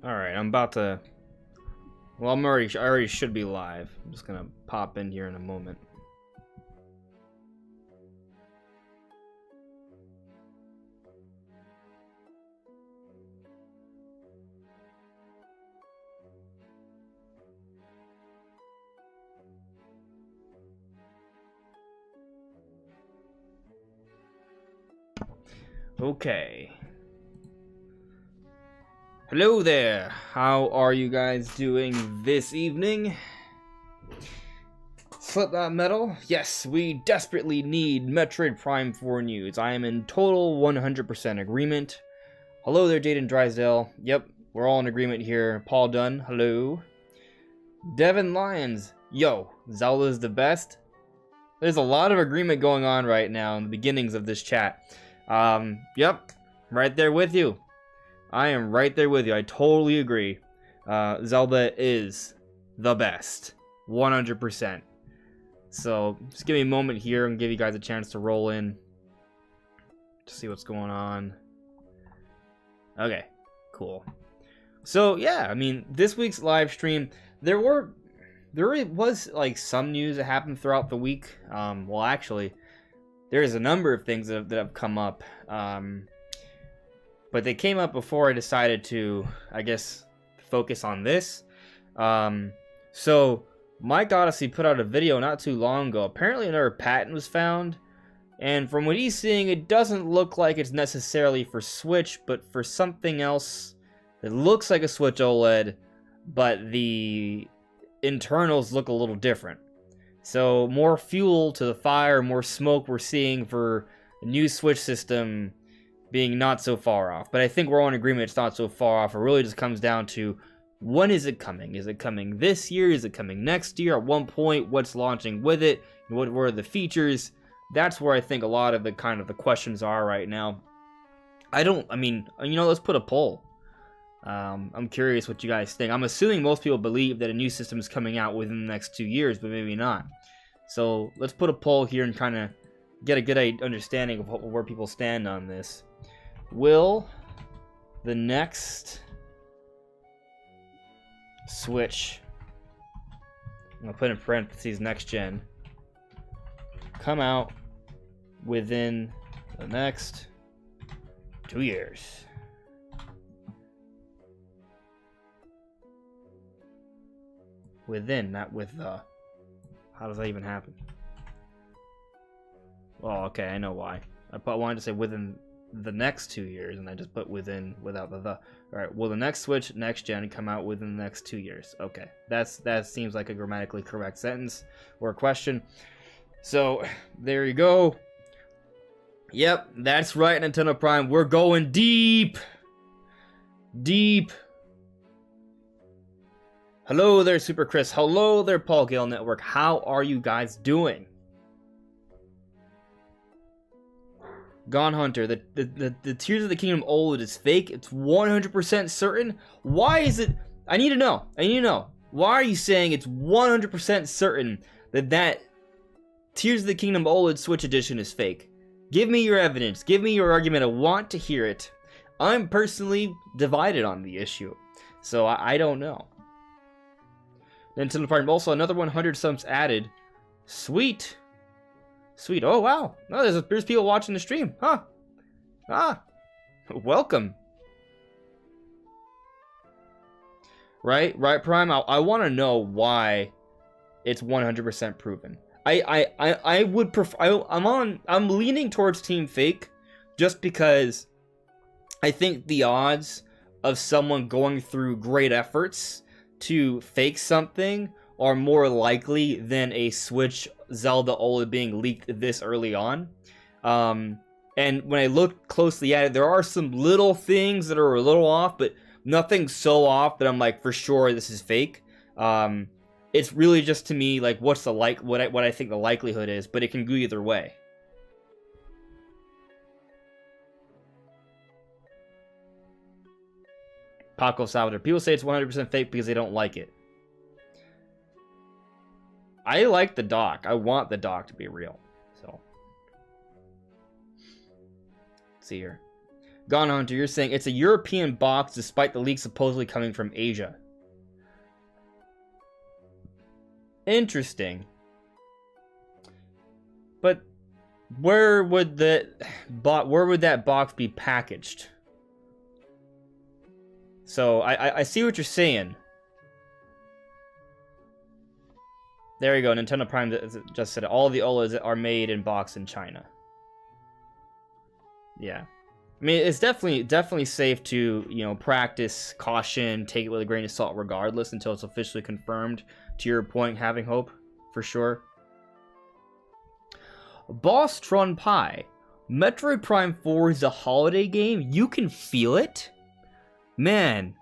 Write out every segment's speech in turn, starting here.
Alright, I'm about to... Well, I already should be live. I'm just gonna pop in here in a moment. Okay. Hello there. How are you guys doing this evening? Slipknot Metal? Yes, we desperately need Metroid Prime 4 news. I am in total 100% agreement. Hello there, Jaden Drysdale. Yep, we're all in agreement here. Paul Dunn, hello. Devin Lyons, yo, Zelda's the best. There's a lot of agreement going on right now in the beginnings of this chat. Yep, right there with you. I am right there with you. I totally agree. Zelda is the best. 100%. So, just give me a moment here and give you guys a chance to roll in. To see what's going on. Okay, cool. So, yeah, I mean, this week's live stream, there was, like, some news that happened throughout the week. Well, actually, there's a number of things that have come up. But they came up before I decided to, I guess, focus on this. So, Mike Odyssey put out a video not too long ago. Apparently another patent was found. And from what he's seeing, it doesn't look like it's necessarily for Switch, but for something else that looks like a Switch OLED, but the internals look a little different. So, more fuel to the fire, more smoke we're seeing for a new Switch system being not so far off. But I think we're all in agreement it's not so far off. It really just comes down to, when is it coming? Is it coming this year? Is it coming next year? At one point, what's launching with it? What are the features? That's where I think a lot of the the questions are right now. I mean, you know, let's put a poll. I'm curious what you guys think. I'm assuming most people believe that a new system is coming out within the next 2 years, but maybe not. So let's put a poll here and kind of get a good understanding of where people stand on this. Will the next Switch, I'm going to put in parentheses next gen, come out within the next 2 years? Within, not with the... How does that even happen? Oh, okay, I know why. I wanted to say within the next 2 years, and I just put within without the. Alright, will the next Switch next gen come out within the next 2 years? Okay, that seems like a grammatically correct sentence or a question. So there you go. Yep, that's right, Nintendo Prime. We're going deep. Hello there, Super Chris. Hello there, Paul Gale Network. How are you guys doing? Gone Hunter, the Tears of the Kingdom OLED is fake. It's 100% certain. Why is it? I need to know. Why are you saying it's 100% certain that Tears of the Kingdom OLED Switch Edition is fake? Give me your evidence. Give me your argument. I want to hear it. I'm personally divided on the issue, so I don't know. Nintendo Prime also another 100 subs added. Sweet. Oh, wow. Oh, there's people watching the stream. Huh. Welcome. Right, Prime? I want to know why it's 100% proven. I would prefer... I'm leaning towards Team Fake just because I think the odds of someone going through great efforts to fake something are more likely than a Switch Zelda OLED being leaked this early on. And when I look closely at it, there are some little things that are a little off, but nothing so off that I'm like, for sure this is fake. It's really just, to me, like, what's the what I think the likelihood is, but it can go either way. Paco Salvador. People say it's 100% fake because they don't like it. I like the dock. I want the dock to be real. So, let's see here. Gone Hunter, you're saying it's a European box despite the leak supposedly coming from Asia. Interesting. But where would that box be packaged? So I see what you're saying. There you go. Nintendo Prime just said it. All the OLEDs are made in box in China. Yeah. I mean, it's definitely safe to, you know, practice caution, take it with a grain of salt regardless until it's officially confirmed. To your point, having hope, for sure. Boss Tron Pie. Metroid Prime 4 is a holiday game. You can feel it? Man.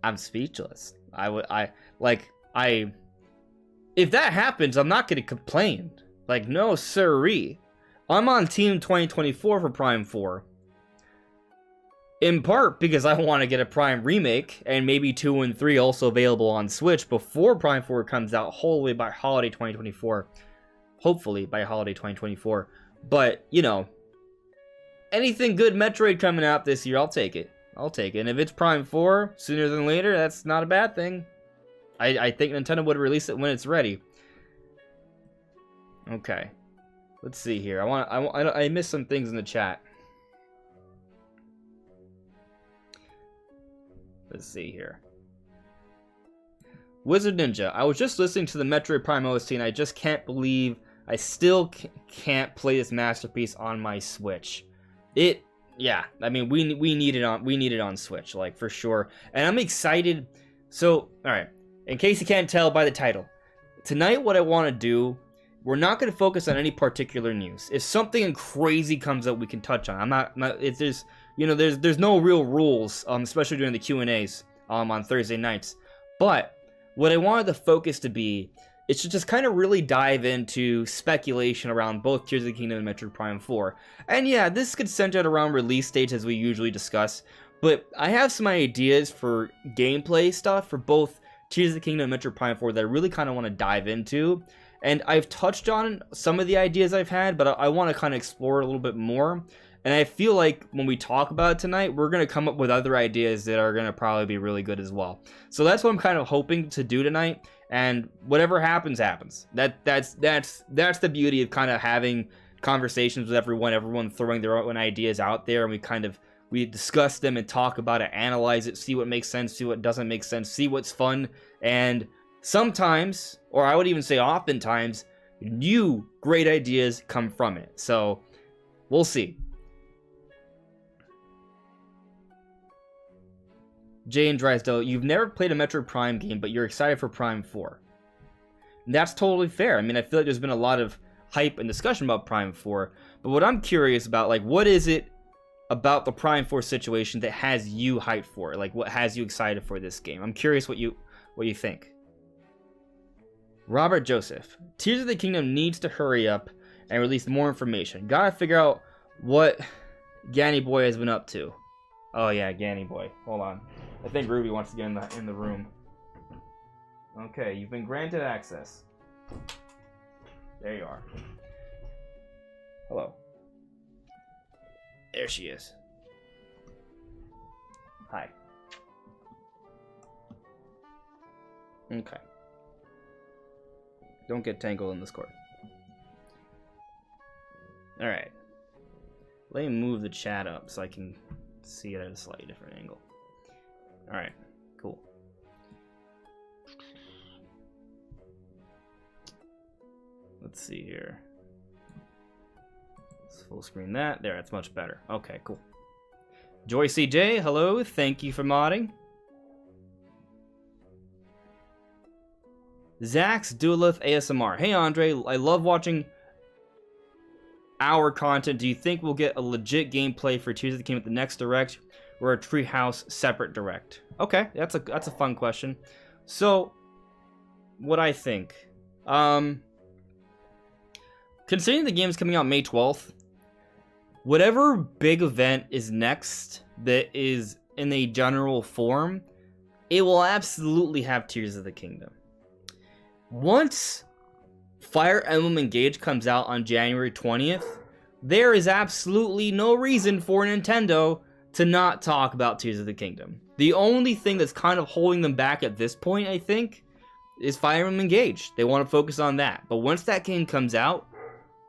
I'm speechless. If that happens, I'm not going to complain. Like, no siree. I'm on Team 2024 for Prime 4. In part because I want to get a Prime remake, and maybe 2 and 3 also available on Switch before Prime 4 comes out, hopefully by holiday 2024. Hopefully by holiday 2024. But, you know, anything good Metroid coming out this year, I'll take it. I'll take it. And if it's Prime 4 sooner than later, that's not a bad thing. I think Nintendo would release it when it's ready. Okay. Let's see here. I missed some things in the chat. Let's see here. Wizard Ninja. I was just listening to the Metroid Prime OST and I just can't believe I still can't play this masterpiece on my Switch. Yeah, I mean, we need it on Switch, like, for sure. And I'm excited. So, alright. In case you can't tell by the title. Tonight, what I want to do, we're not going to focus on any particular news. If something crazy comes up, we can touch on. There's no real rules, especially during the Q&As on Thursday nights. But what I wanted the focus to be is to just kind of really dive into speculation around both Tears of the Kingdom and Metroid Prime 4. And yeah, this could center around release dates as we usually discuss. But I have some ideas for gameplay stuff for both Tears of the Kingdom and Metroid Prime 4 that I really kind of want to dive into. And I've touched on some of the ideas I've had, but I want to kind of explore it a little bit more. And I feel like when we talk about it tonight, we're going to come up with other ideas that are going to probably be really good as well. So that's what I'm kind of hoping to do tonight. And whatever happens, happens. That's the beauty of kind of having conversations with everyone throwing their own ideas out there, and we discuss them and talk about it, analyze it, see what makes sense, see what doesn't make sense, see what's fun, and sometimes, or I would even say oftentimes, new great ideas come from it. So we'll see. Jay and Drysdale, you've never played a Metroid Prime game, but you're excited for Prime 4. And that's totally fair. I mean, I feel like there's been a lot of hype and discussion about Prime 4, but what I'm curious about, like, what is it about the Prime 4 situation that has you hyped for it? Like, what has you excited for this game? I'm curious what you think. Robert Joseph, Tears of the Kingdom needs to hurry up and release more information. Gotta figure out what Ganny Boy has been up to. Oh yeah, Ganny Boy. Hold on. I think Ruby wants to get in the room. Okay, you've been granted access. There you are. Hello. There she is. Hi. Okay. Don't get tangled in this cord. Alright. Let me move the chat up so I can see it at a slightly different angle. Alright, cool. Let's see here. Let's full screen that. There, that's much better. Okay, cool. Joy CJ, hello. Thank you for modding. Zax Duelith ASMR. Hey Andre, I love watching our content. Do you think we'll get a legit gameplay for Tears of the Kingdom at the next Direct, or a Treehouse separate Direct? Okay, that's a fun question. So, what I think, considering the game's coming out May 12th, whatever big event is next that is in a general form, it will absolutely have Tears of the Kingdom. Once Fire Emblem Engage comes out on January 20th, there is absolutely no reason for Nintendo to not talk about Tears of the Kingdom. The only thing that's kind of holding them back at this point, I think, is Fire Emblem Engage. They want to focus on that. But once that game comes out,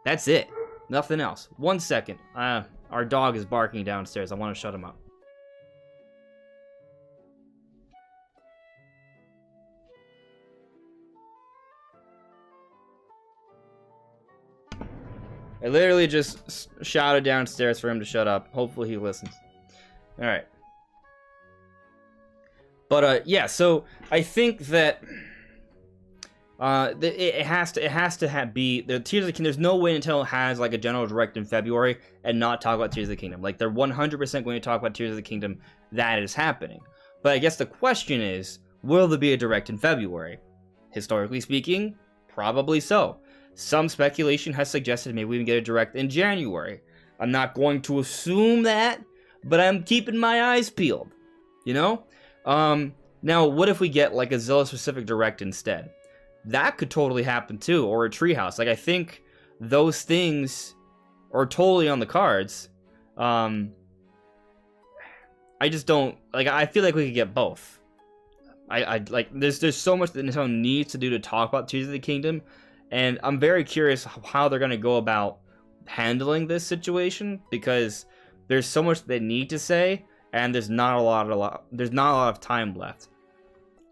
that's it. Nothing else. 1 second. Our dog is barking downstairs. I want to shut him up. I literally just shouted downstairs for him to shut up. Hopefully he listens. Alright. But, yeah, so I think that it has to be the Tears of the Kingdom. There's no way Nintendo has like a general direct in February and not talk about Tears of the Kingdom. Like, they're 100% going to talk about Tears of the Kingdom. That is happening. But I guess the question is, will there be a direct in February? Historically speaking, probably so. Some speculation has suggested maybe we can get a direct in January. I'm not going to assume that, but I'm keeping my eyes peeled. You know? Now, what if we get like a Zelda-specific direct instead? That could totally happen too, or a Treehouse. Like, I think those things are totally on the cards. I just don't, like, I feel like we could get both. I like, there's so much that Nintendo needs to do to talk about Tears of the Kingdom, and I'm very curious how they're going to go about handling this situation, because there's so much they need to say, and there's not a lot of time left.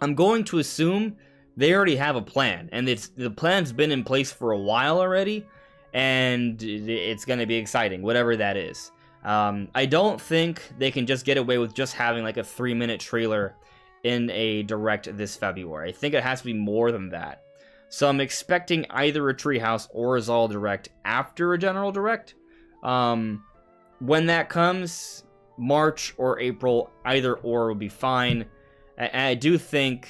I'm going to assume they already have a plan, and the plan's been in place for a while already, and it's going to be exciting, whatever that is. I don't think they can just get away with just having like a 3-minute trailer in a direct this February. I think it has to be more than that. So I'm expecting either a Treehouse or a Zelda Direct after a general direct. When that comes, March or April, either or will be fine. And I do think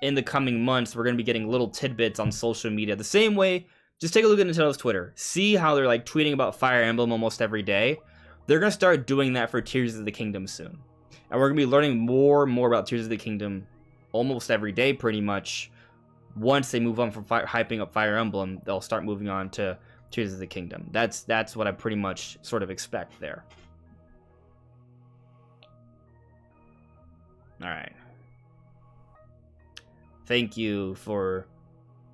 in the coming months, we're going to be getting little tidbits on social media. The same way, just take a look at Nintendo's Twitter. See how they're like tweeting about Fire Emblem almost every day. They're going to start doing that for Tears of the Kingdom soon. And we're going to be learning more and more about Tears of the Kingdom almost every day, pretty much. Once they move on from hyping up Fire Emblem, they'll start moving on to Tears of the Kingdom. That's what I pretty much sort of expect there. Alright. Thank you for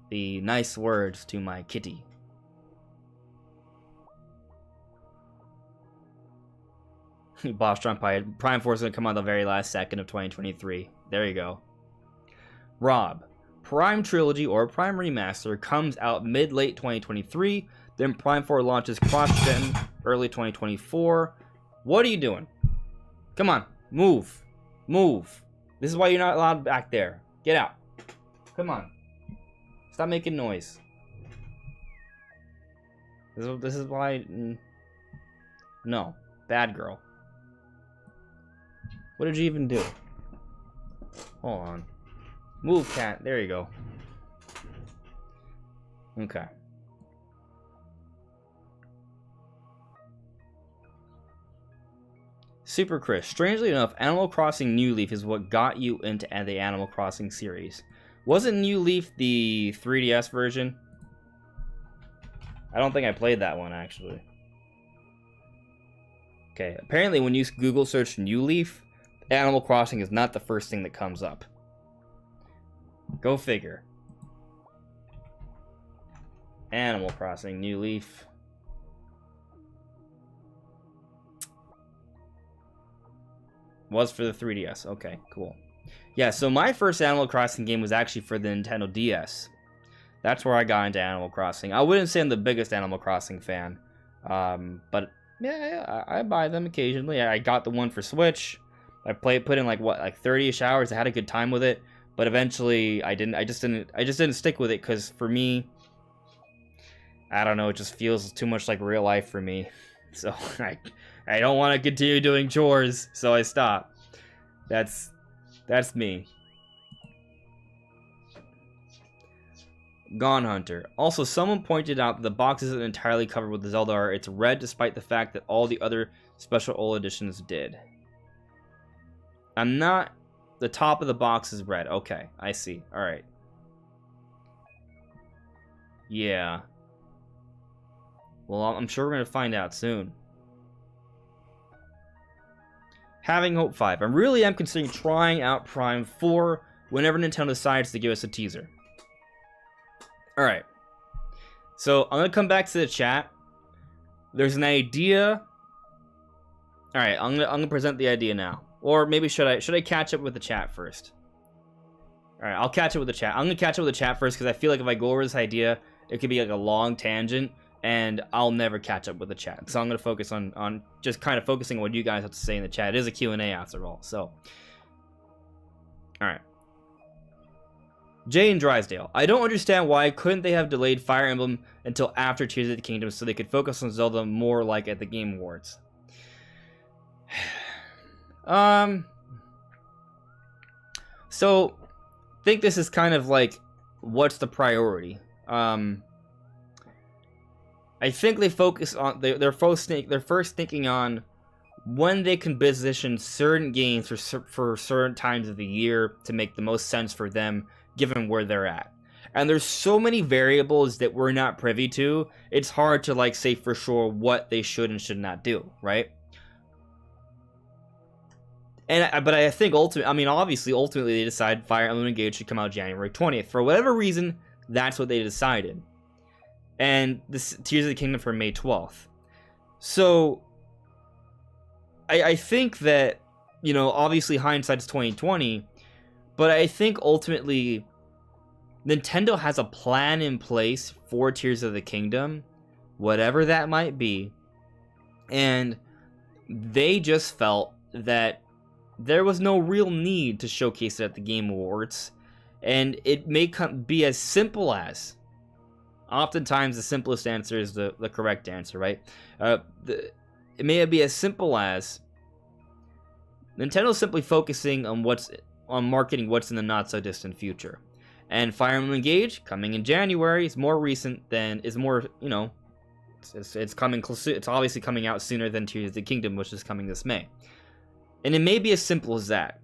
the nice words to my kitty. Boss Trump Prime 4 is going to come out the very last second of 2023. There you go. Rob. Prime Trilogy or Prime Remaster comes out mid-late 2023. Then Prime 4 launches cross-gen early 2024. What are you doing? Come on. Move. Move. This is why you're not allowed back there. Get out. Come on. Stop making noise. This is why... No. Bad girl. What did you even do? Hold on. Move, cat. There you go. Okay. Super Chris. Strangely enough, Animal Crossing New Leaf is what got you into the Animal Crossing series. Wasn't New Leaf the 3DS version? I don't think I played that one, actually. Okay, apparently when you Google search New Leaf, Animal Crossing is not the first thing that comes up. Go figure. Animal Crossing New Leaf. Was for the 3DS. Okay, cool. Yeah, so my first Animal Crossing game was actually for the Nintendo DS. That's where I got into Animal Crossing. I wouldn't say I'm the biggest Animal Crossing fan. But yeah, I buy them occasionally. I got the one for Switch. I put in like 30-ish hours. I had a good time with it, but eventually I just didn't stick with it, because for me, I don't know, it just feels too much like real life for me. So I don't want to continue doing chores, so I stop. That's me. Gone Hunter. Also, someone pointed out that the box isn't entirely covered with the Zelda art. It's red despite the fact that all the other special OLED editions did. I'm not... The top of the box is red. Okay, I see. Alright. Yeah. Well, I'm sure we're going to find out soon. Having Hope 5. I really am considering trying out Prime 4 whenever Nintendo decides to give us a teaser. Alright. So, I'm going to come back to the chat. There's an idea. Alright, I'm gonna present the idea now. Or maybe should I catch up with the chat first? Alright, I'll catch up with the chat. I'm gonna catch up with the chat first because I feel like if I go over this idea, it could be like a long tangent, and I'll never catch up with the chat. So I'm gonna focus on just kind of focusing on what you guys have to say in the chat. It is a Q&A after all, so. Alright. Jay in Drysdale. I don't understand why couldn't they have delayed Fire Emblem until after Tears of the Kingdom so they could focus on Zelda more like at the Game Awards. So I think this is kind of like what's the priority. I think they focus on they're first thinking on when they can position certain games for certain times of the year to make the most sense for them given where they're at. And there's so many variables that we're not privy to, it's hard to like say for sure what they should and should not do, right? But I think ultimately they decide Fire Emblem Engage should come out January 20th. For whatever reason, that's what they decided. And this Tears of the Kingdom for May 12th. So I think that, you know, obviously hindsight's 2020, but I think ultimately Nintendo has a plan in place for Tears of the Kingdom, whatever that might be, and they just felt that there was no real need to showcase it at the Game Awards, and it may be as simple as, oftentimes the simplest answer is the correct answer, right? It may be as simple as Nintendo's simply focusing on marketing what's in the not so distant future. And Fire Emblem Engage coming in January is more recent than it's coming close. It's obviously coming out sooner than Tears of the Kingdom, which is coming this May. And it may be as simple as that.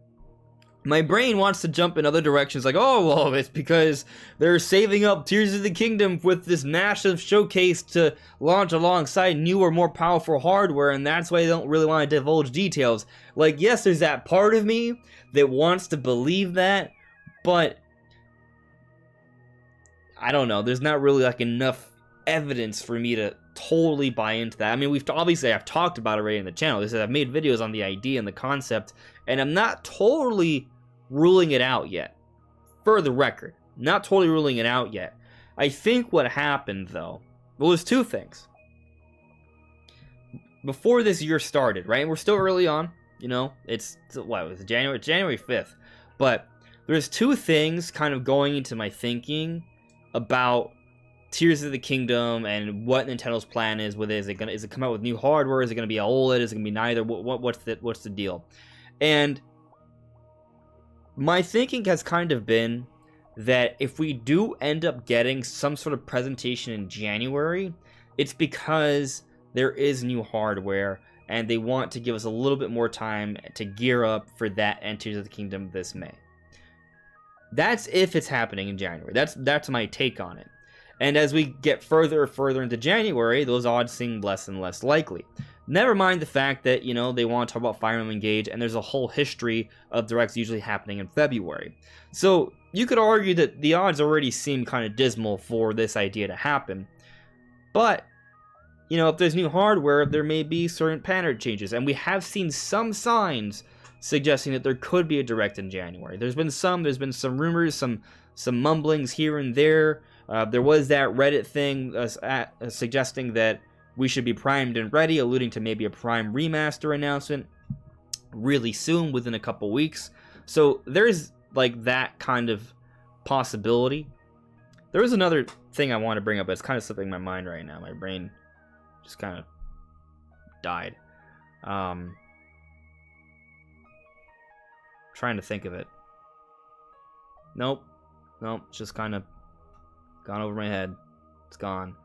My brain wants to jump in other directions, like, oh, well, it's because they're saving up Tears of the Kingdom with this massive showcase to launch alongside newer, more powerful hardware, and that's why they don't really want to divulge details. Like, yes, there's that part of me that wants to believe that, but I don't know. There's not really like enough evidence for me to totally buy into that. I mean, I've talked about it already in the channel. I've made videos on the idea and the concept, and I'm not totally ruling it out yet. For the record, not totally ruling it out yet. I think what happened though, well, there's two things. Before this year started, right? We're still early on, you know. It's what was it, January 5th, but there's two things kind of going into my thinking about Tears of the Kingdom and what Nintendo's plan is with it. Is it come out with new hardware? Is it going to be OLED? Is it going to be neither? What's the deal? And my thinking has kind of been that if we do end up getting some sort of presentation in January, it's because there is new hardware and they want to give us a little bit more time to gear up for that and Tears of the Kingdom this May. That's if it's happening in January. That's my take on it. And as we get further and further into January, those odds seem less and less likely. Never mind the fact that, you know, they want to talk about Fire Emblem Engage, and there's a whole history of directs usually happening in February. So you could argue that the odds already seem kind of dismal for this idea to happen. But, you know, if there's new hardware, there may be certain pattern changes. And we have seen some signs suggesting that there could be a direct in January. There's been some rumors, some mumblings here and there. There was that Reddit thing suggesting that we should be primed and ready, alluding to maybe a Prime remaster announcement really soon, within a couple weeks. So there's like that kind of possibility. There was another thing I want to bring up, but it's kind of slipping my mind right now. My brain just kind of died. Trying to think of it. Nope, it's just kind of gone over my head. It's gone.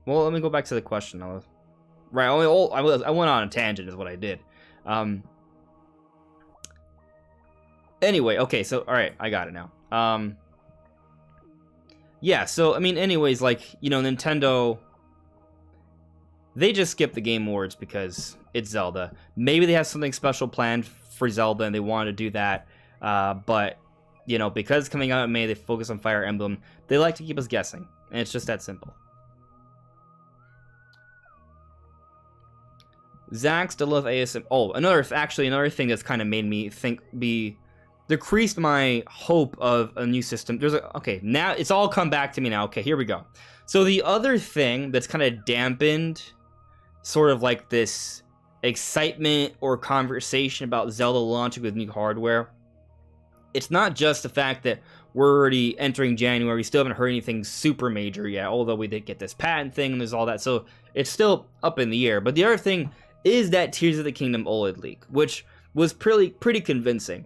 Well, let me go back to the question. I went on a tangent is what I did. Anyway, okay, so, alright, I got it now. yeah, so I mean, anyways, like, you know, Nintendo, they just skipped the Game Awards because it's Zelda. Maybe they have something special planned for Zelda and they want to do that. But, you know, because it's coming out in May, they focus on Fire Emblem. They like to keep us guessing. And it's just that simple. Zach still love ASM. Oh, another thing that's kind of made me decreased my hope of a new system. Okay, now it's all come back to me now. Okay, here we go. So the other thing that's kind of dampened sort of like this excitement or conversation about Zelda launching with new hardware, it's not just the fact that we're already entering January. We still haven't heard anything super major yet, although we did get this patent thing and there's all that. So it's still up in the air. But the other thing is that Tears of the Kingdom OLED leak, which was pretty convincing.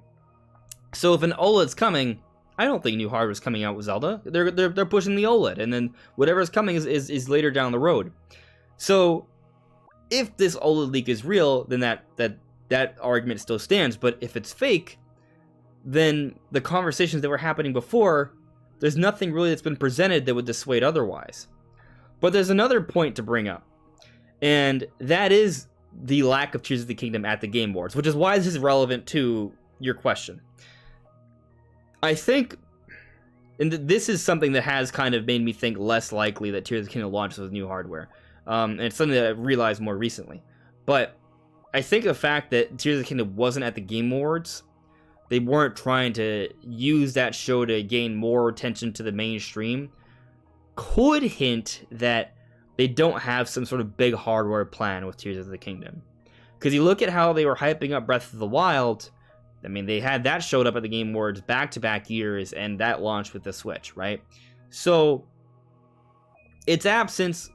So if an OLED's coming, I don't think new hardware is coming out with Zelda. They're pushing the OLED, and then whatever's coming is later down the road. So if this OLED leak is real, then that argument still stands. But if it's fake, then the conversations that were happening before, there's nothing really that's been presented that would dissuade otherwise. But there's another point to bring up, and that is the lack of Tears of the Kingdom at the Game Awards, which is why this is relevant to your question. I think, and this is something that has kind of made me think less likely that Tears of the Kingdom launches with new hardware. And it's something that I've realized more recently. But I think the fact that Tears of the Kingdom wasn't at the Game Awards, they weren't trying to use that show to gain more attention to the mainstream, could hint that they don't have some sort of big hardware plan with Tears of the Kingdom. Because you look at how they were hyping up Breath of the Wild. I mean, they had that showed up at the Game Awards back-to-back years, and that launched with the Switch, right? So its absence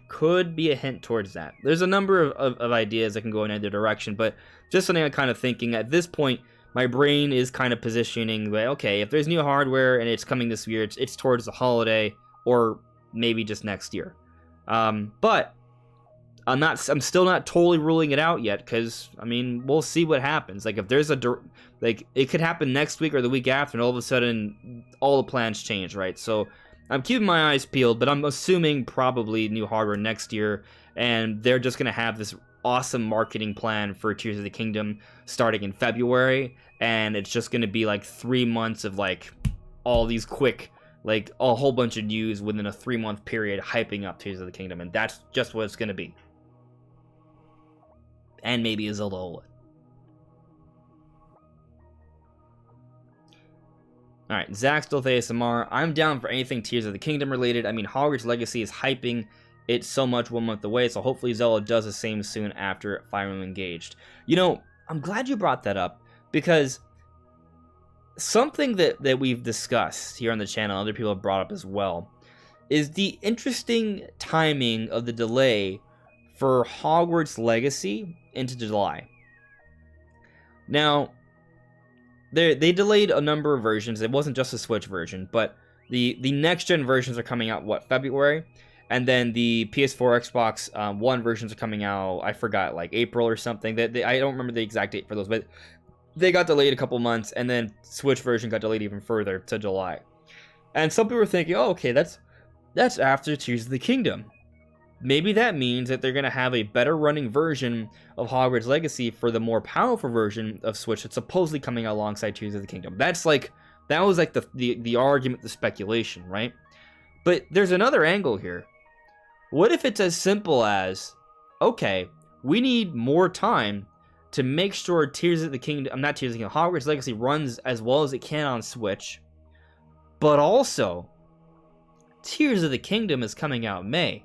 could be a hint towards that. There's a number of ideas that can go in either direction, but just something I'm kind of thinking. At this point, my brain is kind of positioning, like, okay, if there's new hardware and it's coming this year, it's towards the holiday, or maybe just next year. But I'm still not totally ruling it out yet, because I mean, we'll see what happens. Like, if there's it could happen next week or the week after, and all of a sudden all the plans change, right? So I'm keeping my eyes peeled, but I'm assuming probably new hardware next year, and they're just gonna have this awesome marketing plan for Tears of the Kingdom starting in February, and it's just gonna be like 3 months of like all these quick, like a whole bunch of news within a 3-month period hyping up Tears of the Kingdom, and that's just what it's gonna be. And maybe a Zelda OLED. Alright, Zach still with ASMR. I'm down for anything Tears of the Kingdom related. I mean, Hogwarts Legacy is hyping it so much 1 month away, so hopefully Zelda does the same soon after Fire Emblem Engaged. You know, I'm glad you brought that up, because something that we've discussed here on the channel, other people have brought up as well, is the interesting timing of the delay for Hogwarts Legacy into July. Now, they delayed a number of versions. It wasn't just the Switch version, but the next gen versions are coming out, what, February? And then the PS4, Xbox One versions are coming out, I forgot, like April or something. I don't remember the exact date for those, but they got delayed a couple months, and then Switch version got delayed even further to July. And some people were thinking, oh, okay, that's after Tears of the Kingdom. Maybe that means that they're going to have a better running version of Hogwarts Legacy for the more powerful version of Switch that's supposedly coming out alongside Tears of the Kingdom. That was like the argument, the speculation, right? But there's another angle here. What if it's as simple as, okay, we need more time to make sure Tears of the Kingdom, Hogwarts Legacy runs as well as it can on Switch, but also Tears of the Kingdom is coming out in May.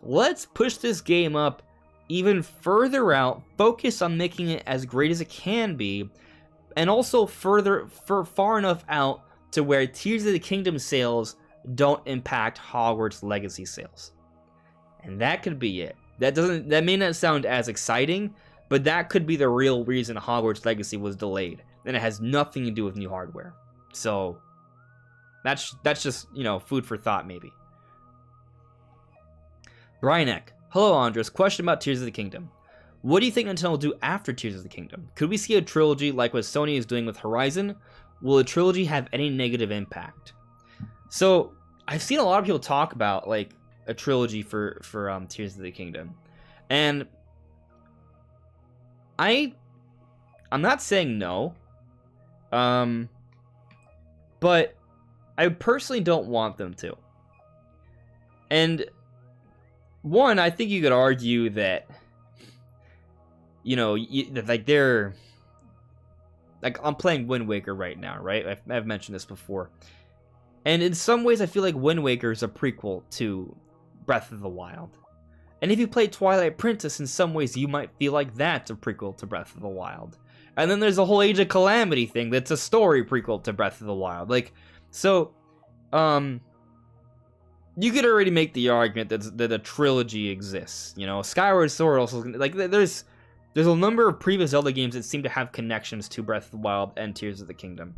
Let's push this game up even further out, focus on making it as great as it can be, and also far enough out to where Tears of the Kingdom sales don't impact Hogwarts Legacy sales. And that could be it. That may not sound as exciting, but that could be the real reason Hogwarts Legacy was delayed, and it has nothing to do with new hardware. So that's just, you know, food for thought maybe. Brian Eck. Hello, Andres. Question about Tears of the Kingdom. What do you think Nintendo will do after Tears of the Kingdom? Could we see a trilogy like what Sony is doing with Horizon? Will a trilogy have any negative impact? So, I've seen a lot of people talk about like a trilogy for Tears of the Kingdom, and I'm not saying no, but I personally don't want them to. And one, I think you could argue that, you know, like they're like, I'm playing Wind Waker right now, right? I've mentioned this before. And in some ways, I feel like Wind Waker is a prequel to Breath of the Wild. And if you play Twilight Princess, in some ways, you might feel like that's a prequel to Breath of the Wild. And then there's the whole Age of Calamity thing that's a story prequel to Breath of the Wild. Like, so, you could already make the argument that a trilogy exists. You know, Skyward Sword also, like, there's a number of previous Zelda games that seem to have connections to Breath of the Wild and Tears of the Kingdom.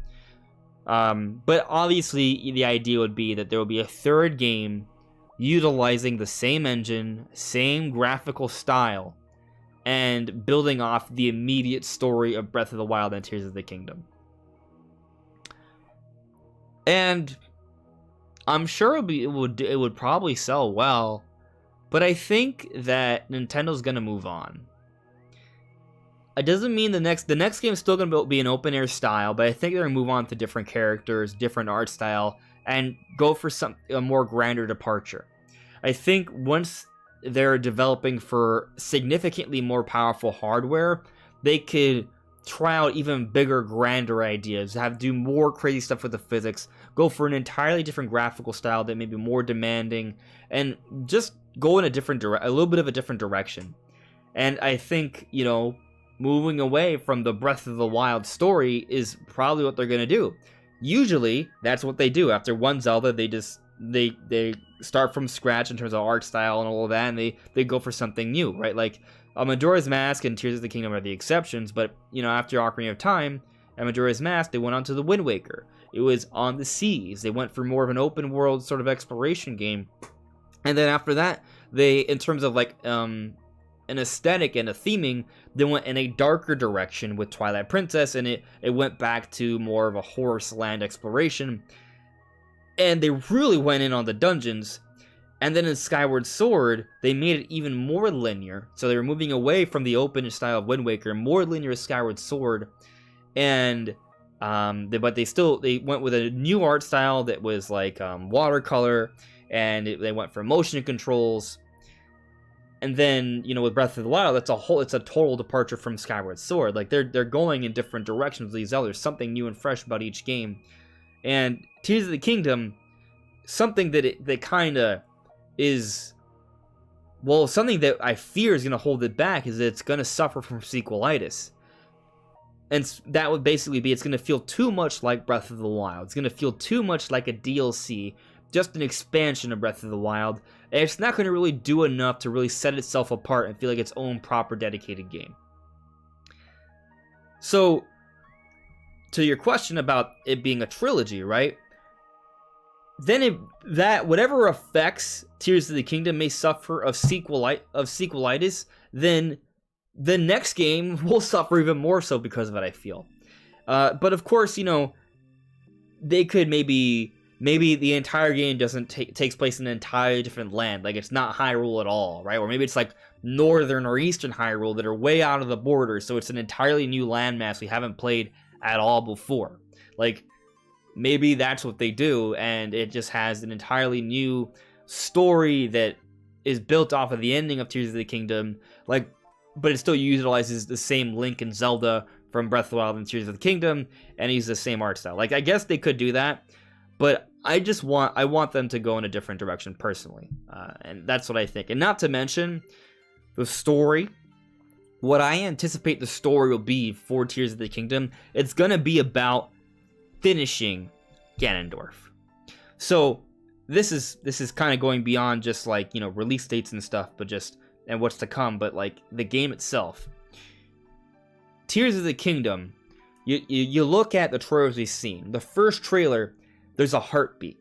But obviously, the idea would be that there will be a third game utilizing the same engine, same graphical style, and building off the immediate story of Breath of the Wild and Tears of the Kingdom. And I'm sure it would probably sell well, but I think that Nintendo's gonna move on. It doesn't mean the next game is still going to be an open air style, but I think they're going to move on to different characters, different art style, and go for a more grander departure. I think once they're developing for significantly more powerful hardware, they could try out even bigger, grander ideas, do more crazy stuff with the physics, go for an entirely different graphical style that may be more demanding, and just go in a little bit of a different direction. And I think, you know, moving away from the Breath of the Wild story is probably what they're going to do. Usually, that's what they do. After one Zelda, they start from scratch in terms of art style and all of that, and they go for something new, right? Like, Majora's Mask and Tears of the Kingdom are the exceptions, but, you know, after Ocarina of Time and Majora's Mask, they went on to the Wind Waker. It was on the seas. They went for more of an open world sort of exploration game. And then after that, they, in terms of like, an aesthetic and a theming, they went in a darker direction with Twilight Princess, and it went back to more of a horse land exploration, and they really went in on the dungeons. And then in Skyward Sword, they made it even more linear, so they were moving away from the open style of Wind Waker, more linear as Skyward Sword, and but they went with a new art style that was like watercolor, and they went for motion controls. And then, you know, with Breath of the Wild, it's a total departure from Skyward Sword. Like, they're going in different directions with these Zeldas, something new and fresh about each game. And Tears of the Kingdom, something that kind of is, well, something that I fear is going to hold it back is that it's going to suffer from sequelitis. And that would basically be, it's going to feel too much like Breath of the Wild. It's going to feel too much like a DLC, just an expansion of Breath of the Wild. And it's not going to really do enough to really set itself apart and feel like its own proper dedicated game. So, to your question about it being a trilogy, right? Then whatever effects Tears of the Kingdom may suffer of sequelitis, then the next game will suffer even more so because of it, I feel. But of course, you know, they could maybe the entire game takes place in an entirely different land. Like, it's not Hyrule at all, right? Or maybe it's like northern or eastern Hyrule that are way out of the border, so it's an entirely new landmass we haven't played at all before. Like, maybe that's what they do, and it just has an entirely new story that is built off of the ending of Tears of the Kingdom, like, but it still utilizes the same Link and Zelda from Breath of the Wild and Tears of the Kingdom, and uses the same art style. Like, I guess they could do that, but I want them to go in a different direction personally, and that's what I think. And not to mention the story. What I anticipate the story will be for Tears of the Kingdom, it's gonna be about finishing Ganondorf. So this is kind of going beyond just like, you know, release dates and stuff, but just and what's to come, but like the game itself. Tears of the Kingdom. You look at the trailers we've seen. The first trailer, there's a heartbeat,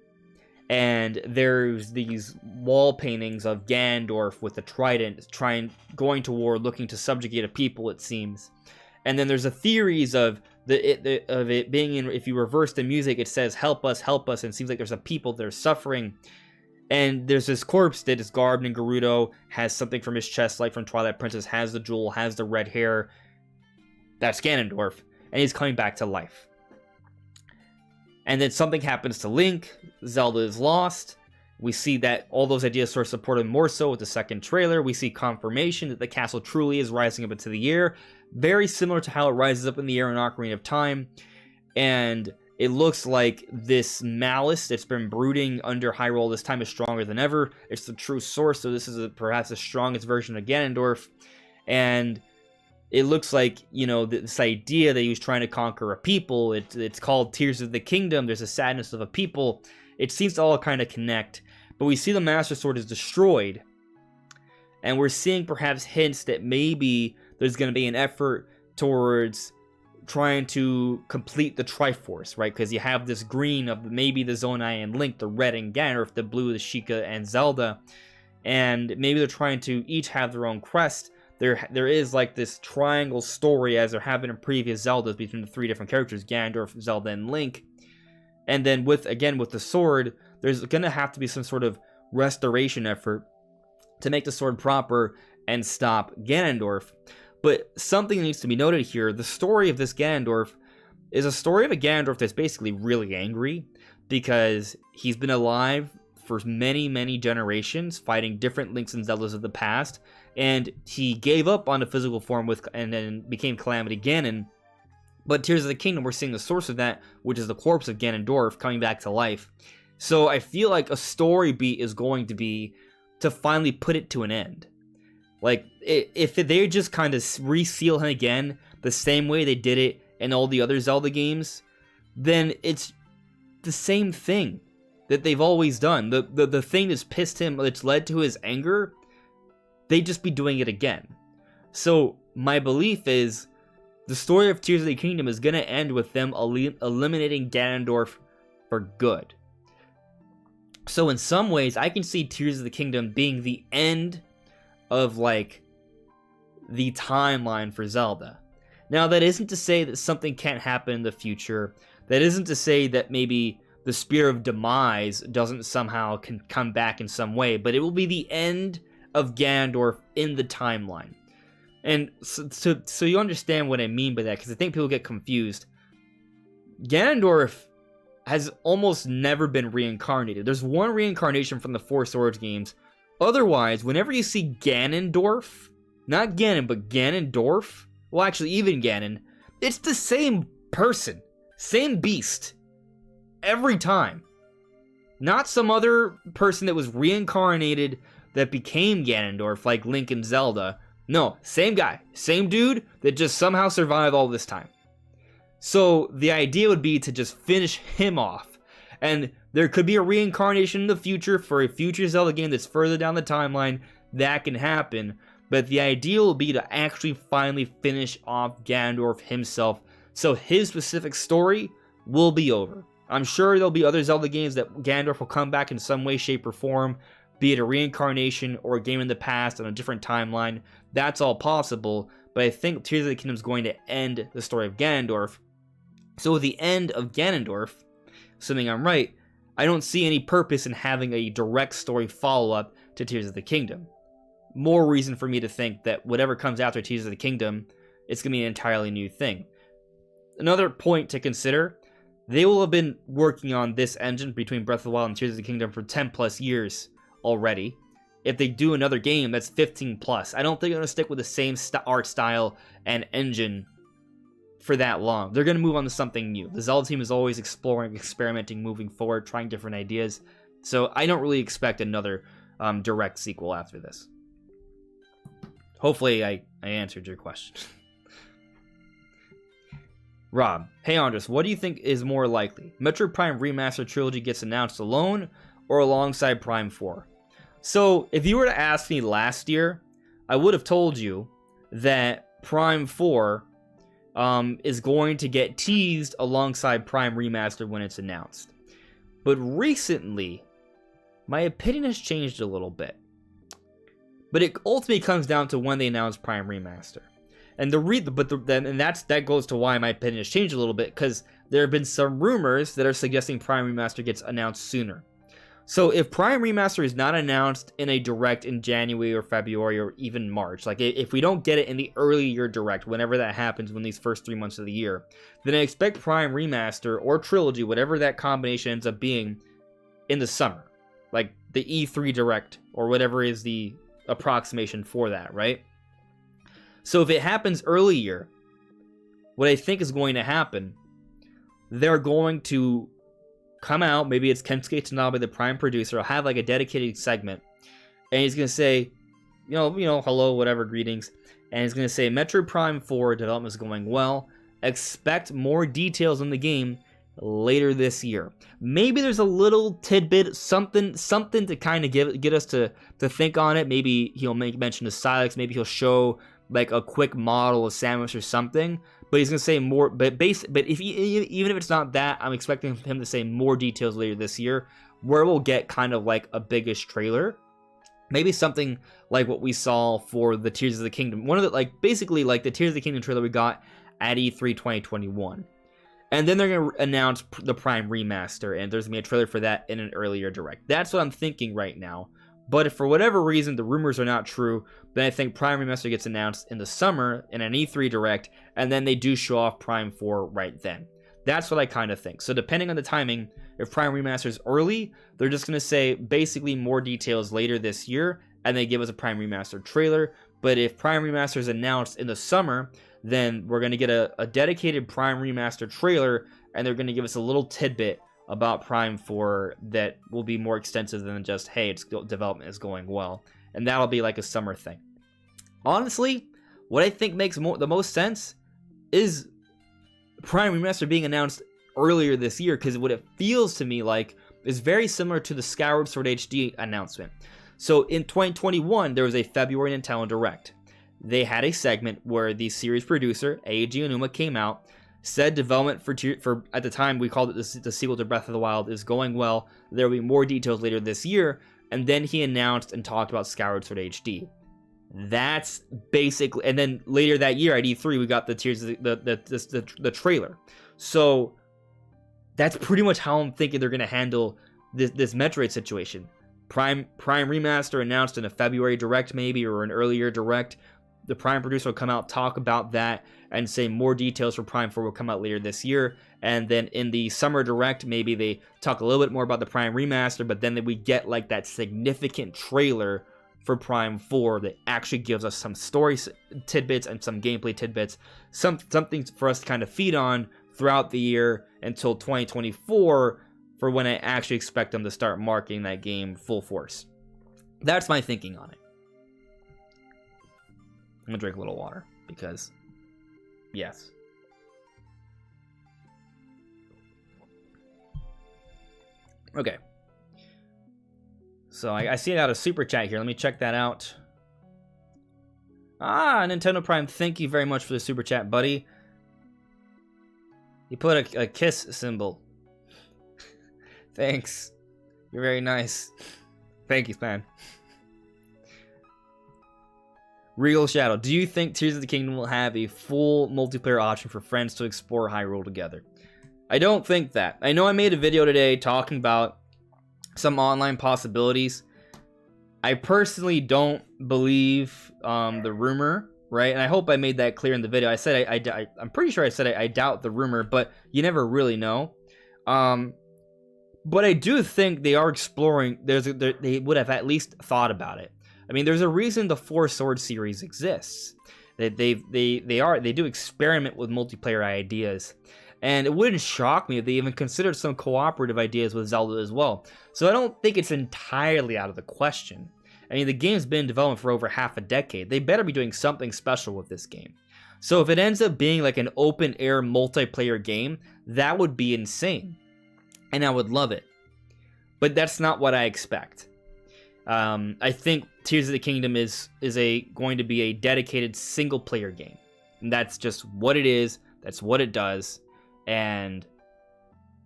and there's these wall paintings of Ganondorf with a trident going to war, looking to subjugate a people, it seems. And then there's a theories of it being in, if you reverse the music, it says help us, and it seems like there's a people that are suffering. And there's this corpse that is garbed in Gerudo, has something from his chest, like from Twilight Princess, has the jewel, has the red hair. That's Ganondorf, and he's coming back to life. And then something happens to Link, Zelda is lost. We see that all those ideas sort of supported more so with the second trailer. We see confirmation that the castle truly is rising up into the air, very similar to how it rises up in the air in Ocarina of Time. And it looks like this malice that's been brooding under Hyrule this time is stronger than ever. It's the true source, so this is perhaps the strongest version of Ganondorf. And it looks like, you know, this idea that he was trying to conquer a people, it's called Tears of the Kingdom, there's a sadness of a people. It seems to all kind of connect. But we see the Master Sword is destroyed. And we're seeing perhaps hints that maybe there's going to be an effort towards trying to complete the Triforce, right? Because you have this green of maybe the Zonai and Link, the red and Ganondorf, the blue, the Sheikah and Zelda. And maybe they're trying to each have their own quest. There is like this triangle story as there have been in previous Zeldas between the three different characters, Ganondorf, Zelda, and Link. And then with the sword, there's going to have to be some sort of restoration effort to make the sword proper and stop Ganondorf. But something needs to be noted here. The story of this Ganondorf is a story of a Ganondorf that's basically really angry because he's been alive for many, many generations, fighting different Links and Zeldas of the past, and he gave up on the physical form and then became Calamity Ganon. But Tears of the Kingdom, we're seeing the source of that, which is the corpse of Ganondorf coming back to life. So I feel like a story beat is going to be to finally put it to an end. Like, if they just kind of reseal him again, the same way they did it in all the other Zelda games, then it's the same thing that they've always done. The thing that's pissed him, that's led to his anger, they'd just be doing it again. So my belief is the story of Tears of the Kingdom is going to end with them eliminating Ganondorf for good. So in some ways, I can see Tears of the Kingdom being the end of, like, the timeline for Zelda. Now, that isn't to say that something can't happen in the future. That isn't to say that maybe the Spear of Demise doesn't somehow can come back in some way, but it will be the end of Ganondorf in the timeline. And so you understand what I mean by that, because I think people get confused. Ganondorf has almost never been reincarnated. There's one reincarnation from the Four Swords games. Otherwise, whenever you see Ganondorf, not Ganon, but Ganondorf, well, actually, even Ganon, it's the same person, same beast, every time. Not some other person that was reincarnated that became Ganondorf, like Link and Zelda. No, same guy, same dude that just somehow survived all this time. So the idea would be to just finish him off. And there could be a reincarnation in the future for a future Zelda game that's further down the timeline. That can happen. But the idea will be to actually finally finish off Ganondorf himself. So his specific story will be over. I'm sure there'll be other Zelda games that Ganondorf will come back in some way, shape, or form. Be it a reincarnation or a game in the past on a different timeline. That's all possible. But I think Tears of the Kingdom is going to end the story of Ganondorf. So with the end of Ganondorf, assuming I'm right, I don't see any purpose in having a direct story follow-up to Tears of the Kingdom. More reason for me to think that whatever comes after Tears of the Kingdom, it's going to be an entirely new thing. Another point to consider, they will have been working on this engine between Breath of the Wild and Tears of the Kingdom for 10 plus years already. If they do another game, that's 15 plus. I don't think they're going to stick with the same art style and engine for that long. They're going to move on to something new. The Zelda team is always exploring, experimenting, moving forward, trying different ideas. So I don't really expect another direct sequel after this. Hopefully I answered your question. Rob, hey Andres, what do you think is more likely? Metroid Prime Remastered Trilogy gets announced alone or alongside Prime 4? So if you were to ask me last year, I would have told you that Prime 4 is going to get teased alongside Prime Remastered when it's announced. But recently, my opinion has changed a little bit. But it ultimately comes down to when they announce Prime Remaster. And that goes to why my opinion has changed a little bit, because there have been some rumors that are suggesting Prime Remaster gets announced sooner. So if Prime Remaster is not announced in a direct in January or February or even March, like if we don't get it in the early year direct, whenever that happens, when these first 3 months of the year, then I expect Prime Remaster or Trilogy, whatever that combination ends up being, in the summer. Like the E3 direct or whatever is the approximation for that, right? So if it happens earlier, what I think is going to happen, they're going to come out, maybe it's Kensuke Tanabe, the Prime producer, will have like a dedicated segment, and he's going to say, you know, hello, whatever, greetings, and he's going to say, Metroid Prime 4 development is going well, expect more details on the game later this year. Maybe there's a little tidbit, something to kind of get us to think on it. Maybe he'll make mention of Silex, maybe he'll show like a quick model of Samus or something, but he's gonna say more. But if even if it's not that, I'm expecting him to say more details later this year, where we'll get kind of like a biggish trailer, maybe something like what we saw for the Tears of the Kingdom. One of the basically like the Tears of the Kingdom trailer we got at E3 2021, and then they're gonna announce the Prime Remaster, and there's gonna be a trailer for that in an earlier direct. That's what I'm thinking right now. But if for whatever reason the rumors are not true, then I think Prime Remaster gets announced in the summer in an E3 direct, and then they do show off Prime 4 right then. That's what I kind of think. So depending on the timing, if Prime Remaster is early, they're just going to say basically more details later this year, and they give us a Prime Remaster trailer. But if Prime Remaster is announced in the summer, then we're going to get a dedicated Prime Remaster trailer, and they're going to give us a little tidbit about Prime 4 that will be more extensive than just, hey, its development is going well. And that'll be like a summer thing. Honestly, what I think makes the most sense is Prime Remaster being announced earlier this year, because what it feels to me like is very similar to the Skyward Sword HD announcement. So in 2021, there was a February Nintendo Direct. They had a segment where the series producer, Eiji Onuma, came out, said development for at the time we called it the sequel to Breath of the Wild is going well. There will be more details later this year, and then he announced and talked about Skyward Sword HD. That's basically, and then later that year at E3 we got the Tears of the trailer. So that's pretty much how I'm thinking they're going to handle this Metroid situation. Prime Remaster announced in a February direct maybe, or an earlier direct. The Prime producer will come out, talk about that, and say more details for Prime 4 will come out later this year. And then in the summer direct, maybe they talk a little bit more about the Prime Remaster, but then we get like that significant trailer for Prime 4 that actually gives us some story tidbits and some gameplay tidbits, something for us to kind of feed on throughout the year until 2024, for when I actually expect them to start marketing that game full force. That's my thinking on it. I'm gonna drink a little water because, yes. Okay. So I see it out of super chat here. Let me check that out. Nintendo Prime, thank you very much for the super chat, buddy. You put a kiss symbol. Thanks. You're very nice. Thank you, man. Regal Shadow, do you think Tears of the Kingdom will have a full multiplayer option for friends to explore Hyrule together? I don't think that. I know I made a video today talking about some online possibilities. I personally don't believe the rumor, right? And I hope I made that clear in the video. I said I'm pretty sure I said I doubt the rumor, but you never really know. But I do think they are exploring. They would have at least thought about it. I mean, there's a reason the Four Swords series exists. They do experiment with multiplayer ideas, and it wouldn't shock me if they even considered some cooperative ideas with Zelda as well. So I don't think it's entirely out of the question. I mean, the game's been in development for over half a decade. They better be doing something special with this game. So if it ends up being like an open air multiplayer game, that would be insane, and I would love it. But that's not what I expect. I think Tears of the Kingdom is going to be a dedicated single player game, and that's just what it is. That's what it does, and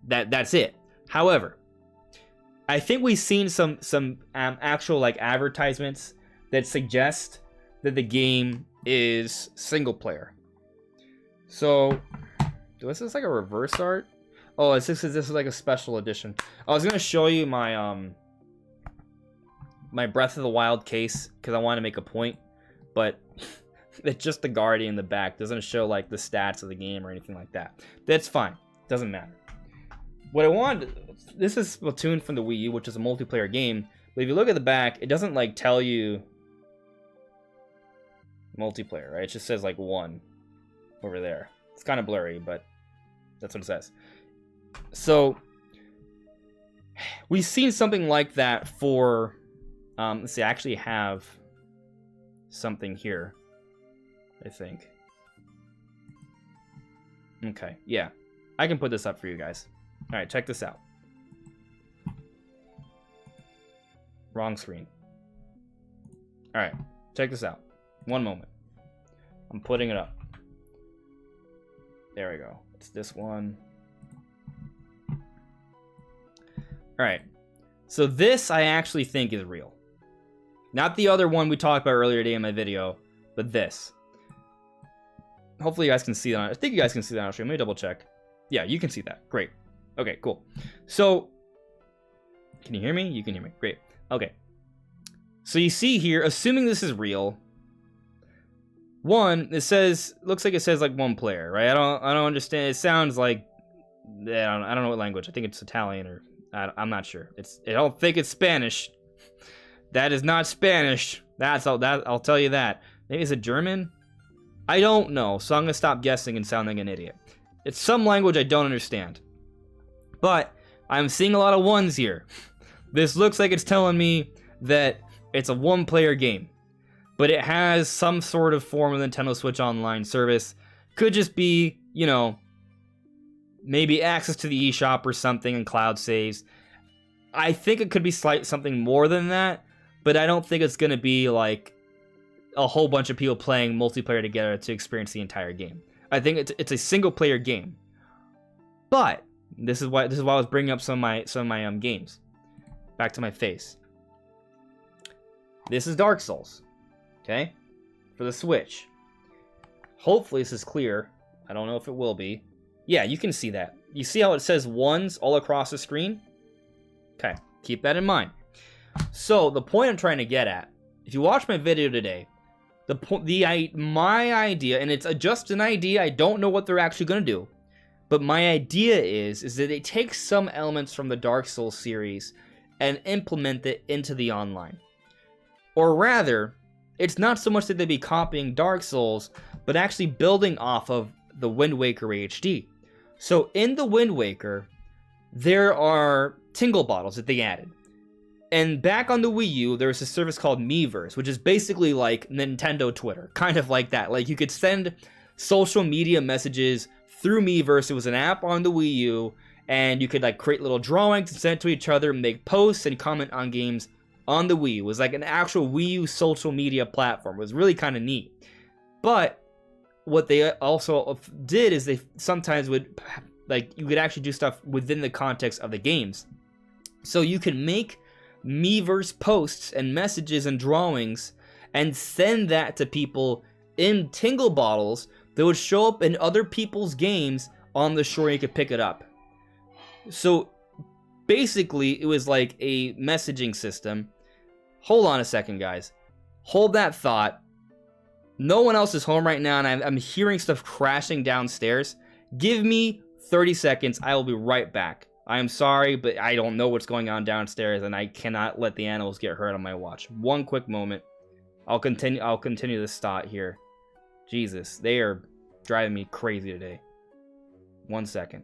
that's it. However, I think we've seen some actual like advertisements that suggest that the game is single player. So, this is like a reverse art. Oh, this is like a special edition. I was gonna show you my my Breath of the Wild case because I want to make a point, but it's just the Guardian in the back. Doesn't show like the stats of the game or anything like that. That's fine. Doesn't matter. What I wanted, this is Splatoon from the Wii U, which is a multiplayer game. But if you look at the back, it doesn't like tell you multiplayer, right? It just says like 1 over there. It's kind of blurry, but that's what it says. So we've seen something like that for let's see, I actually have something here, I think. Okay, yeah, I can put this up for you guys. All right, check this out. Wrong screen. All right, check this out. One moment. I'm putting it up. There we go. It's this one. All right. So this I actually think is real. Not the other one we talked about earlier today in my video, but this. Hopefully you guys can see that. I think you guys can see that on stream. Let me double check. Yeah, you can see that. Great. Okay, cool. So, can you hear me? You can hear me. Great. Okay. So you see here, assuming this is real, one, it says, looks like it says like 1 player, right? I don't understand. It sounds like, I don't know what language. I think it's Italian or I'm not sure. I don't think it's Spanish. That is not Spanish. I'll tell you that. Maybe it's a German? I don't know, so I'm gonna stop guessing and sounding an idiot. It's some language I don't understand. But I'm seeing a lot of 1s here. This looks like it's telling me that it's a 1-player game, but it has some sort of form of Nintendo Switch Online service. Could just be, you know, maybe access to the eShop or something and cloud saves. I think it could be something more than that, but I don't think it's going to be like a whole bunch of people playing multiplayer together to experience the entire game. I think it's a single player game. But this is why I was bringing up some of my games. Back to my face. This is Dark Souls. Okay? For the Switch. Hopefully this is clear. I don't know if it will be. Yeah, you can see that. You see how it says 1s all across the screen? Okay, keep that in mind. So, the point I'm trying to get at, if you watch my video today, my idea, and it's just an idea, I don't know what they're actually going to do, but my idea is that they take some elements from the Dark Souls series and implement it into the online. Or rather, it's not so much that they'd be copying Dark Souls, but actually building off of the Wind Waker HD. So in the Wind Waker, there are tingle bottles that they added. And back on the Wii U, there's a service called Miiverse, which is basically like Nintendo Twitter. Kind of like that. Like you could send social media messages through Miiverse. It was an app on the Wii U, and you could like create little drawings and send it to each other, make posts and comment on games on the Wii. It was like an actual Wii U social media platform. It was really kind of neat. But what they also did is they sometimes would, like, you could actually do stuff within the context of the games. So you could make Miiverse posts and messages and drawings and send that to people in tingle bottles that would show up in other people's games on the shore. You could pick it up. So basically it was like a messaging system. Hold on a second, guys. Hold that thought. No one else is home right now, and I'm hearing stuff crashing downstairs. Give me 30 seconds. I will be right back. I am sorry, but I don't know what's going on downstairs, and I cannot let the animals get hurt on my watch. One quick moment. I'll continue this thought here. Jesus, they are driving me crazy today. 1 second.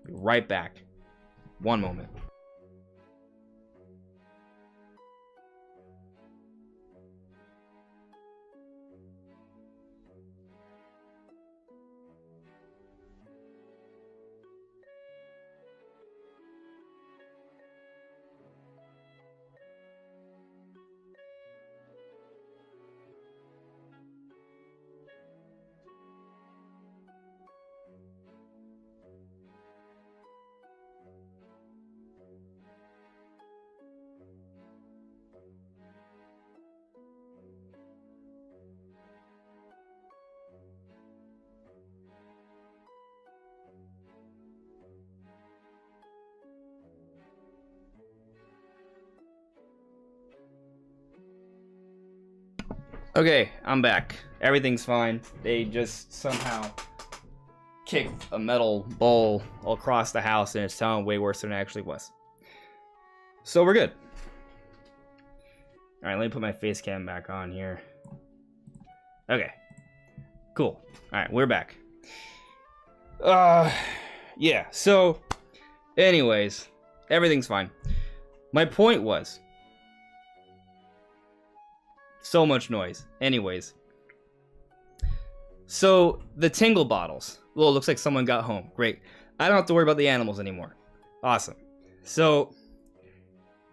Be right back. One moment. Okay, I'm back. Everything's fine. They just somehow kicked a metal bowl across the house and it's sounding way worse than it actually was. So we're good. Alright, let me put my face cam back on here. Okay. Cool. Alright, we're back. Yeah, so anyways, everything's fine. My point was, so much noise. Anyways, so the tingle bottles. Well, it looks like someone got home. Great. I don't have to worry about the animals anymore. Awesome. So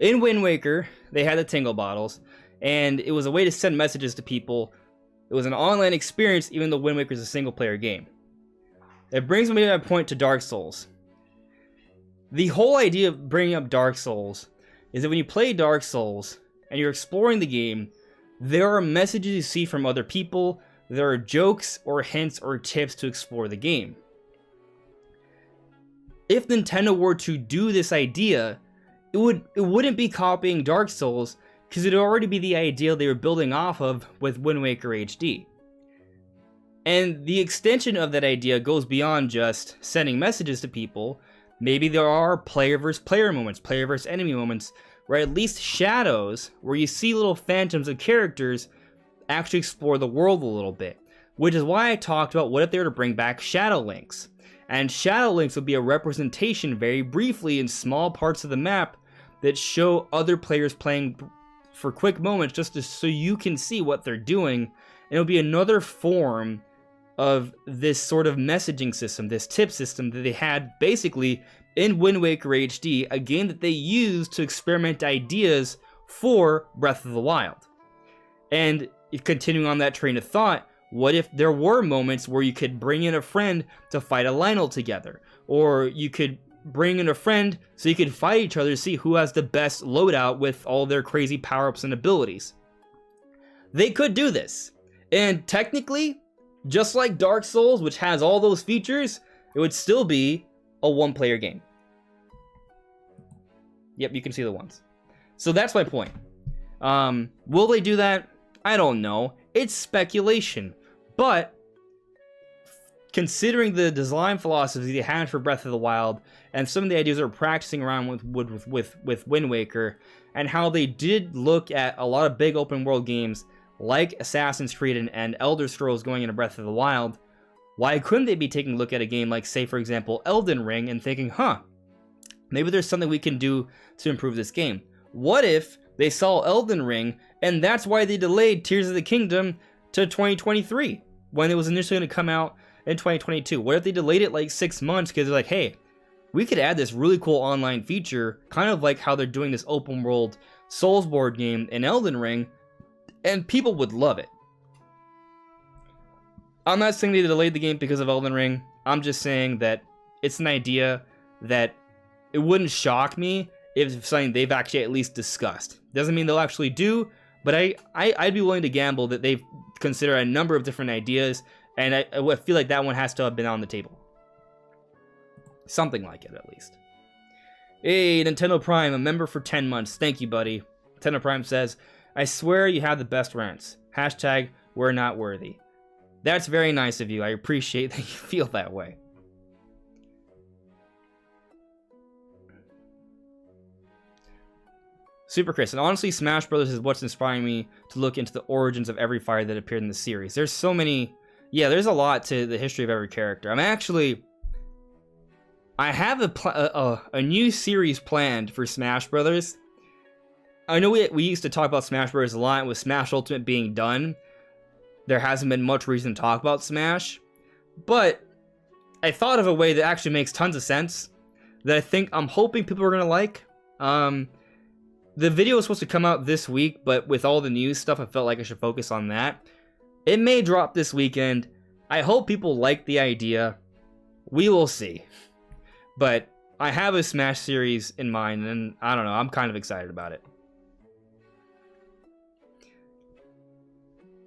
in Wind Waker, they had the tingle bottles, and it was a way to send messages to people. It was an online experience, even though Wind Waker is a single-player game. It brings me to my point to Dark Souls. The whole idea of bringing up Dark Souls is that when you play Dark Souls and you're exploring the game, there are messages you see from other people, there are jokes or hints or tips to explore the game. If Nintendo were to do this idea, it wouldn't be copying Dark Souls, because it would already be the idea they were building off of with Wind Waker HD. And the extension of that idea goes beyond just sending messages to people. Maybe there are player versus player moments, player versus enemy moments, or at least shadows, where you see little phantoms of characters actually explore the world a little bit. Which is why I talked about what if they were to bring back Shadow Links. And Shadow Links would be a representation very briefly in small parts of the map that show other players playing for quick moments so you can see what they're doing. And it'll be another form of this sort of messaging system, this tip system that they had basically in Wind Waker HD, a game that they used to experiment ideas for Breath of the Wild. And continuing on that train of thought, what if there were moments where you could bring in a friend to fight a Lionel together? Or you could bring in a friend so you could fight each other to see who has the best loadout with all their crazy power-ups and abilities. They could do this. And technically, just like Dark Souls, which has all those features, it would still be a one-player game. Yep, you can see the ones. So that's my point. Will they do that? I don't know. It's speculation. But considering the design philosophy they had for Breath of the Wild and some of the ideas they're practicing around with Wind Waker, and how they did look at a lot of big open world games like Assassin's Creed and Elder Scrolls going into Breath of the Wild, why couldn't they be taking a look at a game like, say, for example, Elden Ring and thinking, maybe there's something we can do to improve this game? What if they saw Elden Ring and that's why they delayed Tears of the Kingdom to 2023 when it was initially going to come out in 2022? What if they delayed it like 6 months because they're like, hey, we could add this really cool online feature, kind of like how they're doing this open world Soulsborne game in Elden Ring, and people would love it. I'm not saying they delayed the game because of Elden Ring. I'm just saying that it's an idea that it wouldn't shock me if it's something they've actually at least discussed. Doesn't mean they'll actually do, but I'd be willing to gamble that they've considered a number of different ideas, and I feel like that one has to have been on the table. Something like it, at least. Hey, Nintendo Prime, a member for 10 months. Thank you, buddy. Nintendo Prime says, I swear you have the best rants. Hashtag, we're not worthy. That's very nice of you. I appreciate that you feel that way. Super Chris, and honestly, Smash Brothers is what's inspiring me to look into the origins of every fighter that appeared in the series. There's so many... Yeah, there's a lot to the history of every character. I have a new series planned for Smash Brothers. I know we used to talk about Smash Brothers a lot. With Smash Ultimate being done, there hasn't been much reason to talk about Smash. But I thought of a way that actually makes tons of sense, that I'm hoping people are going to like. The video was supposed to come out this week, but with all the news stuff, I felt like I should focus on that. It may drop this weekend. I hope people like the idea. We will see. But I have a Smash series in mind, and I don't know, I'm kind of excited about it.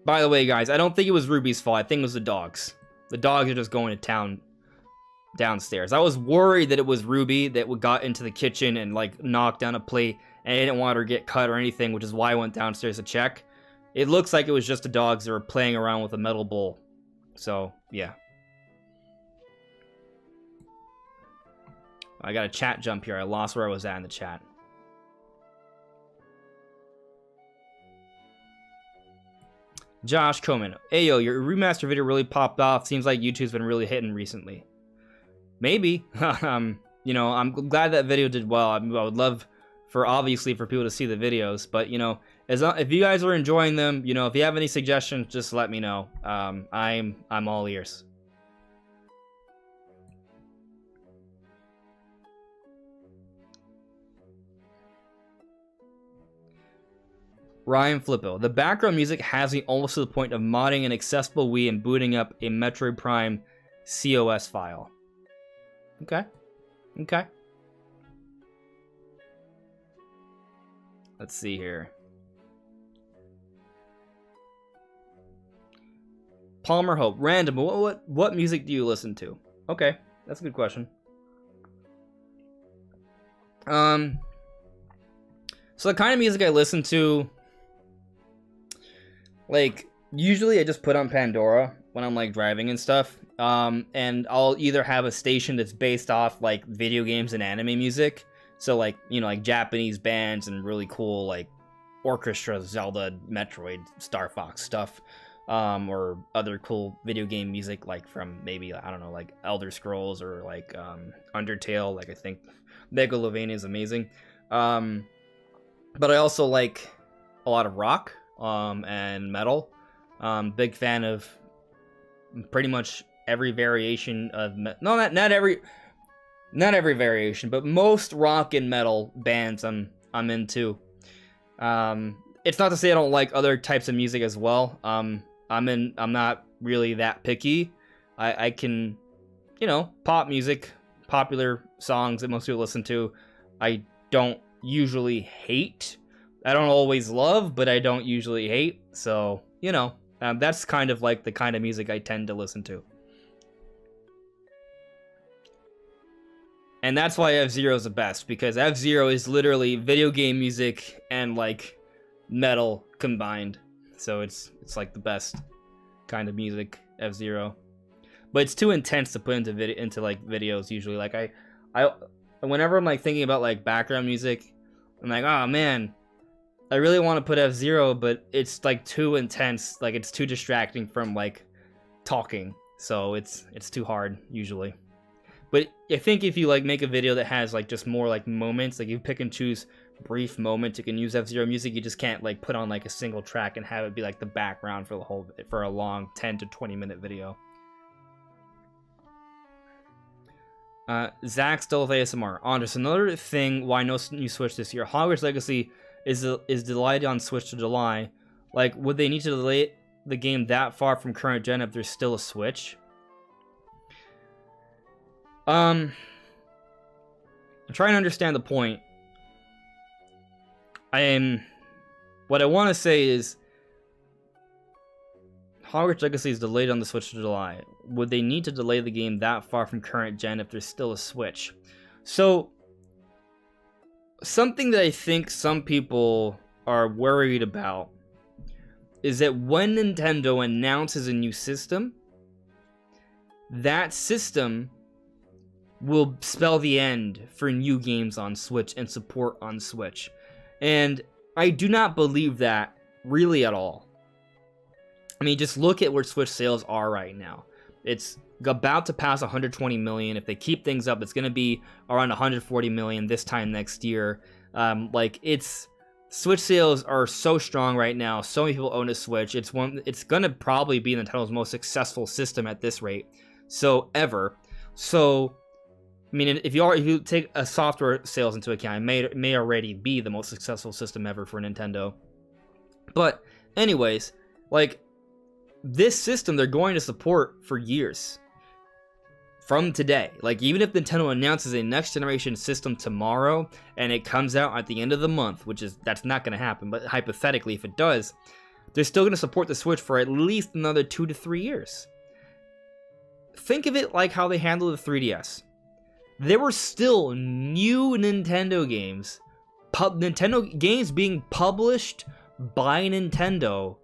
By the way, guys, I don't think it was Ruby's fault. I think it was the dogs. The dogs are just going to town downstairs. I was worried that it was Ruby that got into the kitchen and like knocked down a plate, and I didn't want her to get cut or anything, which is why I went downstairs to check. It looks like it was just the dogs that were playing around with a metal bowl. So, yeah. I got a chat jump here. I lost where I was at in the chat. Josh Coman. Ayo, your remaster video really popped off. Seems like YouTube's been really hitting recently. Maybe. You know, I'm glad that video did well. I would love obviously for people to see the videos, but you know, if you guys are enjoying them, you know, if you have any suggestions, just let me know. I'm all ears. Ryan Flippo. The background music has me almost to the point of modding an accessible Wii and booting up a Metroid Prime COS file. Okay. Okay. Let's see here. Palmer Hope. Random. What music do you listen to? Okay, that's a good question. So the kind of music I listen to, like, usually I just put on Pandora when I'm like driving and stuff. And I'll either have a station that's based off like video games and anime music. So like, you know, like Japanese bands and really cool like orchestra, Zelda, Metroid, Star Fox stuff. Or other cool video game music like from maybe, I don't know, like Elder Scrolls or like Undertale. Like I think Megalovania is amazing. But I also like a lot of rock and metal. Big fan of pretty much every variation of not every variation, but most rock and metal bands I'm into. It's not to say I don't like other types of music as well. I'm not really that picky. I can, you know, pop music, popular songs that most people listen to. I don't usually hate. I don't always love, but I don't usually hate. So, you know, that's kind of like the kind of music I tend to listen to. And that's why F-Zero is the best, because F-Zero is literally video game music and like metal combined. So it's like the best kind of music, F-Zero. But it's too intense to put into like videos usually. Like I whenever I'm like thinking about like background music, I'm like, oh man, I really want to put F-Zero, but it's like too intense. Like it's too distracting from like talking. So it's too hard usually. But I think if you like make a video that has like just more like moments, like you pick and choose brief moments, you can use F-Zero music. You just can't like put on like a single track and have it be like the background for a long 10 to 20 minute video. Zach still with ASMR. Andres, another thing why no new Switch this year. Hogwarts Legacy is delayed on Switch to July. Like, would they need to delay the game that far from current gen if there's still a Switch? I'm trying to understand the point. What I want to say is Hogwarts Legacy is delayed on the Switch to July. Would they need to delay the game that far from current gen if there's still a Switch? So, something that I think some people are worried about is that when Nintendo announces a new system, that system will spell the end for new games on Switch and support on Switch. And I do not believe that really at all. I mean, just look at where Switch sales are right now. It's about to pass 120 million. If they keep things up, it's going to be around 140 million this time next year. Switch sales are so strong right now. So many people own a Switch. It's going to probably be Nintendo's most successful system at this rate. So I mean, if you take a software sales into account, it may already be the most successful system ever for Nintendo. But anyways, like, this system they're going to support for years from today. Like, even if Nintendo announces a next generation system tomorrow and it comes out at the end of the month, that's not going to happen, but hypothetically if it does, they're still going to support the Switch for at least another 2 to 3 years. Think of it like how they handled the 3DS. There were still new Nintendo games being published by Nintendo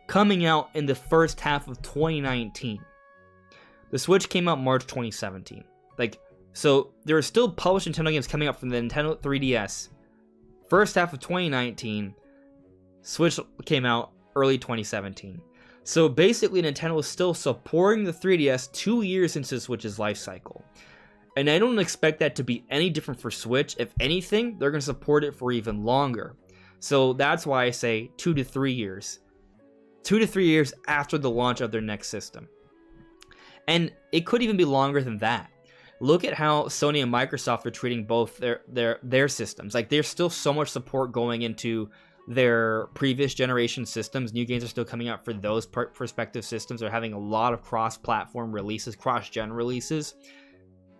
coming out in the first half of 2019. The Switch came out March 2017. Like, so there are still published Nintendo games coming out from the Nintendo 3DS. First half of 2019, Switch came out early 2017. So basically, Nintendo is still supporting the 3DS 2 years into the Switch's life cycle. And I don't expect that to be any different for Switch. If anything, they're going to support it for even longer. So that's why I say 2 to 3 years. 2 to 3 years after the launch of their next system. And it could even be longer than that. Look at how Sony and Microsoft are treating both their systems. Like, there's still so much support going into their previous generation systems. New games are still coming out for those prospective systems. They're having a lot of cross-platform releases, cross-gen releases.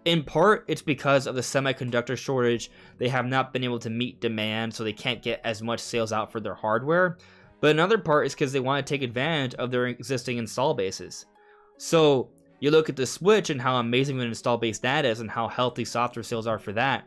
In part, it's because of the semiconductor shortage. They have not been able to meet demand, so they can't get as much sales out for their hardware. But another part is because they want to take advantage of their existing install bases. So you look at the Switch and how amazing of an install base that is and how healthy software sales are for that.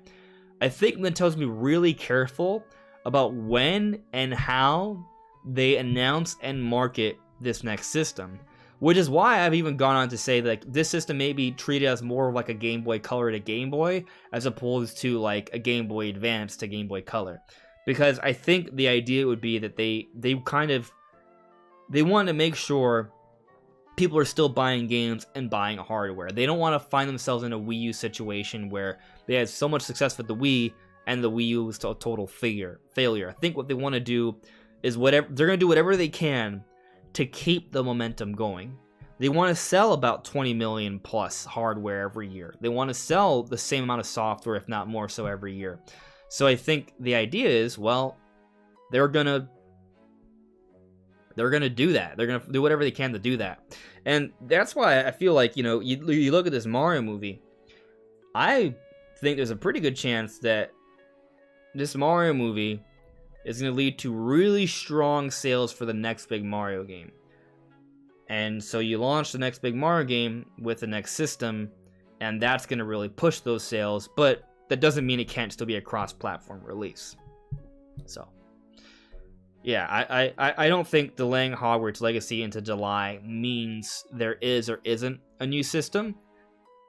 I think Nintendo's going to be really careful about when and how they announce and market this next system. Which is why I've even gone on to say that, like, this system may be treated as more like a Game Boy Color to Game Boy, as opposed to like a Game Boy Advance to Game Boy Color. Because I think the idea would be that they want to make sure people are still buying games and buying hardware. They don't want to find themselves in a Wii U situation where they had so much success with the Wii and the Wii U was a total failure. I think what they want to do is they're going to do whatever they can to keep the momentum going. They want to sell about 20 million plus hardware every year. They want to sell the same amount of software, if not more so, every year. So I think the idea is, well, they're gonna do that. They're gonna do whatever they can to do that. And that's why I feel like, you know, you look at this Mario movie, I think there's a pretty good chance that this Mario movie is going to lead to really strong sales for the next big Mario game. And so you launch the next big Mario game with the next system, and that's going to really push those sales, but that doesn't mean it can't still be a cross-platform release. So, yeah, I don't think delaying Hogwarts Legacy into July means there is or isn't a new system,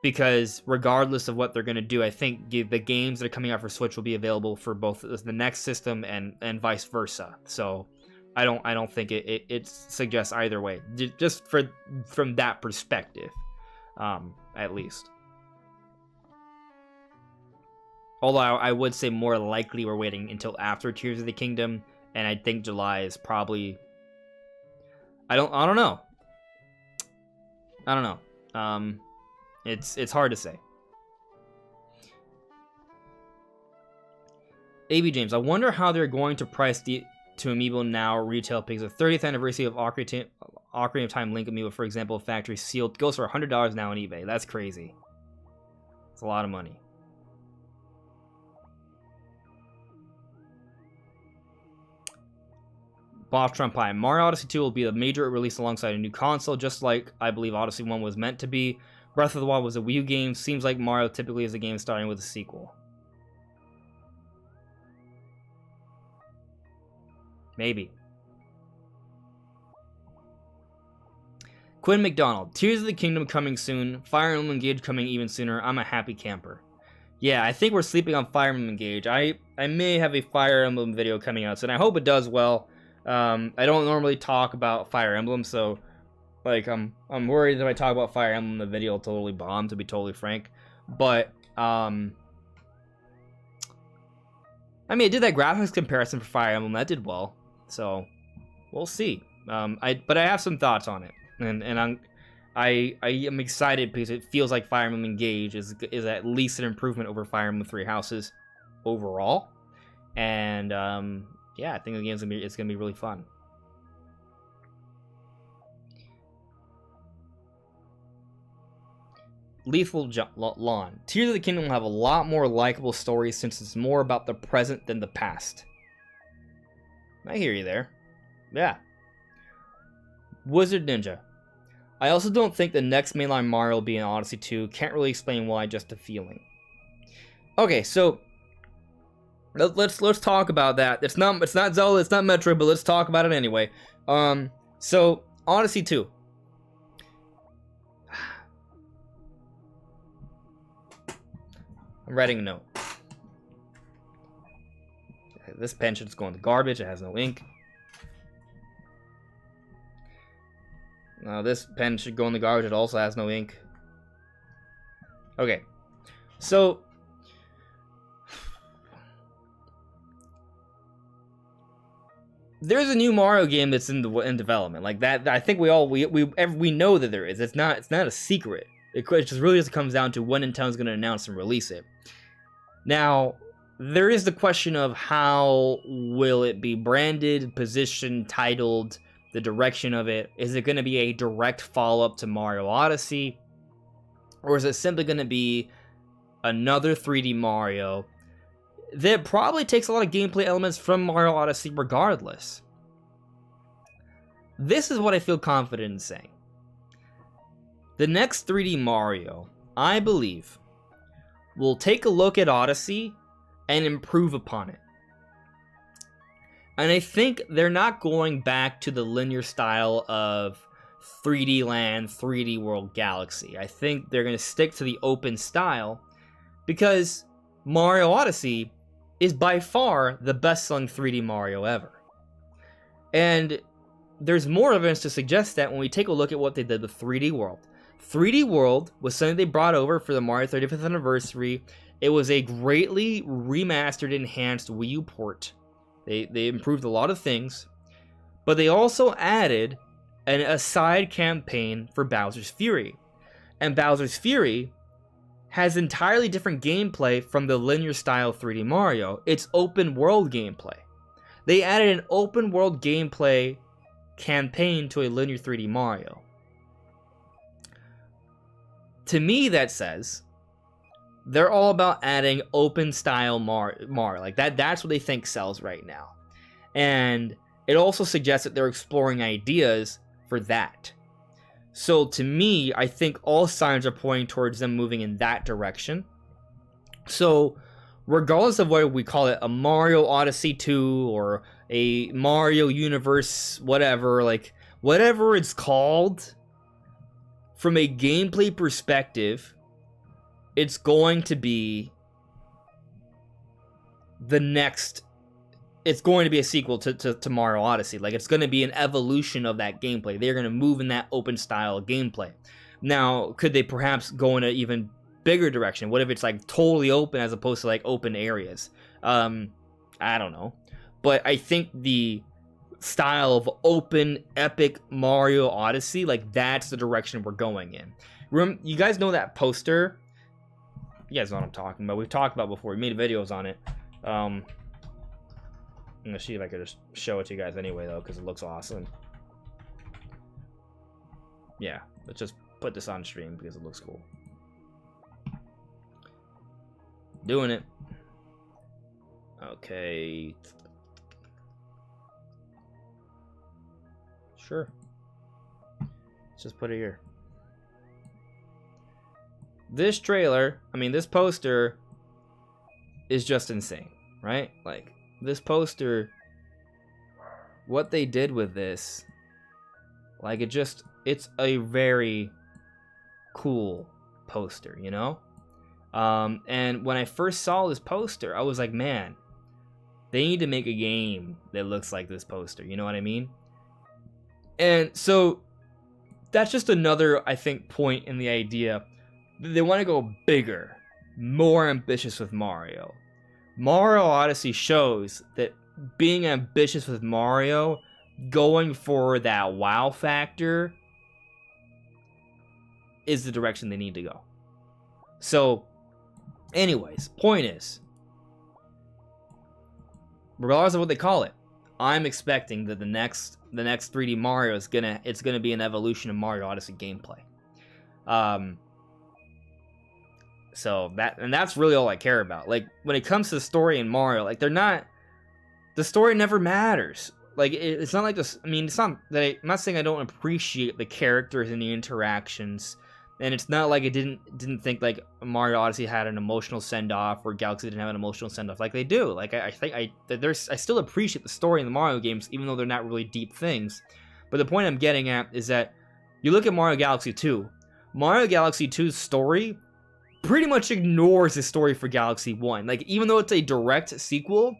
because regardless of what they're going to do, I think the games that are coming out for Switch will be available for both the next system and vice versa. So I don't think it suggests either way, just from that perspective, at least. Although I would say more likely we're waiting until after Tears of the Kingdom, and I think July is probably. I don't know. It's hard to say. AB James, I wonder how they're going to price the to Amiibo Now retail pigs. The 30th anniversary of Ocarina of Time Link Amiibo, for example, factory sealed, goes for $100 now on eBay. That's crazy. It's a lot of money. Boss Trump Pie. Mario Odyssey 2 will be a major release alongside a new console, just like I believe Odyssey 1 was meant to be. Breath of the Wild was a Wii U game. Seems like Mario typically is a game starting with a sequel. Maybe. Quinn McDonald. Tears of the Kingdom coming soon. Fire Emblem Engage coming even sooner. I'm a happy camper. Yeah, I think we're sleeping on Fire Emblem Engage. I may have a Fire Emblem video coming out soon. I hope it does well. I don't normally talk about Fire Emblem, so like I'm worried if I talk about Fire Emblem, the video will totally bomb, to be totally frank. But I mean, I did that graphics comparison for Fire Emblem. That did well, so we'll see. But I have some thoughts on it, and I am excited because it feels like Fire Emblem Engage is at least an improvement over Fire Emblem Three Houses overall, and yeah, I think the game's gonna be really fun. Lethal Lawn. Tears of the Kingdom will have a lot more likable stories since it's more about the present than the past. I hear you there. Yeah. Wizard Ninja. I also don't think the next mainline Mario will be in Odyssey 2. Can't really explain why, just a feeling. Okay, so let's talk about that. It's not Zelda, it's not Metroid, but let's talk about it anyway. So, Odyssey 2. I'm writing a note. This pen should just go in the garbage. It has no ink. Now this pen should go in the garbage. It also has no ink. Okay. So there's a new Mario game that's in development. Like that, I think we know that there is. It's not a secret. It just really just comes down to when Nintendo's going to announce and release it. Now, there is the question of how will it be branded, positioned, titled, the direction of it. Is it going to be a direct follow-up to Mario Odyssey? Or is it simply going to be another 3D Mario that probably takes a lot of gameplay elements from Mario Odyssey regardless? This is what I feel confident in saying. The next 3D Mario, I believe, will take a look at Odyssey and improve upon it. And I think they're not going back to the linear style of 3D Land, 3D World Galaxy. I think they're going to stick to the open style because Mario Odyssey is by far the best-selling 3D Mario ever. And there's more evidence to suggest that when we take a look at what they did with 3D World. 3D World was something they brought over for the Mario 35th anniversary. It was a greatly remastered, enhanced Wii U port. They improved a lot of things, but they also added a side campaign for Bowser's Fury. And Bowser's Fury has entirely different gameplay from the linear style 3D Mario. It's open world gameplay. They added an open world gameplay campaign to a linear 3D Mario. To me, that says they're all about adding open style Mario. Like that's what they think sells right now. And it also suggests that they're exploring ideas for that. So to me, I think all signs are pointing towards them moving in that direction. So regardless of whether we call it a Mario Odyssey 2 or a Mario Universe, whatever, like whatever it's called, from a gameplay perspective, it's going to be the next. It's going to be a sequel to Mario Odyssey. Like, it's going to be an evolution of that gameplay. They're going to move in that open style gameplay. Now, could they perhaps go in an even bigger direction? What if it's like totally open as opposed to like open areas? I don't know. But I think the style of open epic Mario Odyssey, like that's the direction we're going in. You guys know that poster? You guys know what I'm talking about. We've talked about before. We made videos on it. I'm gonna see if I could just show it to you guys anyway though, because it looks awesome. Yeah, let's just put this on stream because it looks cool. Doing it. Okay. Sure. Let's just put it here. This trailer, this poster is just insane, right? Like, this poster, what they did with this, like, it's a very cool poster, you know? And when I first saw this poster, I was like, man, they need to make a game that looks like this poster, you know what I mean? And so that's just another, I think, point in the idea. They want to go bigger, more ambitious with Mario. Mario Odyssey shows that being ambitious with Mario, going for that wow factor, is the direction they need to go. So, anyways, point is, regardless of what they call it, I'm expecting that the next 3D Mario is gonna be an evolution of Mario Odyssey gameplay. So that's really all I care about. Like, when it comes to the story in Mario, like, the story never matters. Like, it's not like this. It's not that I'm not saying I don't appreciate the characters and the interactions, and it's not like I didn't think like Mario Odyssey had an emotional send off or Galaxy didn't have an emotional send off. Like, they do. Like, I think I still appreciate the story in the Mario games, even though they're not really deep things. But the point I'm getting at is that you look at Mario Galaxy 2. Mario Galaxy 2's story pretty much ignores the story for Galaxy 1. Like, even though it's a direct sequel,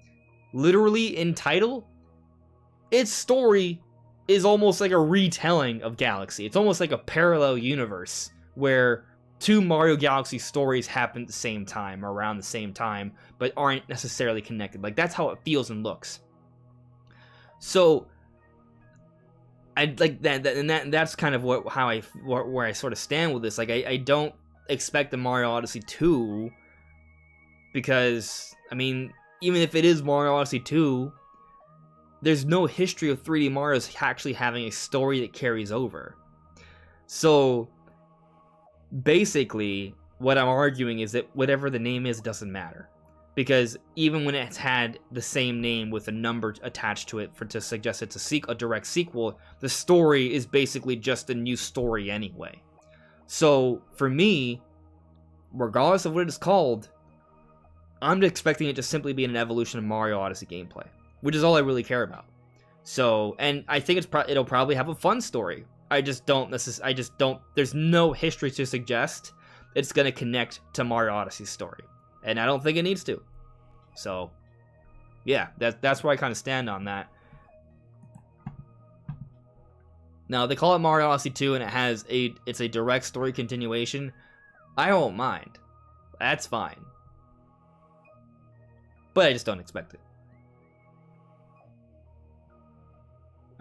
literally in title, its story is almost like a retelling of Galaxy. It's almost like a parallel universe where two Mario Galaxy stories happen at the same time, or around the same time, but aren't necessarily connected. Like, that's how it feels and looks. So I like that, and that's kind of where I sort of stand with this. Like, I don't expect the Mario Odyssey 2, because, I mean, even if it is Mario Odyssey 2, there's no history of 3D Mario's actually having a story that carries over. So basically, what I'm arguing is that whatever the name is, doesn't matter. Because even when it's had the same name with a number attached to it to suggest it's a direct sequel, the story is basically just a new story anyway. So for me, regardless of what it's called, I'm expecting it to simply be an evolution of Mario Odyssey gameplay, which is all I really care about. So, and I think it'll probably have a fun story. There's no history to suggest it's going to connect to Mario Odyssey's story. And I don't think it needs to. So, yeah, that's where I kind of stand on that. Now, they call it Mario Odyssey 2, and it's a direct story continuation. I won't mind. That's fine. But I just don't expect it.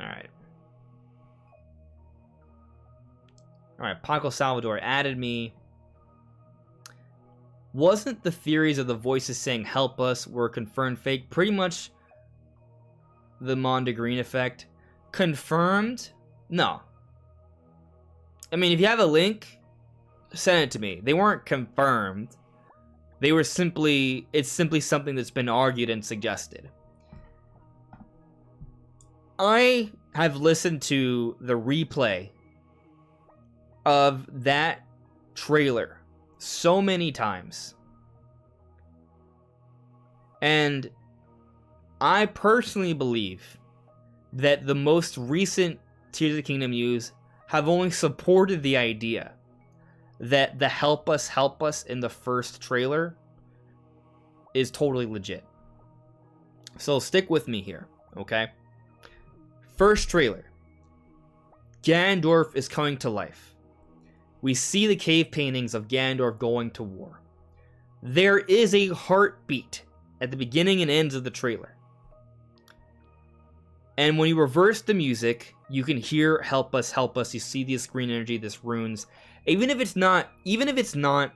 Alright. Alright, Paco Salvador added me. Wasn't the theories of the voices saying help us were confirmed fake? Pretty much the Mondegreen effect. Confirmed? No. I mean, if you have a link, send it to me. They weren't confirmed. They were simply, it's simply something that's been argued and suggested. I have listened to the replay of that trailer so many times. And I personally believe that the most recent Tears of the Kingdom use have only supported the idea that the help us in the first trailer is totally legit. So stick with me here, okay? First trailer. Ganondorf is coming to life. We see the cave paintings of Ganondorf going to war. There is a heartbeat at the beginning and ends of the trailer. And when you reverse the music, you can hear help us, you see this green energy, this runes. Even if it's not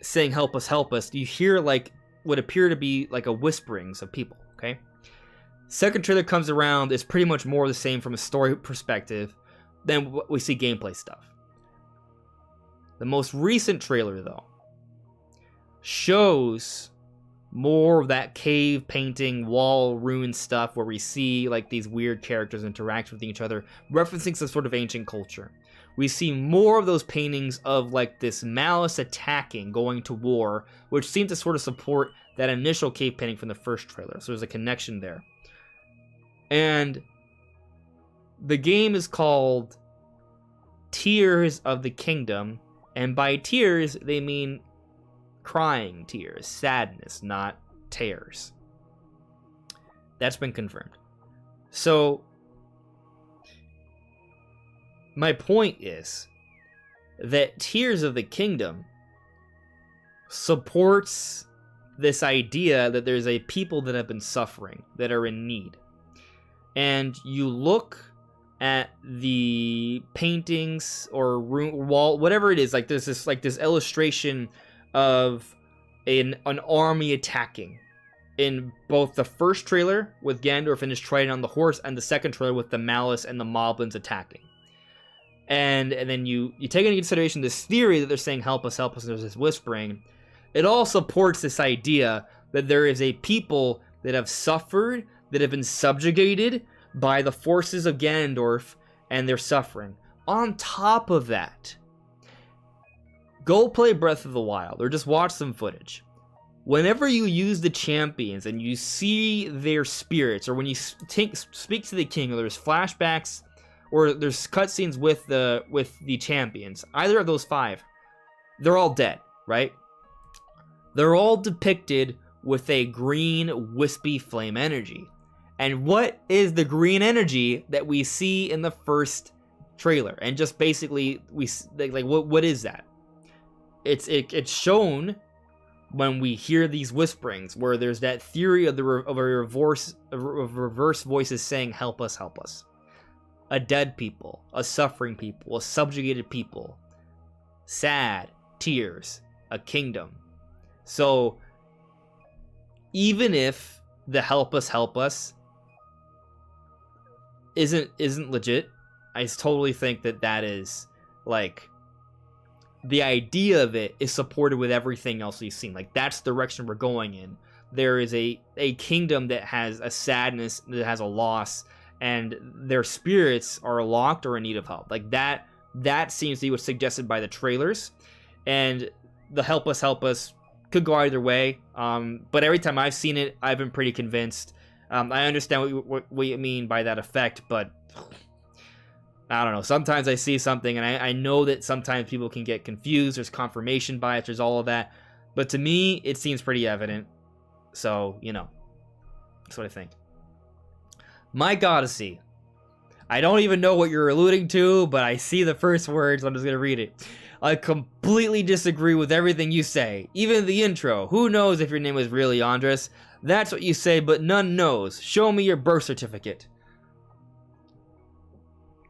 saying help us, you hear like what appear to be like a whisperings of people, okay? Second trailer comes around, it's pretty much more the same from a story perspective than what we see gameplay stuff. The most recent trailer, though, shows more of that cave painting, wall ruin stuff where we see like these weird characters interact with each other, referencing some sort of ancient culture. We see more of those paintings of like this malice attacking, going to war, which seems to sort of support that initial cave painting from the first trailer. So there's a connection there. And the game is called Tears of the Kingdom. And by tears, they mean crying tears, sadness, not tears. That's been confirmed. So, my point is that Tears of the Kingdom supports this idea that there's a people that have been suffering, that are in need. And you look at the paintings or room, wall, whatever it is, like there's this illustration of an army attacking in both the first trailer with Ganondorf and his trident on the horse, and the second trailer with the malice and the moblins attacking. And then you take into consideration this theory that they're saying help us, and there's this whispering. It all supports this idea that there is a people that have suffered, that have been subjugated by the forces of Ganondorf, and they're suffering. On top of that, go play Breath of the Wild, or just watch some footage. Whenever you use the champions and you see their spirits, or when you speak to the king, or there's flashbacks or there's cutscenes with the champions. Either of those 5, they're all dead, right? They're all depicted with a green wispy flame energy. And what is the green energy that we see in the first trailer? And just basically, what is that? It's shown when we hear these whisperings, where there's that theory of reverse voices saying, "Help us, help us." A dead people, a suffering people, a subjugated people, sad tears, a kingdom. So even if the help us isn't legit, I totally think that is like, the idea of it is supported with everything else we've seen. Like, that's the direction we're going in. There is a kingdom that has a sadness, that has a loss, and their spirits are locked or in need of help. Like, that seems to be what's suggested by the trailers. And the help us could go either way. But every time I've seen it, I've been pretty convinced. I understand what you mean by that effect, but I don't know. Sometimes I see something, and I know that sometimes people can get confused. There's confirmation bias. There's all of that. But to me, it seems pretty evident. So, that's what I think. My Goddessy. I don't even know what you're alluding to, but I see the first words. So I'm just going to read it. I completely disagree with everything you say. Even the intro. Who knows if your name was really Andres? That's what you say, but none knows. Show me your birth certificate.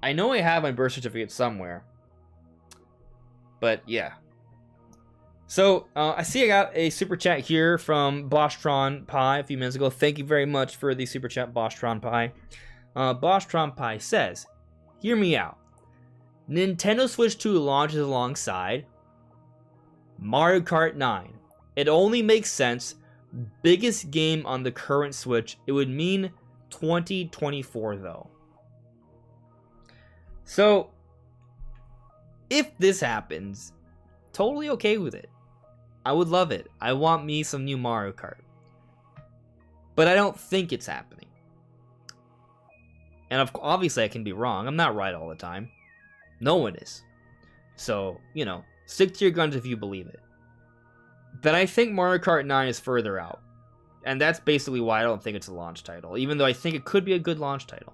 I know I have my birth certificate somewhere. But yeah. So, I see I got a super chat here from Boshtron Pie a few minutes ago. Thank you very much for the super chat, Boshtron Pie. Boshtron Pie says, hear me out. Nintendo Switch 2 launches alongside Mario Kart 9. It only makes sense. Biggest game on the current Switch. It would mean 2024 though. So, if this happens, totally okay with it. I would love it. I want me some new Mario Kart. But I don't think it's happening. And obviously I can be wrong. I'm not right all the time. No one is. So, stick to your guns if you believe it. But I think Mario Kart 9 is further out. And that's basically why I don't think it's a launch title. Even though I think it could be a good launch title.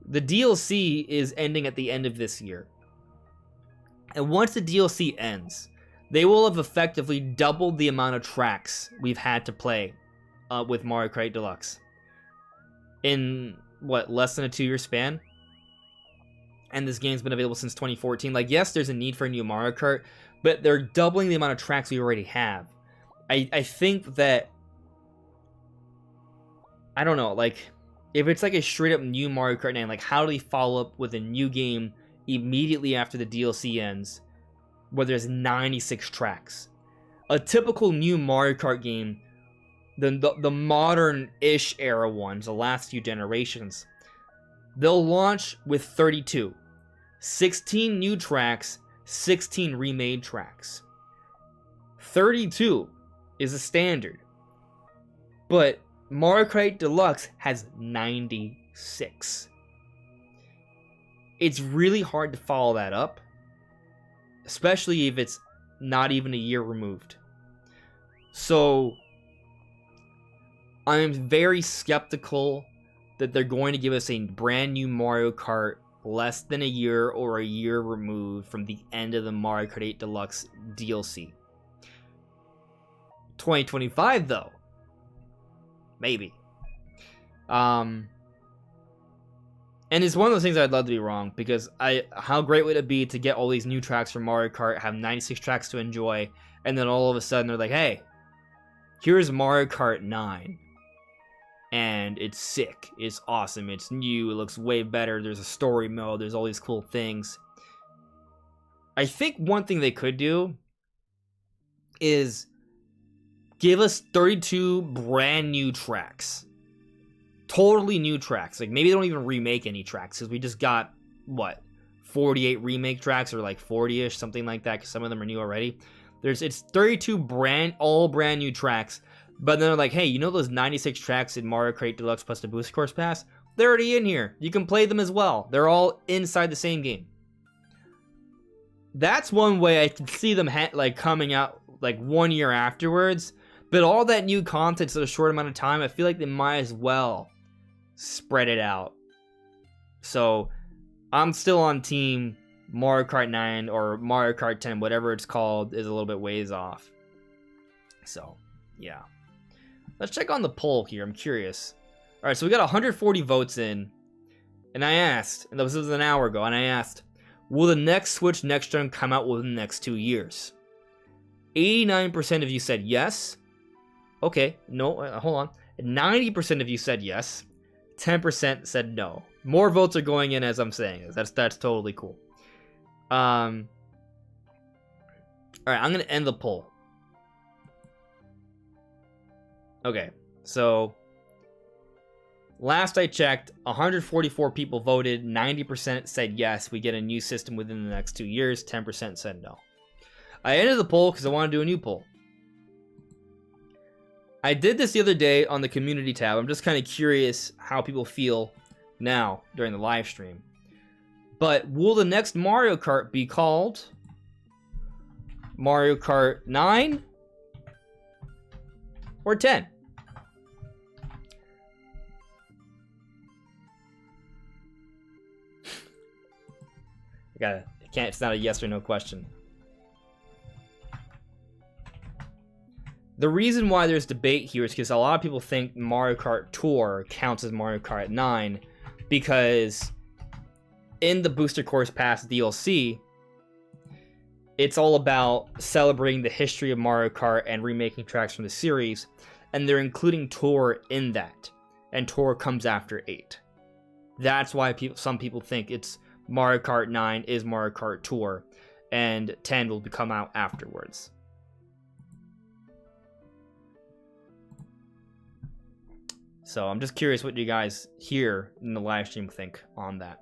The DLC is ending at the end of this year. And once the DLC ends, they will have effectively doubled the amount of tracks we've had to play with Mario Kart Deluxe. In, less than a 2-year span? And this game's been available since 2014. Like, yes, there's a need for a new Mario Kart, but they're doubling the amount of tracks we already have. I think that, I don't know, if it's a straight up new Mario Kart 9, how do they follow up with a new game immediately after the DLC ends, where there's 96 tracks? A typical new Mario Kart game, the modern-ish era ones, the last few generations, they'll launch with 32. 16 new tracks, 16 remade tracks. 32 is a standard. But Mario Kart Deluxe has 96. It's really hard to follow that up, especially if it's not even a year removed. So, I'm very skeptical that they're going to give us a brand new Mario Kart less than a year or a year removed from the end of the Mario Kart 8 Deluxe DLC. 2025 though. Maybe. And it's one of those things I'd love to be wrong, because how great would it be to get all these new tracks from Mario Kart, have 96 tracks to enjoy, and then all of a sudden they're like, hey, here's Mario Kart 9. And it's sick, it's awesome, it's new, it looks way better, there's a story mode, there's all these cool things. I think one thing they could do is give us 32 brand new tracks. Totally new tracks. Maybe they don't even remake any tracks, because we just got, 48 remake tracks, or 40-ish, something like that, because some of them are new already. It's 32 all brand new tracks But then they're like, hey, you know those 96 tracks in Mario Kart Deluxe plus the Booster Course Pass? They're already in here. You can play them as well. They're all inside the same game. That's one way I can see them like coming out like 1 year afterwards. But all that new content in a short amount of time, I feel like they might as well spread it out. So I'm still on team Mario Kart 9 or Mario Kart 10, whatever it's called, is a little bit ways off. So, yeah. Let's check on the poll here. I'm curious. All right, so we got 140 votes in. And I asked, and this was an hour ago, and I asked, will the next Switch Next Gen come out within the next 2 years? 89% of you said yes. Okay, no, hold on. 90% of you said yes. 10% said no. More votes are going in as I'm saying this. That's totally cool. All right, I'm gonna end the poll. Okay, so last I checked, 144 people voted. 90% said yes, we get a new system within the next 2 years. 10% said no. I ended the poll because I want to do a new poll. I did this the other day on the community tab. I'm just kind of curious how people feel now during the live stream. But will the next Mario Kart be called Mario Kart 9 or 10? It's not a yes or no question. The reason why there's debate here is because a lot of people think Mario Kart Tour counts as Mario Kart 9 because in the Booster Course Pass DLC, it's all about celebrating the history of Mario Kart and remaking tracks from the series, and they're including Tour in that, and Tour comes after 8. That's why some people think it's Mario Kart 9 is Mario Kart Tour, and 10 will come out afterwards. So I'm just curious what you guys here in the live stream think on that.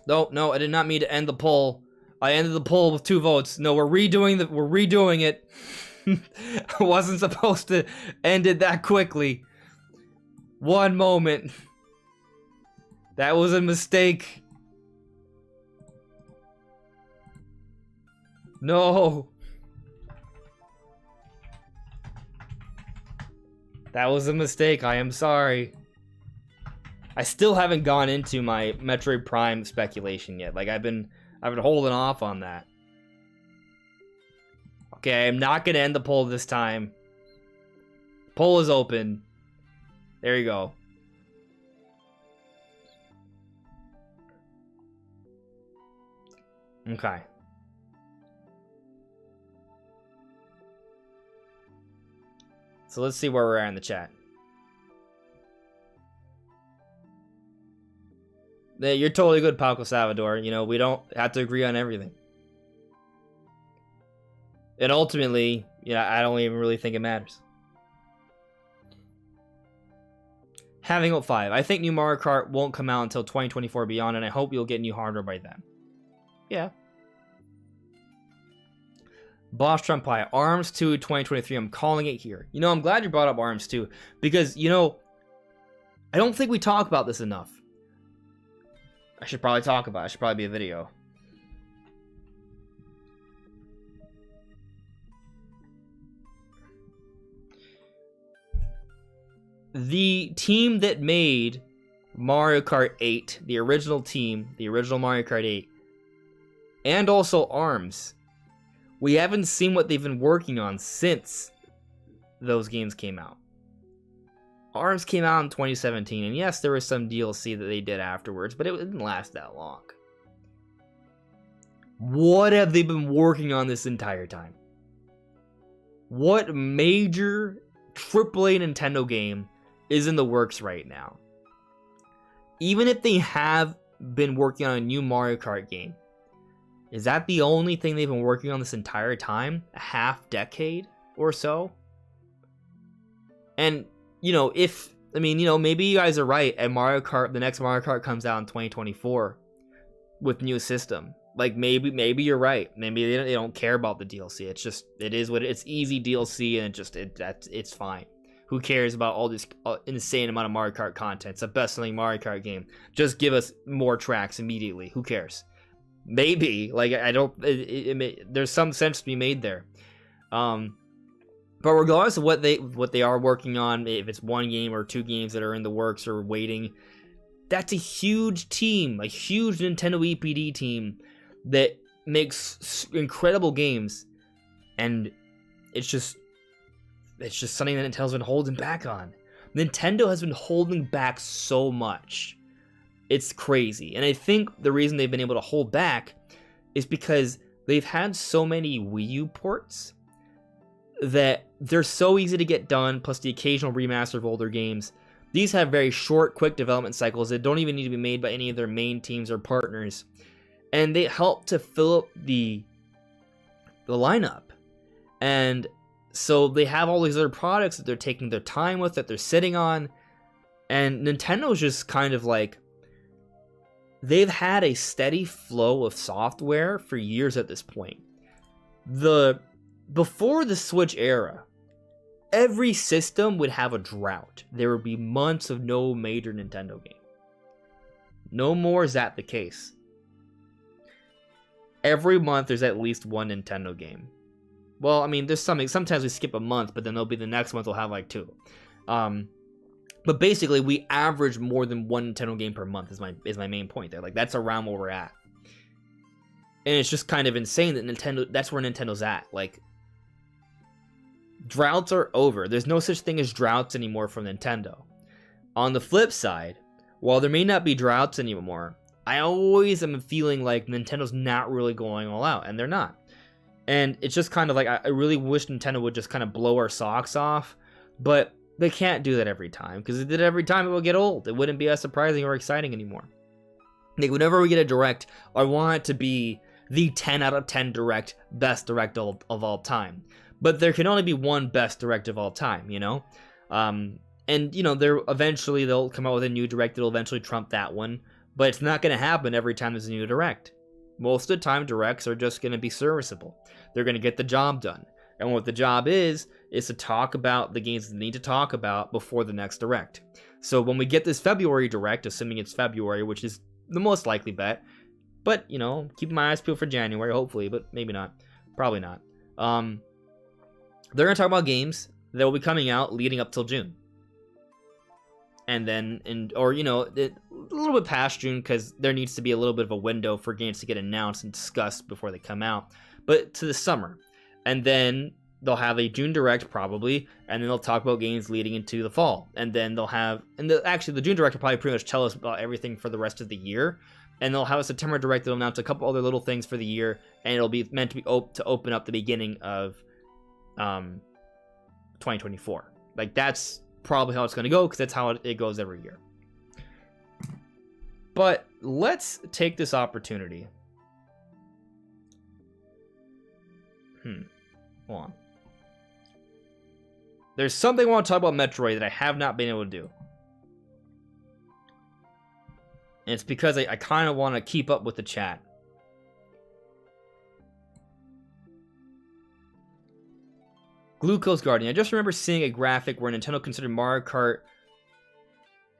No, I did not mean to end the poll. I ended the poll with 2 votes. No, we're redoing it. I wasn't supposed to end it that quickly. One moment. That was a mistake. No. That was a mistake. I am sorry. I still haven't gone into my Metroid Prime speculation yet. Like I've been holding off on that. Okay, I'm not gonna end the poll this time. Poll is open. There you go. Okay. So let's see where we're at in the chat. You're totally good, Paco Salvador. You know, we don't have to agree on everything. And ultimately, you know, I don't even really think it matters. Having Hope 5. I think new Mario Kart won't come out until 2024 beyond, and I hope you'll get new hardware by then. Yeah. Boss Trump Pie. ARMS 2 2023. I'm calling it here. You know, I'm glad you brought up ARMS 2 because, you know, I don't think we talk about this enough. I should probably talk about it. It should probably be a video. The team that made Mario Kart 8, the original team, the original Mario Kart 8, and also ARMS, we haven't seen what they've been working on since those games came out. ARMS came out in 2017, and yes, there was some DLC that they did afterwards, but it didn't last that long. What have they been working on this entire time? What major AAA Nintendo game is in the works right now? Even if they have been working on a new Mario Kart game, is that the only thing they've been working on this entire time? A half decade or so? And, you know, maybe you guys are right, and Mario Kart, the next Mario Kart comes out in 2024 with new system. Like maybe you're right. Maybe they don't care about the DLC. It's just it is what it's easy DLC, and it's fine. Who cares about all this insane amount of Mario Kart content? It's a best-selling Mario Kart game. Just give us more tracks immediately. Who cares? Maybe, like, I don't. There's some sense to be made there. But regardless of what they are working on, if it's one game or two games that are in the works or waiting, that's a huge team, a huge Nintendo EPD team that makes incredible games, and it's just something that Nintendo's been holding back on. Nintendo has been holding back so much. It's crazy. And I think the reason they've been able to hold back is because they've had so many Wii U ports that they're so easy to get done, plus the occasional remaster of older games. These have very short, quick development cycles that don't even need to be made by any of their main teams or partners. And they help to fill up the lineup. And so they have all these other products that they're taking their time with, that they're sitting on. And Nintendo's just kind of like, they've had a steady flow of software for years at this point. Before the Switch era, every system would have a drought. There would be months of no major Nintendo game. No more is that the case. Every month there's at least one Nintendo game. Well, I mean, there's sometimes we skip a month, but then there'll be the next month we'll have like two. But basically we average more than one Nintendo game per month is my main point there. Like, that's around where we're at. And it's just kind of insane that that's where Nintendo's at. Like, droughts are over. There's no such thing as droughts anymore from Nintendo. On the flip side, while there may not be droughts anymore, I always am feeling like Nintendo's not really going all out, and they're not. And it's just kind of like, I really wish Nintendo would just kind of blow our socks off, but they can't do that every time, because if they did it every time, it would get old. It wouldn't be as surprising or exciting anymore. Like, whenever we get a Direct, I want it to be the 10 out of 10 Direct, best Direct of all time. But there can only be one best Direct of all time, you know? And, you know, they'll come out with a new Direct that'll eventually trump that one, but it's not going to happen every time there's a new Direct. Most of the time, Directs are just going to be serviceable. They're going to get the job done. And what the job is to talk about the games they need to talk about before the next Direct. So when we get this February Direct, assuming it's February, which is the most likely bet, but, you know, keep my eyes peeled for January, hopefully, but maybe not. Probably not. They're going to talk about games that will be coming out leading up till June. And then, or, you know, a little bit past June, because there needs to be a little bit of a window for games to get announced and discussed before they come out. But to the summer. And then they'll have a June Direct, probably, and then they'll talk about games leading into the fall. And then they'll have, actually, the June Direct will probably pretty much tell us about everything for the rest of the year. And they'll have a September Direct that'll announce a couple other little things for the year, and it'll be meant to be to open up the beginning of 2024. Like, that's probably how it's going to go, because that's how it goes every year. But let's take this opportunity. Hold on. There's something I want to talk about Metroid that I have not been able to do. And it's because I kind of want to keep up with the chat. Glucose Guardian. I just remember seeing a graphic where Nintendo considered Mario Kart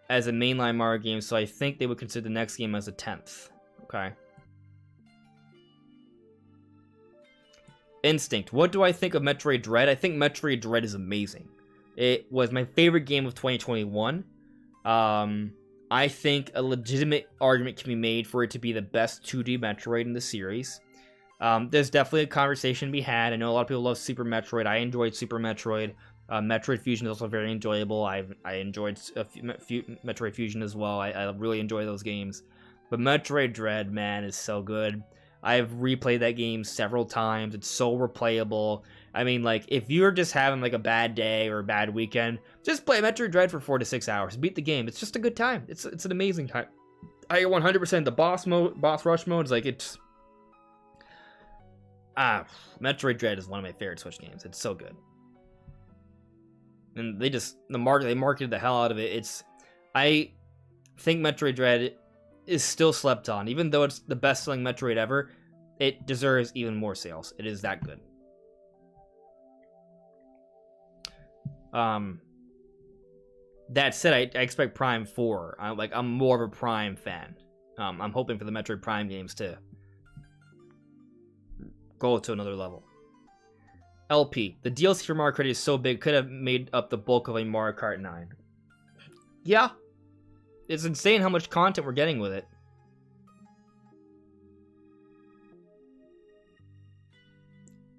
as a mainline Mario game, so I think they would consider the next game as a 10th. Okay. Instinct. What do I think of Metroid Dread? I think Metroid Dread is amazing. It was my favorite game of 2021. I think a legitimate argument can be made for it to be the best 2D Metroid in the series. There's definitely a conversation to be had. I know a lot of people love Super Metroid. I enjoyed Super Metroid. Metroid Fusion is also very enjoyable. I enjoyed Metroid Fusion as well. I really enjoy those games. But Metroid Dread, man, is so good. I've replayed that game several times. It's so replayable. I mean, like, if you're just having, like, a bad day or a bad weekend, just play Metroid Dread for 4 to 6 hours. Beat the game. It's just a good time. It's an amazing time. I 100% the boss rush mode is, like, it's... Metroid Dread is one of my favorite Switch games. It's so good. And they marketed the hell out of it. I think Metroid Dread is still slept on. Even though it's the best-selling Metroid ever, it deserves even more sales. It is that good. That said, I expect Prime 4. I'm more of a Prime fan. I'm hoping for the Metroid Prime games to go to another level. LP. The DLC for Mario Kart is so big, could have made up the bulk of a Mario Kart 9. Yeah. It's insane how much content we're getting with it.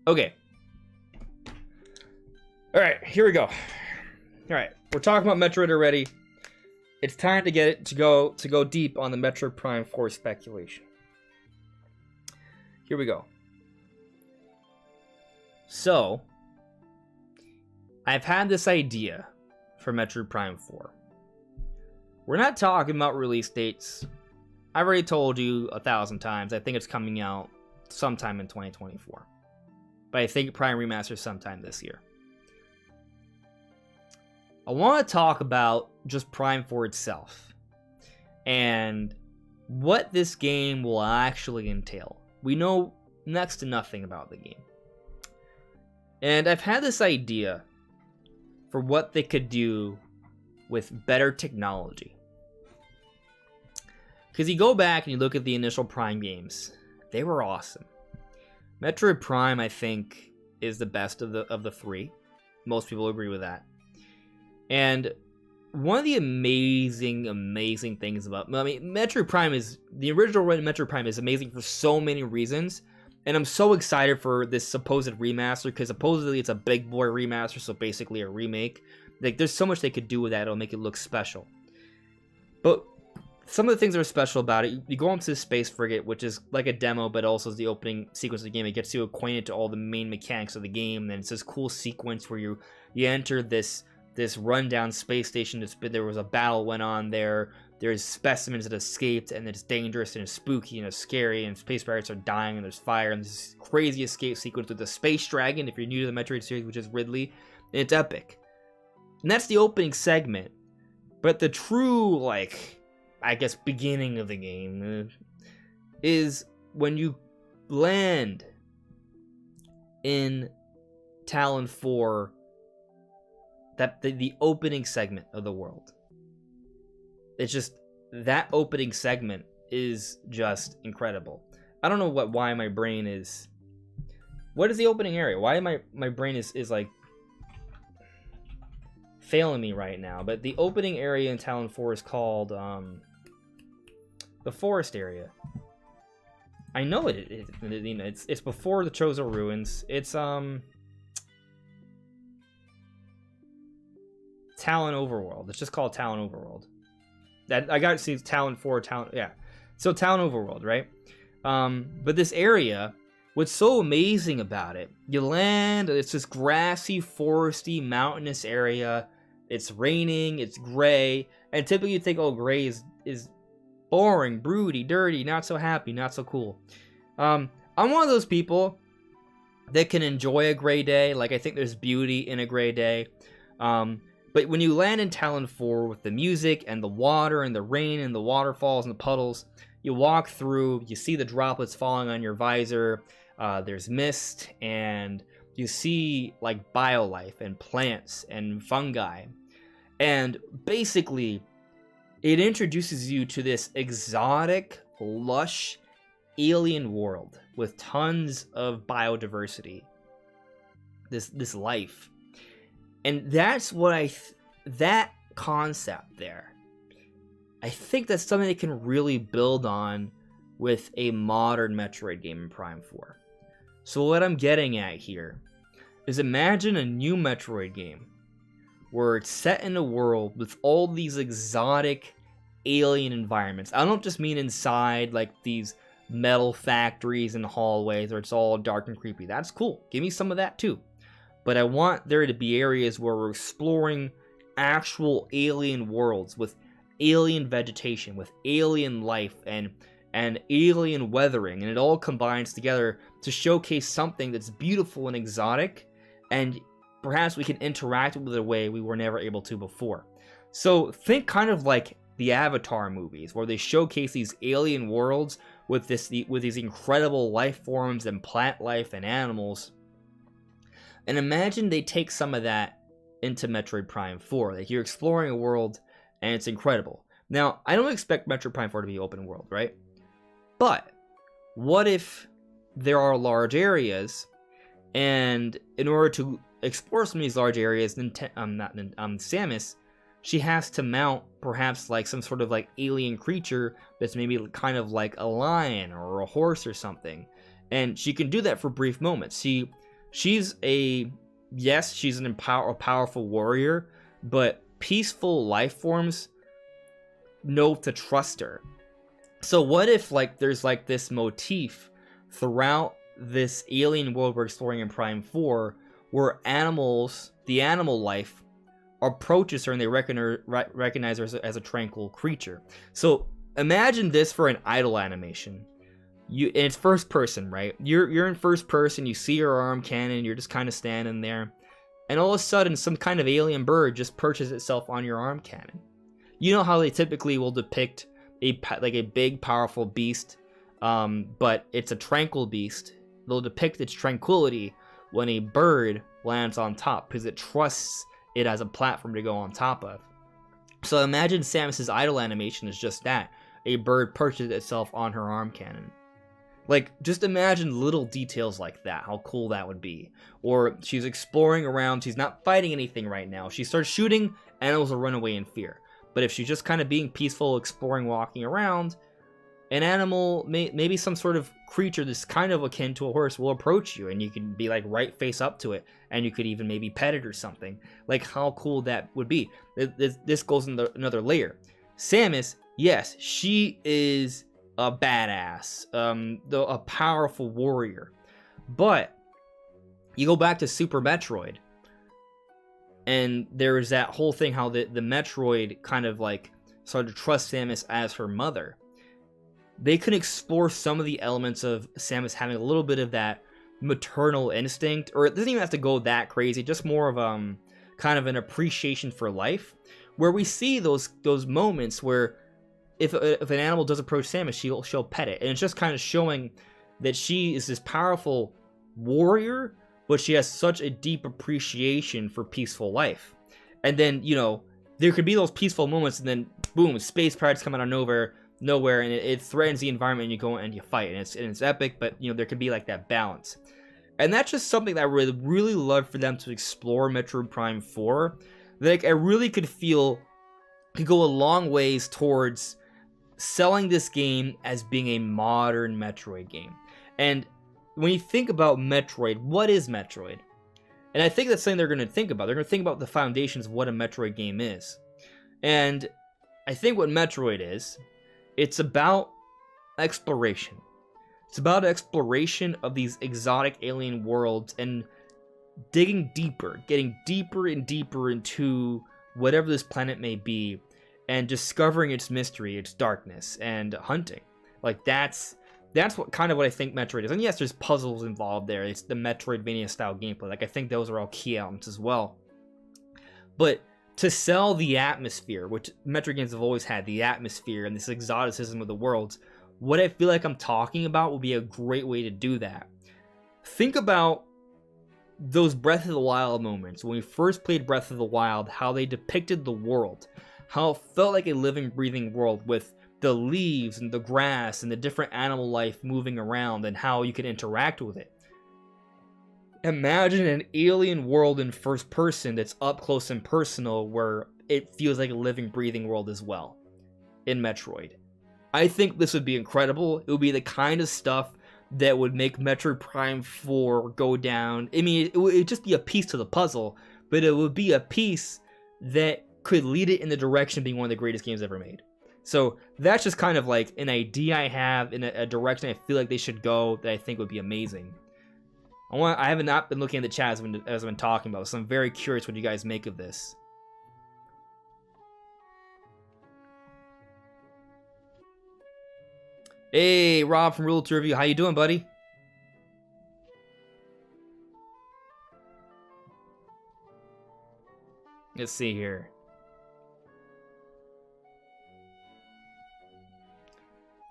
Okay. Alright, here we go. Alright, we're talking about Metroid already. It's time to get it to go deep on the Metroid Prime 4 speculation. Here we go. So, I've had this idea for Metroid Prime 4. We're not talking about release dates. I've already told you 1,000 times. I think it's coming out sometime in 2024. But I think Prime Remaster sometime this year. I want to talk about just Prime 4 itself. And what this game will actually entail. We know next to nothing about the game. And I've had this idea for what they could do with better technology. Because you go back and you look at the initial Prime games, they were awesome. Metroid Prime, I think, is the best of the three. Most people agree with that. And one of the amazing things about... Metroid Prime is... The original Metroid Prime is amazing for so many reasons. And I'm so excited for this supposed remaster, because supposedly it's a big boy remaster, so basically a remake. Like, there's so much they could do with that, it'll make it look special. But some of the things that are special about it, you go into the space frigate, which is like a demo, but also is the opening sequence of the game. It gets you acquainted to all the main mechanics of the game, and it's this cool sequence where you enter this rundown space station. There was a battle went on there. There's specimens that escaped, and it's dangerous, and it's spooky, and it's scary, and space pirates are dying, and there's fire, and this crazy escape sequence with the space dragon, if you're new to the Metroid series, which is Ridley, and it's epic. And that's the opening segment. But the true, I guess, beginning of the game is when you land in Talon 4, the opening segment of the world. It's just, that opening segment is just incredible. I don't know why my brain is... What is the opening area? Why my brain is like failing me right now? But the opening area in Talon 4 is called the forest area. I know it's before the Chozo Ruins. It's Talon Overworld. It's just called Talon Overworld. That I got to see Talon 4, yeah. So Talon Overworld, right? But this area, what's so amazing about it, you land, it's this grassy, foresty, mountainous area. It's raining, it's gray, and typically you think, oh, gray is boring, broody, dirty, not so happy, not so cool. I'm one of those people that can enjoy a gray day. Like, I think there's beauty in a gray day. But when you land in Talon 4 with the music and the water and the rain and the waterfalls and the puddles, you walk through, you see the droplets falling on your visor, there's mist, and you see like biolife and plants and fungi. And basically, it introduces you to this exotic, lush, alien world with tons of biodiversity. This life. And that's what that concept there, I think that's something they can really build on with a modern Metroid game in Prime 4. So what I'm getting at here is, imagine a new Metroid game where it's set in a world with all these exotic alien environments. I don't just mean inside like these metal factories and hallways where it's all dark and creepy. That's cool. Give me some of that too. But I want there to be areas where we're exploring actual alien worlds with alien vegetation, with alien life and alien weathering, and it all combines together to showcase something that's beautiful and exotic, and perhaps we can interact with it in a way we were never able to before. So think kind of like the Avatar movies, where they showcase these alien worlds with these incredible life forms and plant life and animals. And imagine they take some of that into Metroid Prime 4. Like, you're exploring a world and it's incredible. Now, I don't expect Metroid Prime 4 to be open world, right? But what if there are large areas, and in order to explore some of these large areas, Samus, she has to mount perhaps like some sort of like alien creature that's maybe kind of like a lion or a horse or something. And she can do that for brief moments. She's a powerful warrior, but peaceful life forms know to trust her. So what if like there's like this motif throughout this alien world we're exploring in Prime 4, where the animal life approaches her and they recognize her as a tranquil creature. So imagine this for an idle animation. And it's first person, right? You're in first person, you see your arm cannon, you're just kind of standing there, and all of a sudden some kind of alien bird just perches itself on your arm cannon. You know how they typically will depict a big powerful beast, but it's a tranquil beast. They'll depict its tranquility when a bird lands on top because it trusts it as a platform to go on top of. So imagine Samus's idle animation is just that. A bird perches itself on her arm cannon. Like, just imagine little details like that, how cool that would be. Or she's exploring around, she's not fighting anything right now. She starts shooting, animals will run away in fear. But if she's just kind of being peaceful, exploring, walking around, an animal, maybe some sort of creature that's kind of akin to a horse, will approach you, and you can be like right face up to it, and you could even maybe pet it or something. Like, how cool that would be. This goes into another layer. Samus, yes, she is a badass, a powerful warrior. But you go back to Super Metroid, and there is that whole thing how the Metroid kind of like started to trust Samus as her mother. They could explore some of the elements of Samus having a little bit of that maternal instinct, or it doesn't even have to go that crazy, just more of kind of an appreciation for life, where we see those moments where if an animal does approach Samus, she'll pet it, and it's just kind of showing that she is this powerful warrior, but she has such a deep appreciation for peaceful life. And then, you know, there could be those peaceful moments, and then boom, space pirates come out of nowhere, and it threatens the environment, and you go and you fight, and it's epic. But you know, there could be like that balance, and that's just something that I would really love for them to explore Metroid Prime 4. Like, I really could feel could go a long ways towards selling this game as being a modern Metroid game. And when you think about Metroid, what is Metroid? And I think that's something they're going to think about. They're going to think about the foundations of what a Metroid game is. And I think what Metroid is, it's about exploration. It's about exploration of these exotic alien worlds and digging deeper, getting deeper and deeper into whatever this planet may be, and discovering its mystery, its darkness, and hunting. Like, that's what I think Metroid is. And yes, there's puzzles involved there. It's the Metroidvania style gameplay. Like, I think those are all key elements as well. But to sell the atmosphere, which Metroid games have always had, the atmosphere and this exoticism of the worlds, what I feel like I'm talking about will be a great way to do that. Think about those Breath of the Wild moments. When we first played Breath of the Wild, how they depicted the world. How it felt like a living, breathing world with the leaves and the grass and the different animal life moving around and how you can interact with it. Imagine an alien world in first person that's up close and personal, where it feels like a living, breathing world as well in Metroid. I think this would be incredible. It would be the kind of stuff that would make Metroid Prime 4 go down. I mean, it would just be a piece to the puzzle, but it would be a piece that could lead it in the direction of being one of the greatest games ever made. So that's just kind of like an idea I have in a direction I feel like they should go that I think would be amazing. I have not been looking at the chat as I've been talking about, so I'm very curious what you guys make of this. Hey, Rob from Rule to Review, how you doing, buddy? Let's see here.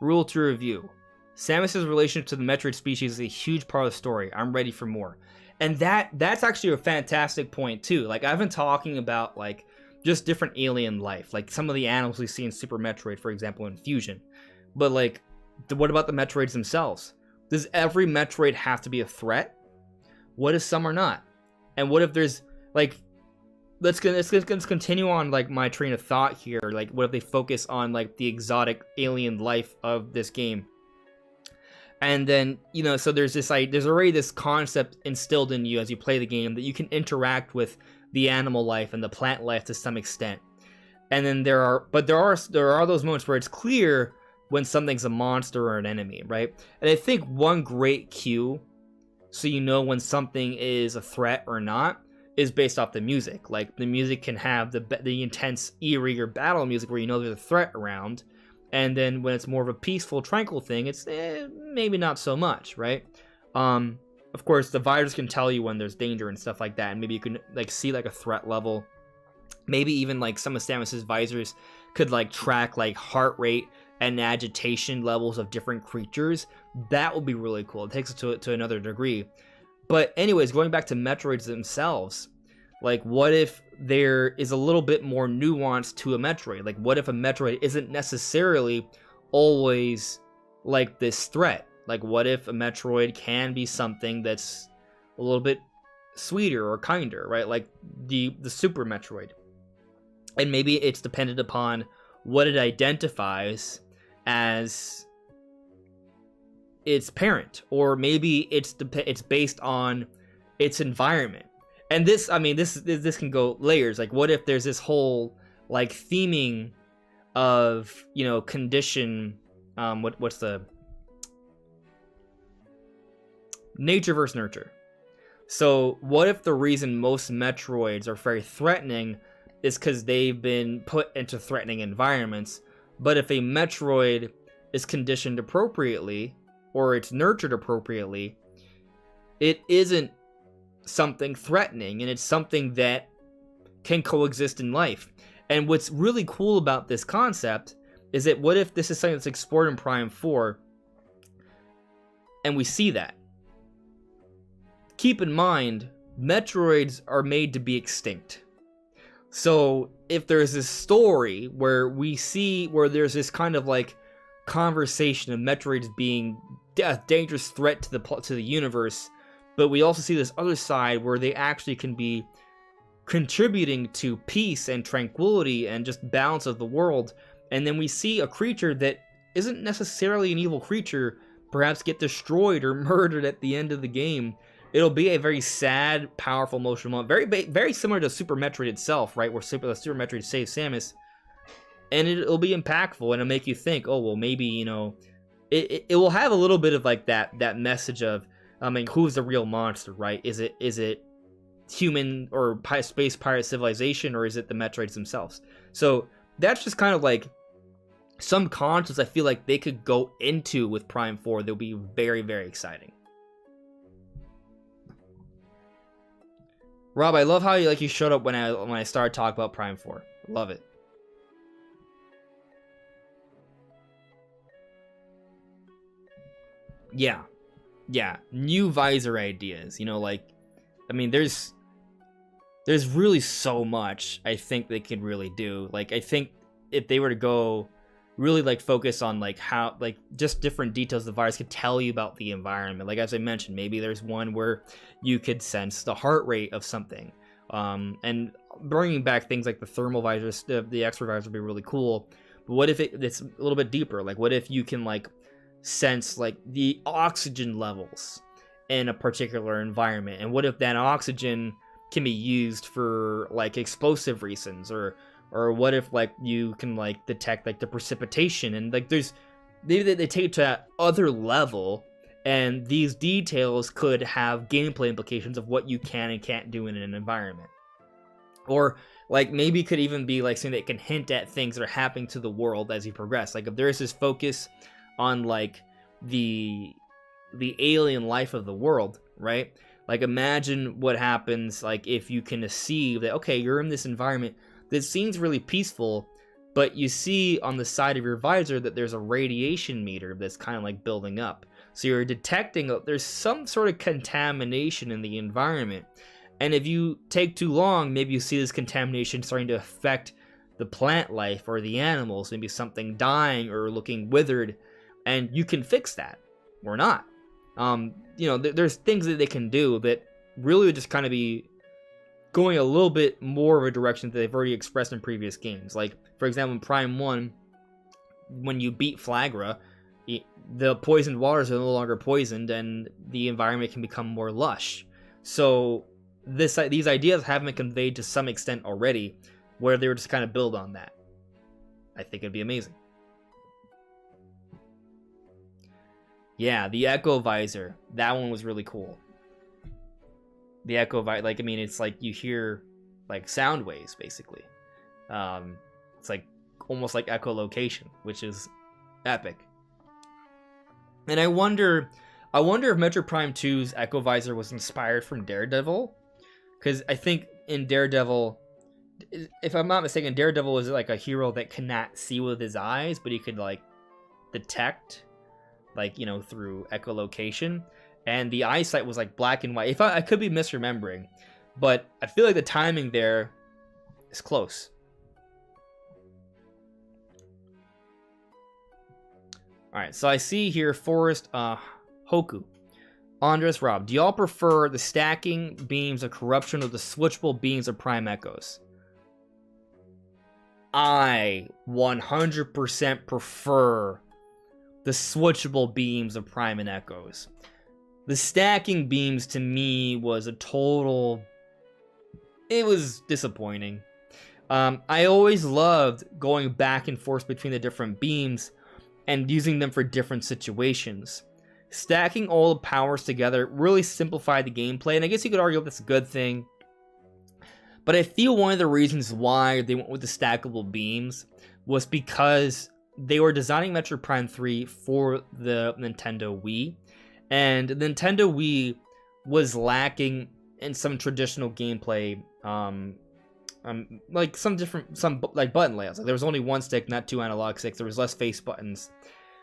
Rule to review. Samus's relationship to the Metroid species is a huge part of the story. I'm ready for more. And that's actually a fantastic point too. Like, I've been talking about like just different alien life, like some of the animals we see in Super Metroid, for example, in Fusion. But like, what about the Metroids themselves? Does every Metroid have to be a threat? What if some are not? And what if there's like, let's continue on like my train of thought here. Like, what if they focus on like the exotic alien life of this game? And then, you know, so there's already this concept instilled in you as you play the game that you can interact with the animal life and the plant life to some extent. And then there are those moments where it's clear when something's a monster or an enemy, right? And I think one great cue, so you know when something is a threat or not, is based off the music. Like, the music can have the intense, eerie or battle music where you know there's a threat around. And then when it's more of a peaceful, tranquil thing, it's maybe not so much, right? Of course, the visors can tell you when there's danger and stuff like that, and maybe you can like see like a threat level. Maybe even like some of Samus's visors could like track like heart rate and agitation levels of different creatures. That would be really cool. It takes it to another degree. But anyways, going back to Metroids themselves, like, what if there is a little bit more nuance to a Metroid? Like, what if a Metroid isn't necessarily always like this threat? Like, what if a Metroid can be something that's a little bit sweeter or kinder, right? Like the Super Metroid. And maybe it's dependent upon what it identifies as its parent, or maybe it's based on its environment. And this, I mean, this can go layers. Like, what if there's this whole like theming of, you know, condition, what's the nature versus nurture? So what if the reason most Metroids are very threatening is because they've been put into threatening environments? But if a Metroid is conditioned appropriately, or it's nurtured appropriately, it isn't something threatening, and it's something that can coexist in life. And what's really cool about this concept is that what if this is something that's explored in Prime 4, and we see that? Keep in mind, Metroids are made to be extinct. So if there's this story where where there's this kind of like conversation of Metroids being a dangerous threat to the universe, but we also see this other side where they actually can be contributing to peace and tranquility and just balance of the world, and then we see a creature that isn't necessarily an evil creature perhaps get destroyed or murdered at the end of the game, it'll be a very sad, powerful, emotional moment. Very similar to Super Metroid itself, right? Where Super Metroid saves Samus. And it'll be impactful, and it'll make you think, oh, well, maybe, you know, it will have a little bit of like that message of, I mean, who's the real monster, right? Is it human or space pirate civilization, or is it the Metroids themselves? So that's just kind of like some concepts I feel like they could go into with Prime 4. They'll be very, very exciting. Rob, I love how you showed up when I started talking about Prime 4. Love it. Yeah, new visor ideas. You know, like, I mean, there's really so much I think they could really do. Like, I think if they were to go really like focus on like how, like, just different details the virus could tell you about the environment. Like, as I mentioned, maybe there's one where you could sense the heart rate of something. And bringing back things like the thermal visors, the X-ray visor would be really cool. But what if it's a little bit deeper? Like, what if you can like sense like the oxygen levels in a particular environment, and what if that oxygen can be used for like explosive reasons, or what if like you can like detect like the precipitation, and like there's maybe they take it to that other level, and these details could have gameplay implications of what you can and can't do in an environment. Or like maybe it could even be like something that can hint at things that are happening to the world as you progress. Like if there is this focus on like the alien life of the world, right? Like imagine what happens like if you can perceive that, okay, you're in this environment that seems really peaceful, but you see on the side of your visor that there's a radiation meter that's kind of like building up. So you're detecting there's some sort of contamination in the environment. And if you take too long, maybe you see this contamination starting to affect the plant life or the animals, maybe something dying or looking withered, and you can fix that or not. There's things that they can do that really would just kind of be going a little bit more of a direction that they've already expressed in previous games. Like, for example, in Prime 1, when you beat Flagra, the poisoned waters are no longer poisoned and the environment can become more lush. So these ideas have been conveyed to some extent already, where they were just kind of build on that. I think it'd be amazing. Yeah, the Echo Visor. That one was really cool. The Echo Visor, like, I mean, it's like you hear, like, sound waves, basically. It's like, almost like echolocation, which is epic. And I wonder if Metroid Prime 2's Echo Visor was inspired from Daredevil. Because I think in Daredevil, if I'm not mistaken, Daredevil was like a hero that cannot see with his eyes, but he could, like, detect, like, through echolocation. And the eyesight was like black and white. If I could be misremembering, but I feel like the timing there is close. All right, so I see here Forest Hoku, Andres, Rob. Do y'all prefer the stacking beams of corruption or the switchable beams of prime echoes? I 100% prefer the switchable beams of prime and echoes. The stacking beams to me was it was disappointing. I always loved going back and forth between the different beams and using them for different situations. Stacking all the powers together really simplified the gameplay, and I guess you could argue that's a good thing. But I feel one of the reasons why they went with the stackable beams was because they were designing Metroid Prime 3 for the Nintendo Wii, and the Nintendo Wii was lacking in some traditional gameplay, like some button layouts. Like there was only one stick, not two analog sticks. There was less face buttons,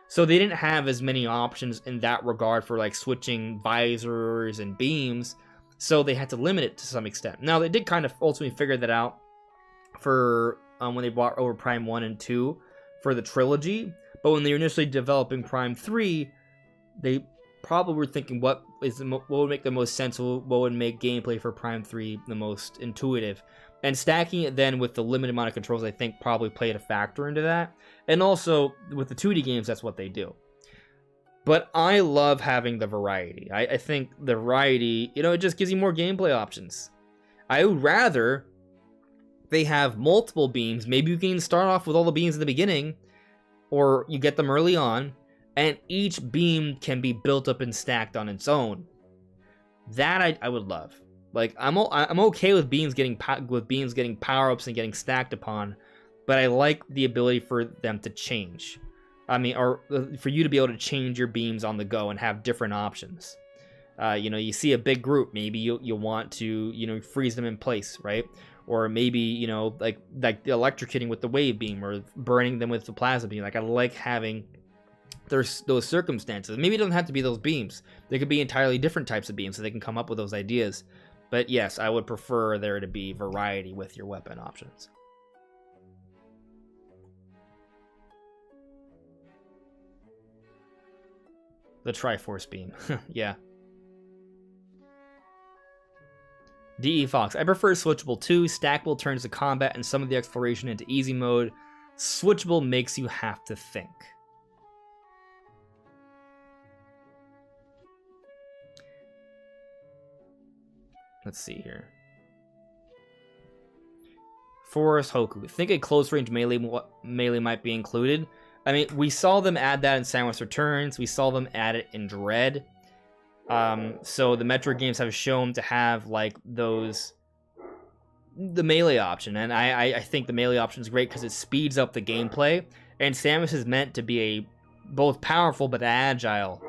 so they didn't have as many options in that regard for like switching visors and beams. So they had to limit it to some extent. Now they did kind of ultimately figure that out for when they brought over Prime 1 and 2 for the trilogy. But when they were initially developing Prime 3, they probably were thinking what would make the most sense, what would make gameplay for Prime 3 the most intuitive. And stacking it then with the limited amount of controls, I think probably played a factor into that. And also with the 2D games, that's what they do. But I love having the variety. I think the variety, it just gives you more gameplay options. I would rather they have multiple beams. Maybe you can start off with all the beams in the beginning, or you get them early on, and each beam can be built up and stacked on its own. That I would love. Like I'm okay with beams getting power-ups and getting stacked upon, but I like the ability for them to change. I mean, or for you to be able to change your beams on the go and have different options. You see a big group, maybe you want to, freeze them in place, right? Or maybe, like the electrocuting with the wave beam or burning them with the plasma beam. Like I like having those circumstances. Maybe it doesn't have to be those beams. They could be entirely different types of beams, so they can come up with those ideas. But yes, I would prefer there to be variety with your weapon options. The Triforce beam. Yeah. DE Fox. I prefer switchable too. Stackable turns the combat and some of the exploration into easy mode. Switchable makes you have to think. Let's see here. Forest Hoku. Think a close range melee might be included. I mean, we saw them add that in Samus Returns. We saw them add it in Dread. So the Metroid games have shown to have like the melee option, and I think the melee option is great because it speeds up the gameplay. And Samus is meant to be a both powerful but agile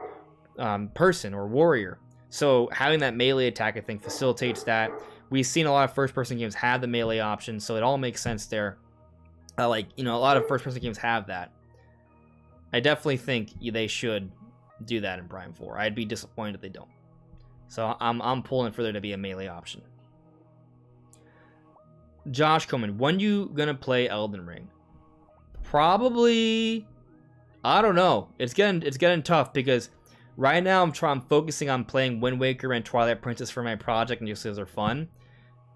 person or warrior. So having that melee attack, I think, facilitates that. We've seen a lot of first-person games have the melee option, so it all makes sense there. Like, you know, a lot of first-person games have that. I definitely think they should do that in Prime 4. I'd be disappointed if they don't. So I'm pulling for there to be a melee option. Josh Coleman, when you gonna play Elden Ring? Probably, I don't know. It's getting tough because right now I'm focusing on playing Wind Waker and Twilight Princess for my project, and just because they're fun.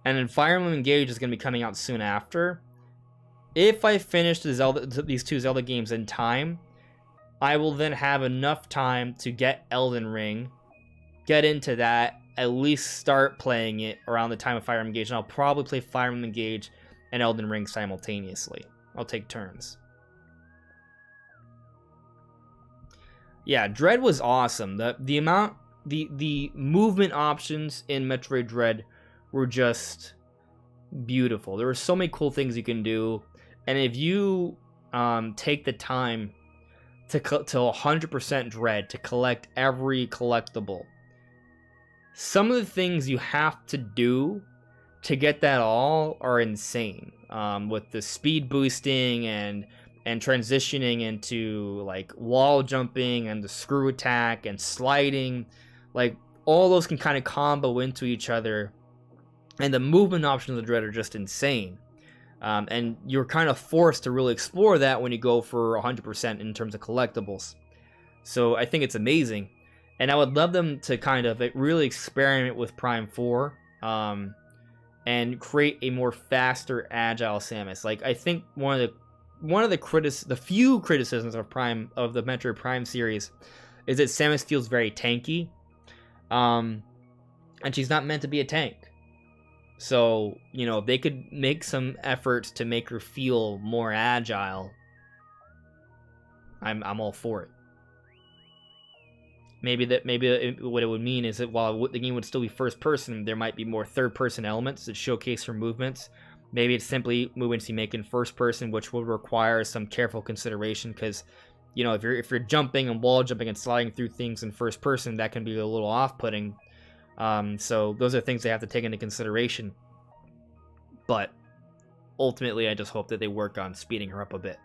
And then Fire Emblem Engage is gonna be coming out soon after. If I finish these two Zelda games in time, I will then have enough time to get Elden Ring, get into that, at least start playing it around the time of Fire Emblem Engage, and I'll probably play Fire Emblem Engage and Elden Ring simultaneously. I'll take turns. Yeah, Dread was awesome. The movement options in Metroid Dread were just beautiful. There were so many cool things you can do, and if you take the time to 100% Dread to collect every collectible, some of the things you have to do to get that all are insane. With the speed boosting and transitioning into like wall jumping and the screw attack and sliding, like all those can kind of combo into each other, and the movement options of the Dread are just insane. And you're kind of forced to really explore that when you go for 100% in terms of collectibles. So I think it's amazing, and I would love them to kind of really experiment with Prime 4 and create a more faster, agile Samus. Like, I think one of the few criticisms of the Metroid Prime series is that Samus feels very tanky, and she's not meant to be a tank. So, you know, if they could make some efforts to make her feel more agile, I'm all for it. Maybe what it would mean is that while the game would still be first person, there might be more third person elements that showcase her movements. Maybe it's simply movements you make in first person, which will require some careful consideration, because, you know, if you're jumping and wall jumping and sliding through things in first person, that can be a little off-putting. So those are things they have to take into consideration. But ultimately, I just hope that they work on speeding her up a bit.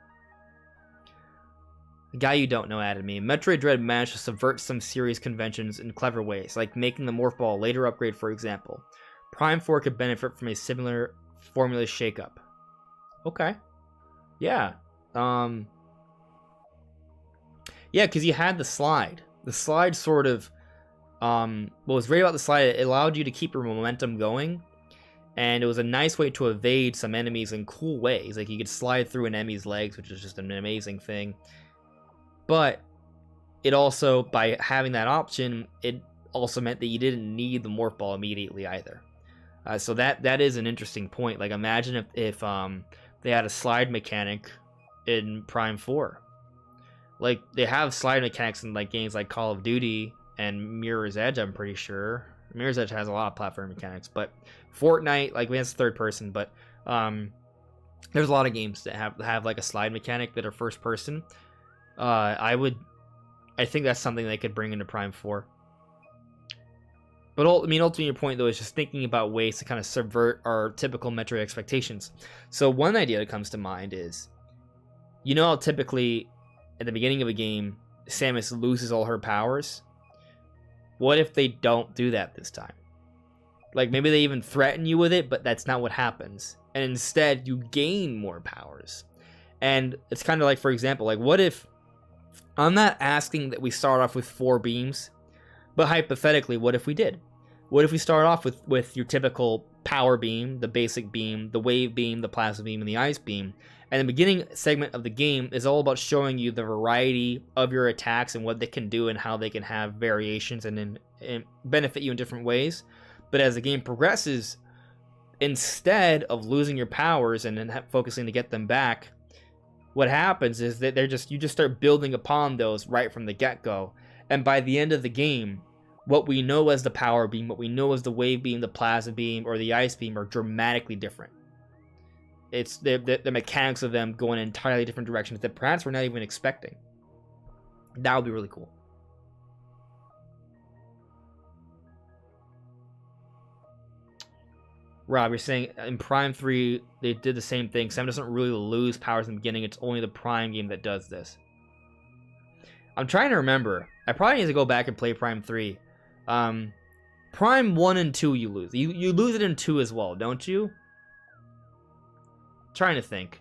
The guy you don't know added me. Metroid Dread managed to subvert some series conventions in clever ways, like making the Morph Ball a later upgrade, for example. Prime 4 could benefit from a similar formula shakeup. Okay. Yeah. Yeah, because you had the slide. The slide sort of... what was great about the slide, it allowed you to keep your momentum going, and it was a nice way to evade some enemies in cool ways. Like, you could slide through an enemy's legs, which is just an amazing thing. But it also, by having that option, it also meant that you didn't need the Morph Ball immediately either. So that is an interesting point. Like, imagine if they had a slide mechanic in Prime 4. Like, they have slide mechanics in like games like Call of Duty and Mirror's Edge, I'm pretty sure. Mirror's Edge has a lot of platform mechanics, but Fortnite, like, we have third person, but there's a lot of games that have like a slide mechanic that are first person. I think that's something they could bring into Prime 4. But ultimately, your point though is just thinking about ways to kind of subvert our typical Metroid expectations. So one idea that comes to mind is, you know how typically at the beginning of a game, Samus loses all her powers? What if they don't do that this time? Like, maybe they even threaten you with it, but that's not what happens. And instead, you gain more powers. And it's kind of like, for example, like, what if... I'm not asking that we start off with 4 beams, but hypothetically, what if we did? What if we start off with your typical power beam, the basic beam, the wave beam, the plasma beam, and the ice beam? And the beginning segment of the game is all about showing you the variety of your attacks and what they can do and how they can have variations and benefit you in different ways. But as the game progresses, instead of losing your powers and then focusing to get them back, what happens is that you just start building upon those right from the get-go. And by the end of the game, what we know as the power beam, what we know as the wave beam, the plasma beam, or the ice beam are dramatically different. It's the mechanics of them go in entirely different directions that perhaps we're not even expecting. That would be really cool. Rob, you're saying in Prime 3 they did the same thing. Sam doesn't really lose powers in the beginning. It's only the Prime game that does this. I'm trying to remember. I probably need to go back and play Prime 3. Prime 1 and 2 you lose. You lose it in 2 as well, don't you? Trying to think.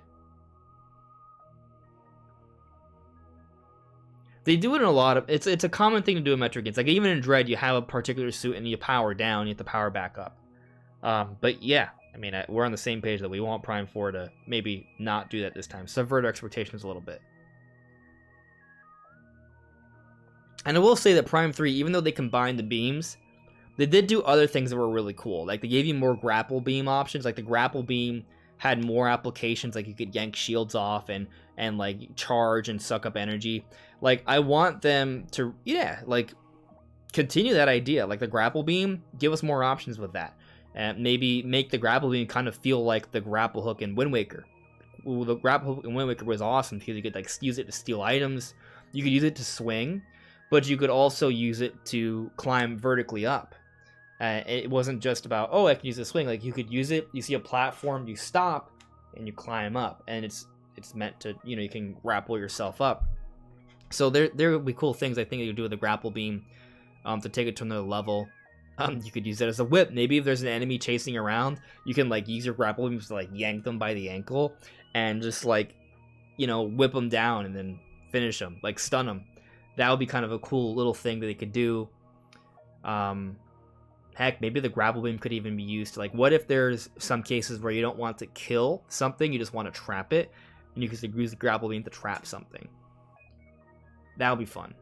They do it in a lot of... It's a common thing to do in Metroid games. Like, even in Dread, you have a particular suit and you power down, you have to power back up. But yeah, I mean, we're on the same page that we want Prime 4 to maybe not do that this time. Subvert our expectations a little bit. And I will say that Prime 3, even though they combined the beams, they did do other things that were really cool. Like, they gave you more grapple beam options. Like, the grapple beam had more applications. Like, you could yank shields off and like, charge and suck up energy. Like, I want them to, yeah, like, continue that idea. Like, the grapple beam, give us more options with that. And maybe make the grapple beam kind of feel like the grapple hook in Wind Waker. Ooh, the grapple hook in Wind Waker was awesome because you could, like, use it to steal items. You could use it to swing. But you could also use it to climb vertically up. It wasn't just about, oh, I can use a swing. Like, you could use it, you see a platform, you stop, and you climb up. And it's meant to, you know, you can grapple yourself up. So there would be cool things, I think, you could do with the grapple beam to take it to another level. You could use it as a whip. Maybe if there's an enemy chasing around, you can, like, use your grapple beams to, like, yank them by the ankle and just, like, you know, whip them down and then finish them, like, stun them. That would be kind of a cool little thing that they could do. Heck, maybe the grapple beam could even be used to, like, what if there's some cases where you don't want to kill something, you just want to trap it, and you could use the grapple beam to trap something. That would be fun.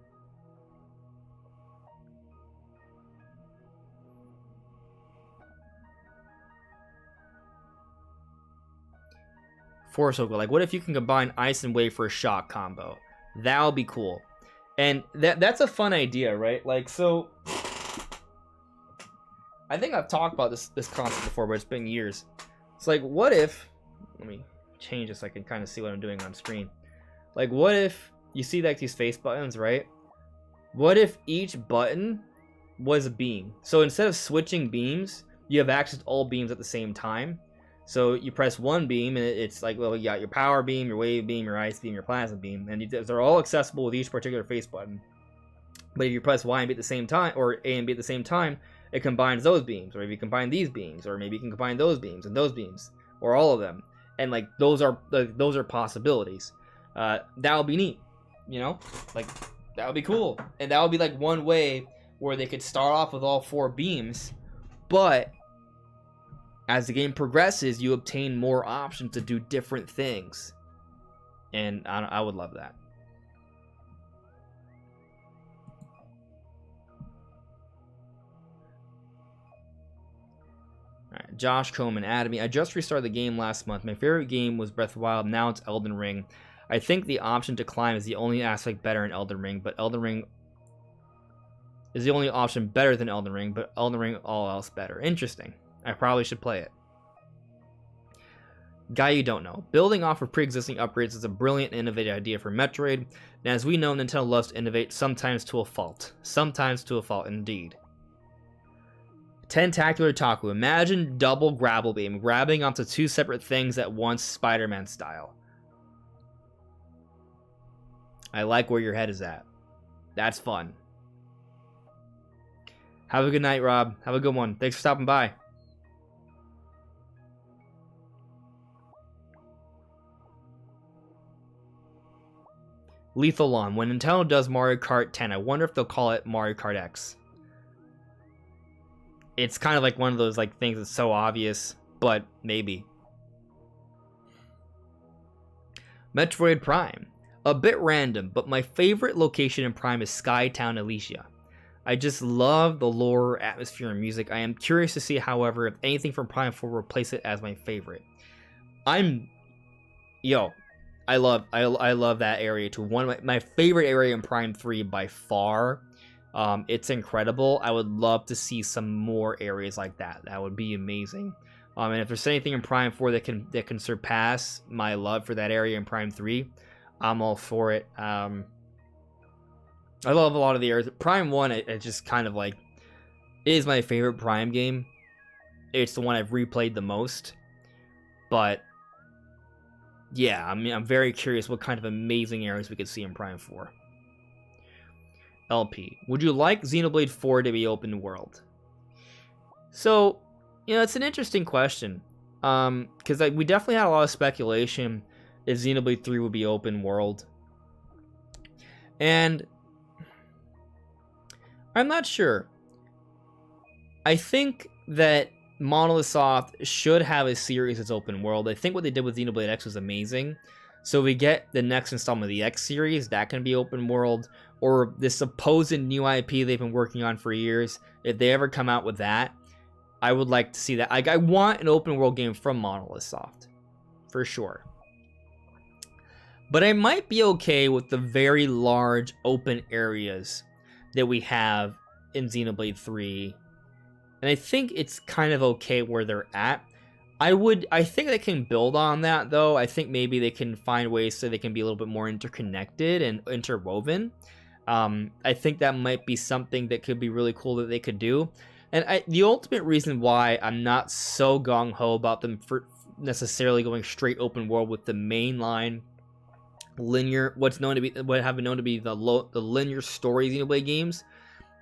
Force Hook, like, what if you can combine Ice and Wave for a shock combo? That would be cool. And that's a fun idea, right? Like, so I think I've talked about this concept before, but it's been years. It's like, what if, let me change this so I can kind of see what I'm doing on screen. Like, what if you see, like, these face buttons, right? What if each button was a beam? So instead of switching beams, you have access to all beams at the same time. So you press one beam, and it's like, well, you got your power beam, your wave beam, your ice beam, your plasma beam, and they're all accessible with each particular face button. But if you press Y and B at the same time, or A and B at the same time, it combines those beams. Or if you combine these beams, or maybe you can combine those beams and those beams, or all of them. And, like, those are possibilities. That would be neat, you know? Like, that would be cool. And that would be, like, one way where they could start off with all 4 beams, but as the game progresses, you obtain more options to do different things. And I would love that. Alright, Josh Coleman added me. I just restarted the game last month. My favorite game was Breath of the Wild. Now it's Elden Ring. I think the option to climb is the only aspect better in Elden Ring, but Elden Ring is the only option better than Elden Ring, but Elden Ring all else better. Interesting. I probably should play it. Guy you don't know. Building off of pre-existing upgrades is a brilliant and innovative idea for Metroid, and as we know, Nintendo loves to innovate, sometimes to a fault. Sometimes to a fault, indeed. Tentacular Taku. Imagine double grapple beam, grabbing onto 2 separate things at once, Spider-Man style. I like where your head is at. That's fun. Have a good night, Rob. Have a good one. Thanks for stopping by. Lethal Lawn. When Nintendo does Mario Kart 10, I wonder if they'll call it Mario Kart X. It's kind of like one of those, like, things that's so obvious, but maybe. Metroid Prime. A bit random, but my favorite location in Prime is Skytown, Alicia. I just love the lore, atmosphere, and music. I am curious to see, however, if anything from Prime 4 will replace it as my favorite. I love that area too. One of my favorite area in Prime 3 by far. It's incredible. I would love to see some more areas like that. That would be amazing. And if there's anything in Prime 4 that can surpass my love for that area in Prime 3, I'm all for it. I love a lot of the areas. Prime 1, it just kind of like is my favorite Prime game. it's the one I've replayed the most. But yeah, I mean, I'm very curious what kind of amazing areas we could see in Prime 4. LP, would you like Xenoblade 4 to be open world? So, you know, it's an interesting question. Because we definitely had a lot of speculation if Xenoblade 3 would be open world. And I'm not sure. I think that Monolith Soft should have a series that's open world. I think what they did with Xenoblade X was amazing. So we get the next installment of the X series, that can be open world, or this supposed new IP they've been working on for years. If they ever come out with that, I would like to see that. I want an open world game from Monolith Soft, for sure. But I might be okay with the very large open areas that we have in Xenoblade 3. And I think it's kind of okay where they're at. I think they can build on that, though. I think maybe they can find ways so they can be a little bit more interconnected and interwoven. I think that might be something that could be really cool that they could do. And the ultimate reason why I'm not so gung-ho about them for necessarily going straight open world with the mainline linear, what have been known to be the linear story Xenoblade games,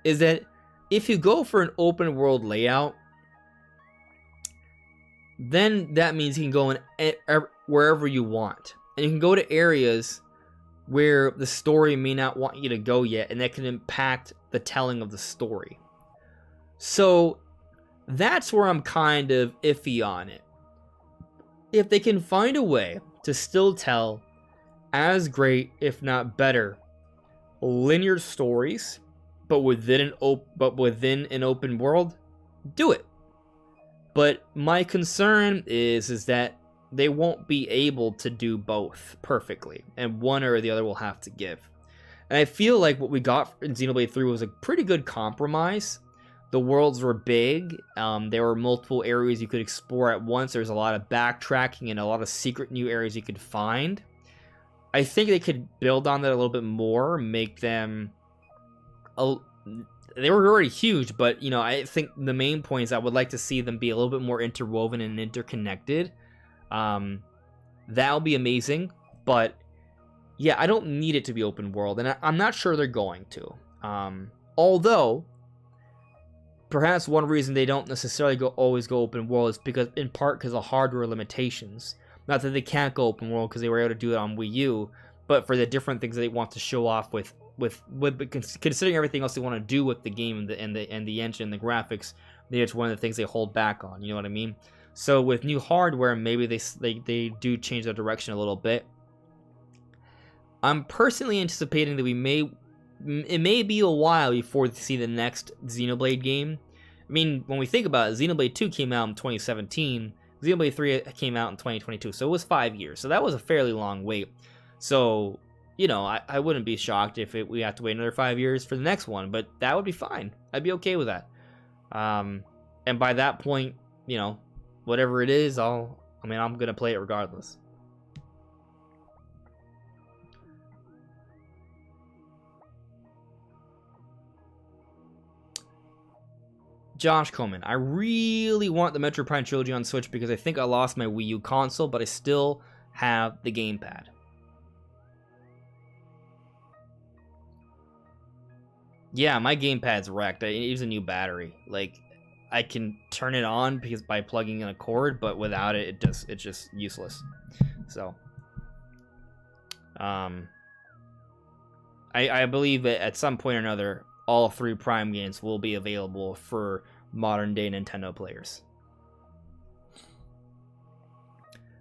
is that if you go for an open world layout, then that means you can go in wherever you want. And you can go to areas where the story may not want you to go yet, and that can impact the telling of the story. So that's where I'm kind of iffy on it. If they can find a way to still tell as great, if not better, linear stories, but within an open world, do it. But my concern is that they won't be able to do both perfectly, and one or the other will have to give. And I feel like what we got in Xenoblade 3 was a pretty good compromise. The worlds were big. There were multiple areas you could explore at once. There's a lot of backtracking and a lot of secret new areas you could find. I think they could build on that a little bit more, make them... They were already huge, but, you know, I think the main point is I would like to see them be a little bit more interwoven and interconnected. That'll be amazing, but yeah, I don't need it to be open world, and I'm not sure they're going to. Although, perhaps one reason they don't necessarily always go open world is in part because of hardware limitations. Not that they can't go open world because they were able to do it on Wii U, but for the different things they want to show off with considering everything else they want to do with the game and the engine and the graphics, maybe it's one of the things they hold back on. You know what I mean? So with new hardware, maybe they do change their direction a little bit. I'm personally anticipating that it may be a while before we see the next Xenoblade game. I mean, when we think about it, Xenoblade 2 came out in 2017. Xenoblade 3 came out in 2022, so it was 5 years. So that was a fairly long wait. So, you know, I wouldn't be shocked if we have to wait another 5 years for the next one, but that would be fine. I'd be okay with that. And by that point, you know, whatever it is, I'm gonna play it regardless. Josh Coleman, I really want the Metroid Prime trilogy on Switch because I think I lost my Wii U console, but I still have the gamepad. Yeah, my gamepad's wrecked. I use a new battery. Like, I can turn it on by plugging in a cord, but without it, it's just useless. So, I believe that at some point or another, all 3 Prime games will be available for modern day Nintendo players.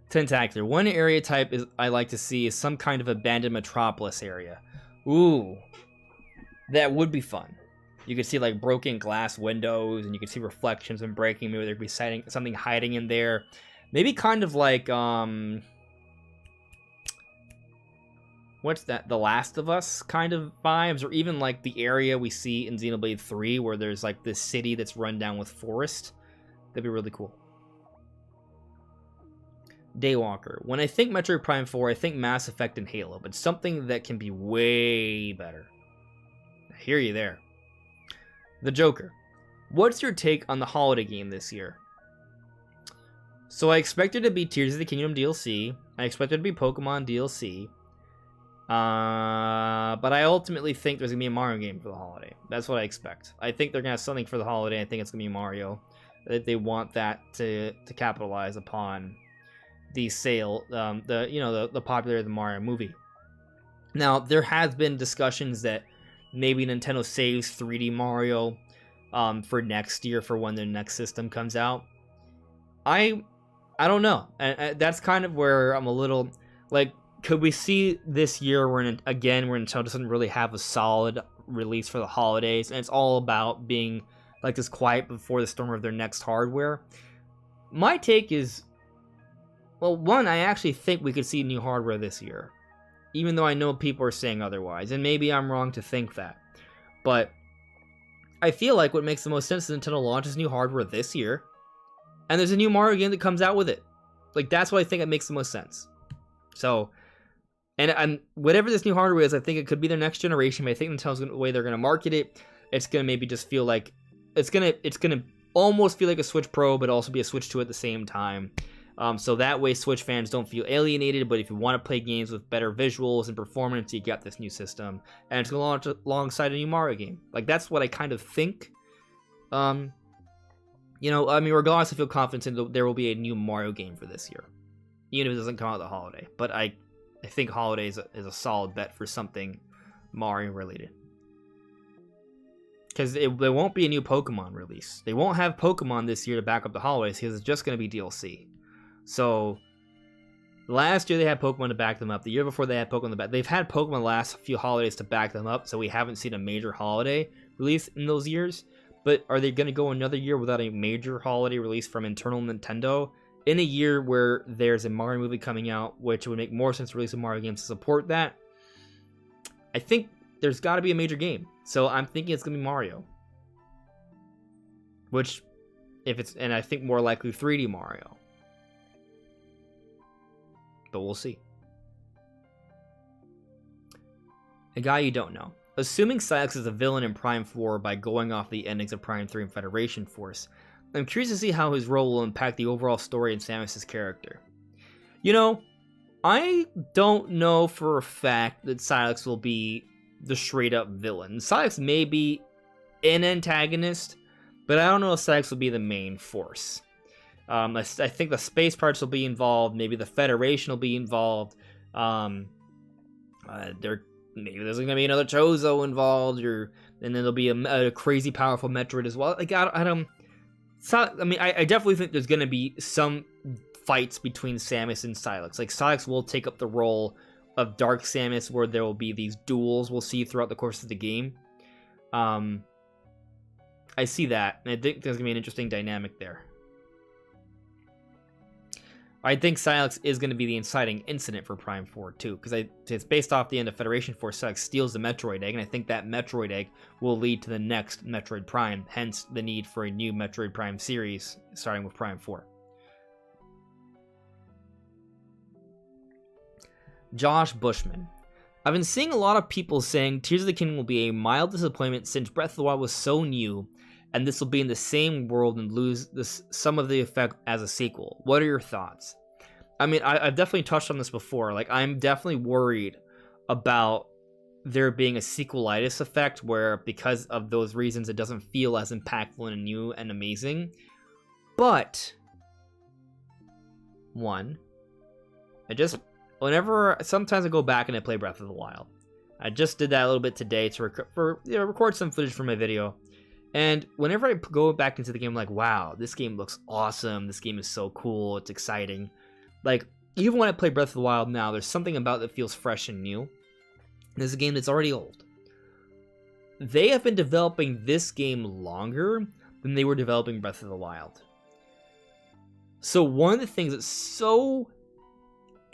Tentacular. One area type I like to see is some kind of abandoned metropolis area. Ooh. That would be fun. You could see like broken glass windows, and you could see reflections and breaking. Maybe there'd be something hiding in there. Maybe kind of like what's that? The Last of Us kind of vibes, or even like the area we see in Xenoblade 3 where there's like this city that's run down with forest. That'd be really cool. Daywalker. When I think Metroid Prime 4, I think Mass Effect and Halo, but something that can be way better. I hear you there. The Joker. What's your take on the holiday game this year? So I expect it to be Tears of the Kingdom DLC. I expect it to be Pokemon DLC. But I ultimately think there's going to be a Mario game for the holiday. That's what I expect. I think they're going to have something for the holiday. I think it's going to be Mario. They want that to capitalize upon the sale, the popularity of the Mario movie. Now, there has been discussions that maybe Nintendo saves 3D Mario for next year for when the next system comes out. I don't know. And that's kind of where I'm a little like, could we see this year where Nintendo doesn't really have a solid release for the holidays, and it's all about being like this quiet before the storm of their next hardware? My take is, well, one, I actually think we could see new hardware this year, even though I know people are saying otherwise, and maybe I'm wrong to think that. But I feel like what makes the most sense is Nintendo launches new hardware this year, and there's a new Mario game that comes out with it. Like, that's what I think it makes the most sense. So, and whatever this new hardware is, I think it could be their next generation, but I think Nintendo's the way they're going to market it, it's going to maybe just feel like, it's going to almost feel like a Switch Pro, but also be a Switch 2 at the same time. So that way Switch fans don't feel alienated, but if you want to play games with better visuals and performance, you get this new system, and it's going to launch alongside a new Mario game. Like, that's what I kind of think. Regardless, I feel confident that there will be a new Mario game for this year, even if it doesn't come out the holiday. But I think holiday is a solid bet for something Mario related. Because there won't be a new Pokemon release. They won't have Pokemon this year to back up the holidays, because it's just going to be DLC. So, last year they had Pokemon to back them up. The year before they had Pokemon to back. They've had Pokemon the last few holidays to back them up, so we haven't seen a major holiday release in those years. But are they going to go another year without a major holiday release from internal Nintendo? In a year where there's a Mario movie coming out, which would make more sense to release a Mario game to support that, I think there's got to be a major game. So I'm thinking it's going to be Mario. And I think more likely 3D Mario. But we'll see. A guy you don't know. Assuming Sylux is a villain in Prime 4 by going off the endings of Prime 3 and Federation Force, I'm curious to see how his role will impact the overall story and Samus's character. I don't know for a fact that Sylux will be the straight-up villain. Sylux may be an antagonist, but I don't know if Sylux will be the main force. I think the space parts will be involved. Maybe the Federation will be involved. Maybe there's going to be another Chozo involved, and then there'll be a crazy powerful Metroid as well. Like, I definitely think there's going to be some fights between Samus and Sylux. Like, Sylux will take up the role of Dark Samus, where there will be these duels we'll see throughout the course of the game. I see that, and I think there's going to be an interesting dynamic there. I think Sylux is going to be the inciting incident for Prime 4 too, because it's based off the end of Federation Force. Sylux steals the Metroid Egg, and I think that Metroid Egg will lead to the next Metroid Prime, hence the need for a new Metroid Prime series, starting with Prime 4. Josh Bushman. I've been seeing a lot of people saying Tears of the Kingdom will be a mild disappointment since Breath of the Wild was so new, and this will be in the same world and lose some of the effect as a sequel. What are your thoughts? I mean, I've definitely touched on this before. Like, I'm definitely worried about there being a sequelitis effect where, because of those reasons, it doesn't feel as impactful and new and amazing. But, sometimes I go back and I play Breath of the Wild. I just did that a little bit today to record some footage for my video. And whenever I go back into the game, I'm like, wow, this game looks awesome. This game is so cool. It's exciting. Like, even when I play Breath of the Wild now, there's something about it that feels fresh and new. This is a game that's already old. They have been developing this game longer than they were developing Breath of the Wild. So one of the things that's so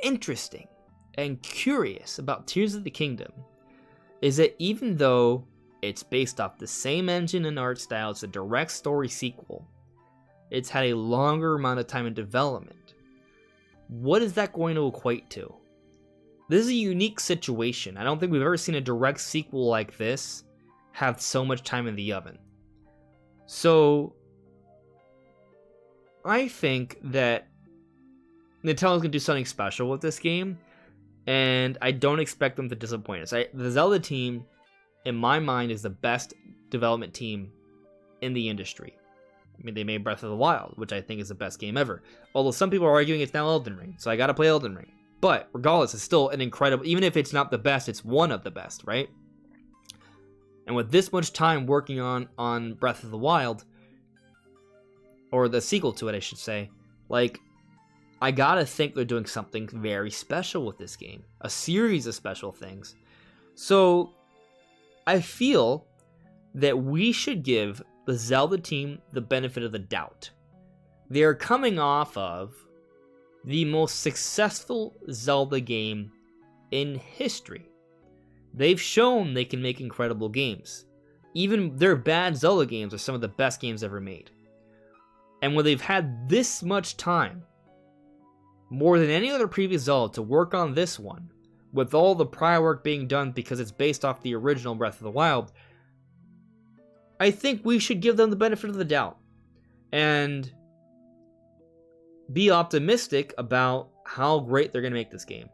interesting and curious about Tears of the Kingdom is that even though it's based off the same engine and art style, it's a direct story sequel, it's had a longer amount of time in development. What is that going to equate to? This is a unique situation. I don't think we've ever seen a direct sequel like this have so much time in the oven. So I think that Nintendo's gonna do something special with this game, and I don't expect them to disappoint us. The Zelda team, in my mind, is the best development team in the industry. I mean, they made Breath of the Wild, which I think is the best game ever. Although some people are arguing it's now Elden Ring, so I gotta play Elden Ring. But regardless, it's still an incredible, even if it's not the best, it's one of the best, right? And with this much time working on Breath of the Wild, or the sequel to it, I should say, like, I gotta think they're doing something very special with this game. A series of special things. So, I feel that we should give the Zelda team the benefit of the doubt. They are coming off of the most successful Zelda game in history. They've shown they can make incredible games. Even their bad Zelda games are some of the best games ever made. And when they've had this much time, more than any other previous Zelda, to work on this one, with all the prior work being done because it's based off the original Breath of the Wild, I think we should give them the benefit of the doubt and be optimistic about how great they're going to make this game.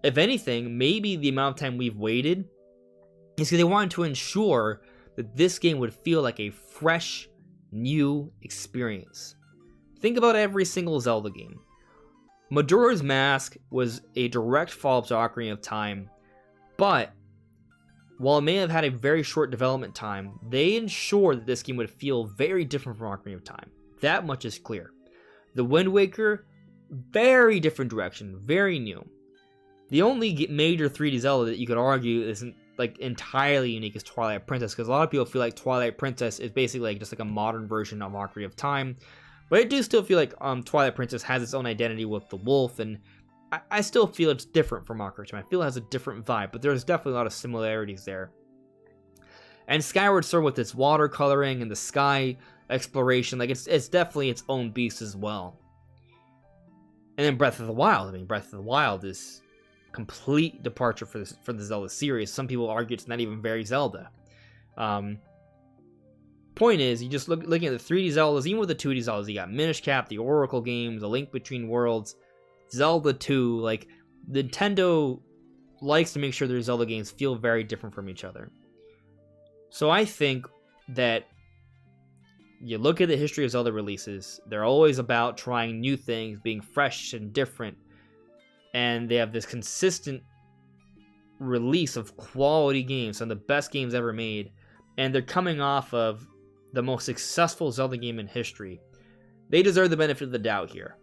If anything, maybe the amount of time we've waited is because they wanted to ensure that this game would feel like a fresh, new experience. Think about every single Zelda game. Majora's Mask was a direct follow-up to Ocarina of Time, but while it may have had a very short development time, they ensured that this game would feel very different from Ocarina of Time. That much is clear. The Wind Waker, very different direction, very new. The only major 3D Zelda that you could argue isn't like entirely unique is Twilight Princess, because a lot of people feel like Twilight Princess is basically like just like a modern version of Ocarina of Time. But I do still feel like Twilight Princess has its own identity with the wolf, and I still feel it's different from Ocarina of Time. I feel it has a different vibe, but there's definitely a lot of similarities there. And Skyward Sword with its watercoloring and the sky exploration, like it's definitely its own beast as well. And then Breath of the Wild. I mean, Breath of the Wild is complete departure for the Zelda series. Some people argue it's not even very Zelda. Point is, you just looking at the 3D Zeldas, even with the 2D Zeldas, you got Minish Cap, the Oracle games, A Link Between Worlds, Zelda 2. Like, Nintendo likes to make sure their Zelda games feel very different from each other. So I think that you look at the history of Zelda releases, they're always about trying new things, being fresh and different, and they have this consistent release of quality games, some of the best games ever made, and they're coming off of the most successful Zelda game in history. They deserve the benefit of the doubt here.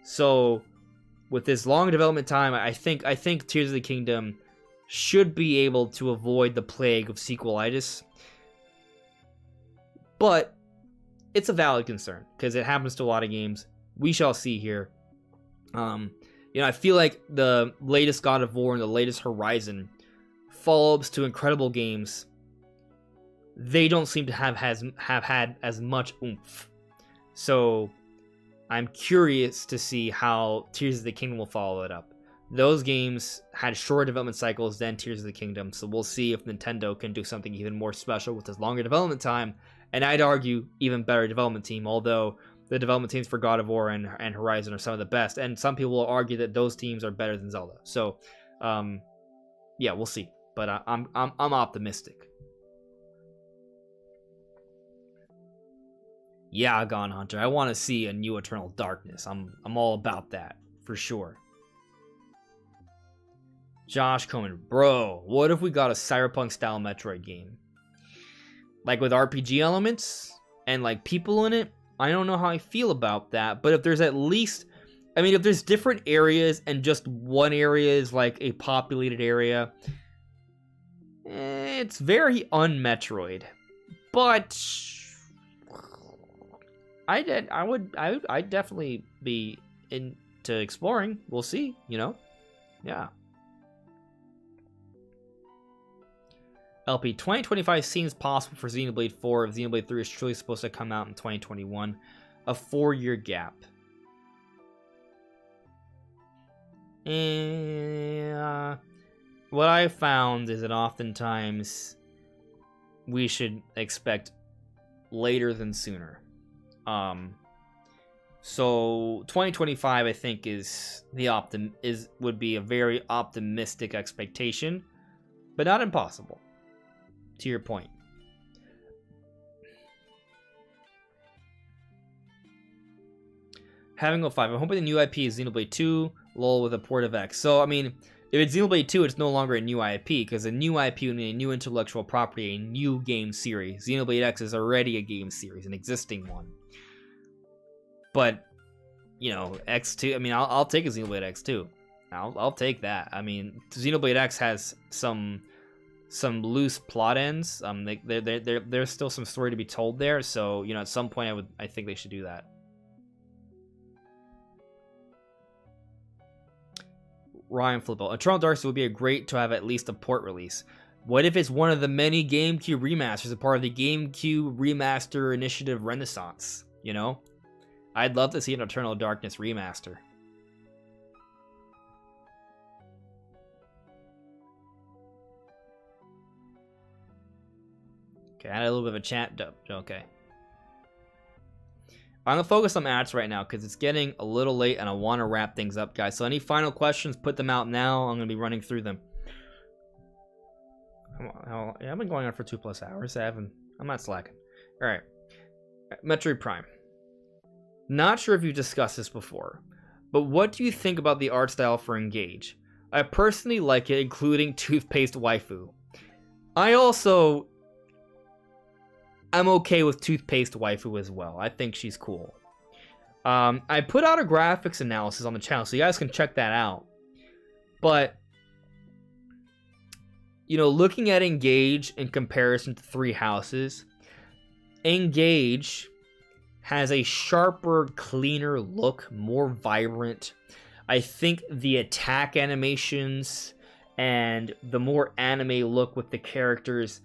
So, with this long development time, I think Tears of the Kingdom should be able to avoid the plague of sequelitis. But it's a valid concern because it happens to a lot of games. We shall see here. I feel like the latest God of War and the latest Horizon follow-ups to incredible games, they don't seem to have had as much oomph. So I'm curious to see how Tears of the Kingdom will follow it up. Those games had shorter development cycles than Tears of the Kingdom, so we'll see if Nintendo can do something even more special with this longer development time, and I'd argue even better development team, although the development teams for God of War and Horizon are some of the best, and some people will argue that those teams are better than Zelda. So, yeah, we'll see, but I'm optimistic. Yeah, Gone Hunter, I want to see a new Eternal Darkness. I'm all about that, for sure. Josh Coleman, bro, what if we got a Cyberpunk-style Metroid game? Like with RPG elements and like people in it? I don't know how I feel about that, but if there's at least, I mean, if there's different areas and just one area is like a populated area, it's very un-Metroid. But I'd definitely be into exploring. We'll see, Yeah. LP 2025 seems possible for Xenoblade 4 if Xenoblade 3 is truly supposed to come out in 2021. A 4-year gap. And what I found is that oftentimes we should expect later than sooner. So 2025, I think, would be a very optimistic expectation, but not impossible. To your point. Having a 5. I'm hoping the new IP is Xenoblade 2, lol, with a port of X. So, I mean, if it's Xenoblade 2, it's no longer a new IP, because a new IP would mean a new intellectual property, a new game series. Xenoblade X is already a game series, an existing one. But, you know, X2, I mean, I'll take a Xenoblade X2. I'll take that. I mean, Xenoblade X has some loose plot ends. There's still some story to be told there, so, you know, at some point I think they should do that. Ryan Flippo. Eternal Darkness would be great to have at least a port release. What if it's one of the many GameCube remasters, a part of the GameCube remaster initiative renaissance? You know? I'd love to see an Eternal Darkness remaster. Okay, I had a little bit of a chat. Okay. I'm going to focus on ads right now because it's getting a little late and I want to wrap things up, guys. So any final questions, put them out now. I'm going to be running through them. Yeah, I've been going on for 2+ hours. I'm not slacking. All right. Metroid Prime. Not sure if you've discussed this before, but what do you think about the art style for Engage? I personally like it, including Toothpaste Waifu. I'm okay with Toothpaste Waifu as well. I think she's cool. I put out a graphics analysis on the channel, so you guys can check that out. But, you know, looking at Engage in comparison to Three Houses, Engage has a sharper, cleaner look, more vibrant. I think the attack animations and the more anime look with the characters,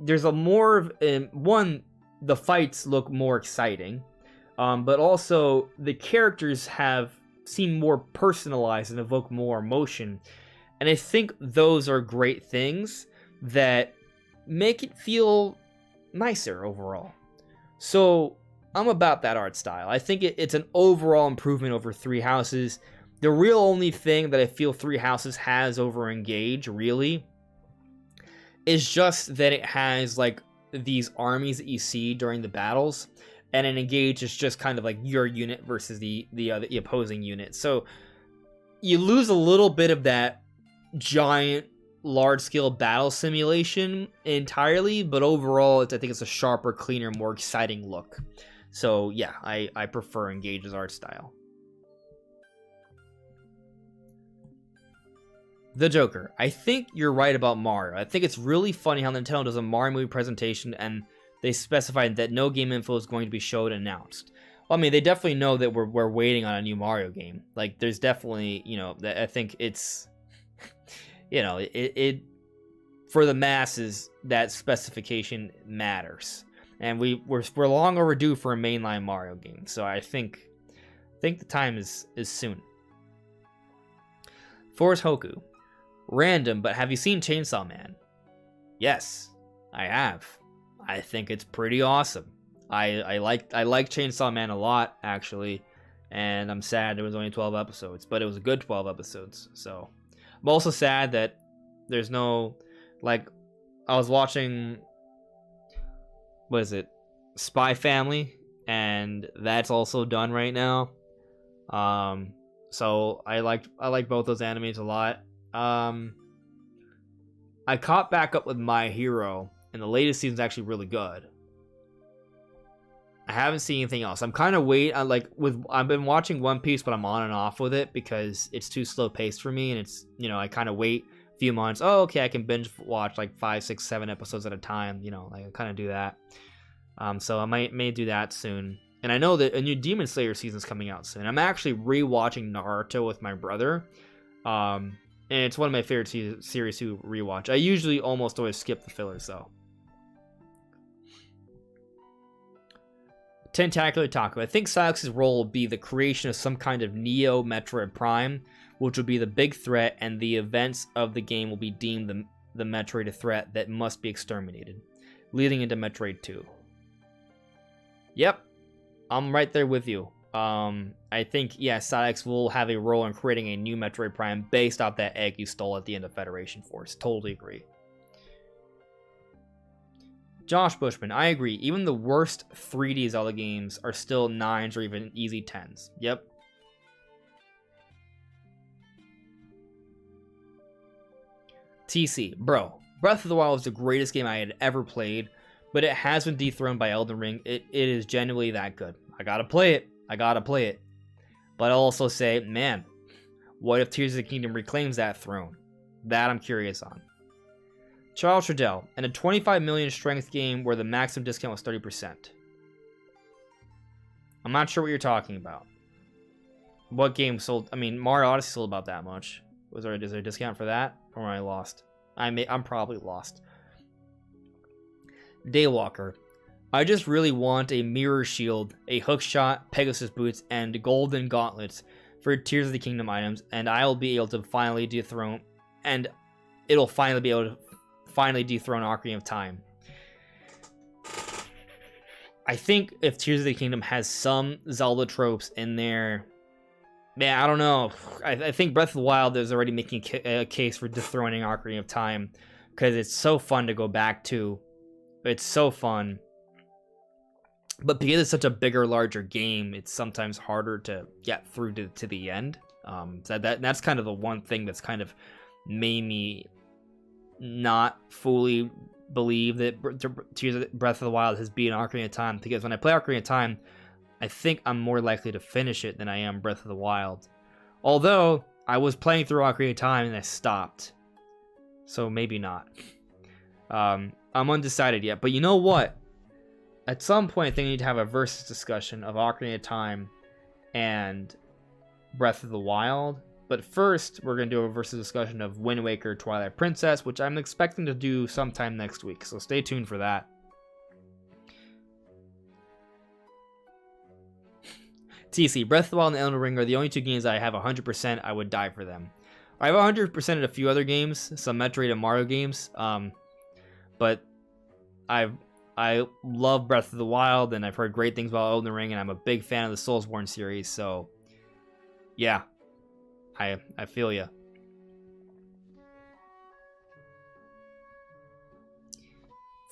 there's a more of one, the fights look more exciting, but also the characters seem more personalized and evoke more emotion, and I think those are great things that make it feel nicer overall. So I'm about that art style. I think it's an overall improvement over Three Houses. The real only thing that I feel Three Houses has over Engage, really, is just that it has like these armies that you see during the battles, and in Engage it's just kind of like your unit versus the opposing unit. So you lose a little bit of that giant large-scale battle simulation entirely, but overall I think it's a sharper, cleaner, more exciting look. So yeah, I prefer Engage's art style. The Joker. I think you're right about Mario. I think it's really funny how Nintendo does a Mario movie presentation and they specified that no game info is going to be showed and announced. Well, I mean, they definitely know that we're waiting on a new Mario game. Like, there's definitely, you know, I think it's, you know, it for the masses, that specification matters. And we're long overdue for a mainline Mario game. So I think the time is soon. Forest Hoku. Random, but have you seen Chainsaw Man? Yes, I have. I think it's pretty awesome. I like Chainsaw Man a lot, actually, and I'm sad there was only 12 episodes, but it was a good 12 episodes. So I'm also sad that there's no, like, I was watching, what is it, Spy Family, and that's also done right now. So I like both those animes a lot. I caught back up with My Hero, and the latest season's actually really good. I haven't seen anything else. I'm kind of I've been watching One Piece, but I'm on and off with it because it's too slow paced for me, and it's, you know, I kind of wait a few months. Oh, okay, I can binge watch like 5, 6, 7 episodes at a time. You know, like I kind of do that. So I may do that soon. And I know that a new Demon Slayer season's coming out soon. I'm actually rewatching Naruto with my brother. And it's one of my favorite series to rewatch. I usually almost always skip the fillers, though. Tentacular Taco. I think Psylex's role will be the creation of some kind of Neo Metroid Prime, which will be the big threat, and the events of the game will be deemed the Metroid a threat that must be exterminated, leading into Metroid 2. Yep. I'm right there with you. I think, yeah, Psyx will have a role in creating a new Metroid Prime based off that egg you stole at the end of Federation Force. Totally agree. Josh Bushman, I agree. Even the worst 3D Zelda games are still 9s or even easy 10s. Yep. TC, bro, Breath of the Wild is the greatest game I had ever played, but it has been dethroned by Elden Ring. It is genuinely that good. I gotta play it. But I'll also say, man, what if Tears of the Kingdom reclaims that throne? That I'm curious on. Charles Trudell, and a 25 million strength game where the maximum discount was 30%. I'm not sure what you're talking about. What game sold? I mean, Mario Odyssey sold about that much. Is there a discount for that? Or am I lost? I'm probably lost. Daywalker. I just really want a mirror shield, a hookshot, Pegasus boots, and golden gauntlets for Tears of the Kingdom items, and I'll be able to finally dethrone, and it'll finally be able to dethrone Ocarina of Time. I think if Tears of the Kingdom has some Zelda tropes in there, man, I don't know. I think Breath of the Wild is already making a case for dethroning Ocarina of Time because it's so fun to go back to. It's so fun. But because it's such a bigger, larger game, it's sometimes harder to get through to the end. So that's kind of the one thing that's kind of made me not fully believe that Breath of the Wild has beaten Ocarina of Time. Because when I play Ocarina of Time, I think I'm more likely to finish it than I am Breath of the Wild. Although, I was playing through Ocarina of Time and I stopped. So maybe not. I'm undecided yet. But you know what? At some point, I think I need to have a versus discussion of Ocarina of Time and Breath of the Wild. But first, we're going to do a versus discussion of Wind Waker Twilight Princess, which I'm expecting to do sometime next week. So stay tuned for that. TC, Breath of the Wild and Elden Ring are the only two games I have 100%. I would die for them. I have 100% in a few other games, some Metroid and Mario games. But I love Breath of the Wild, and I've heard great things about Elden Ring, and I'm a big fan of the Soulsborne series, so yeah, I feel ya.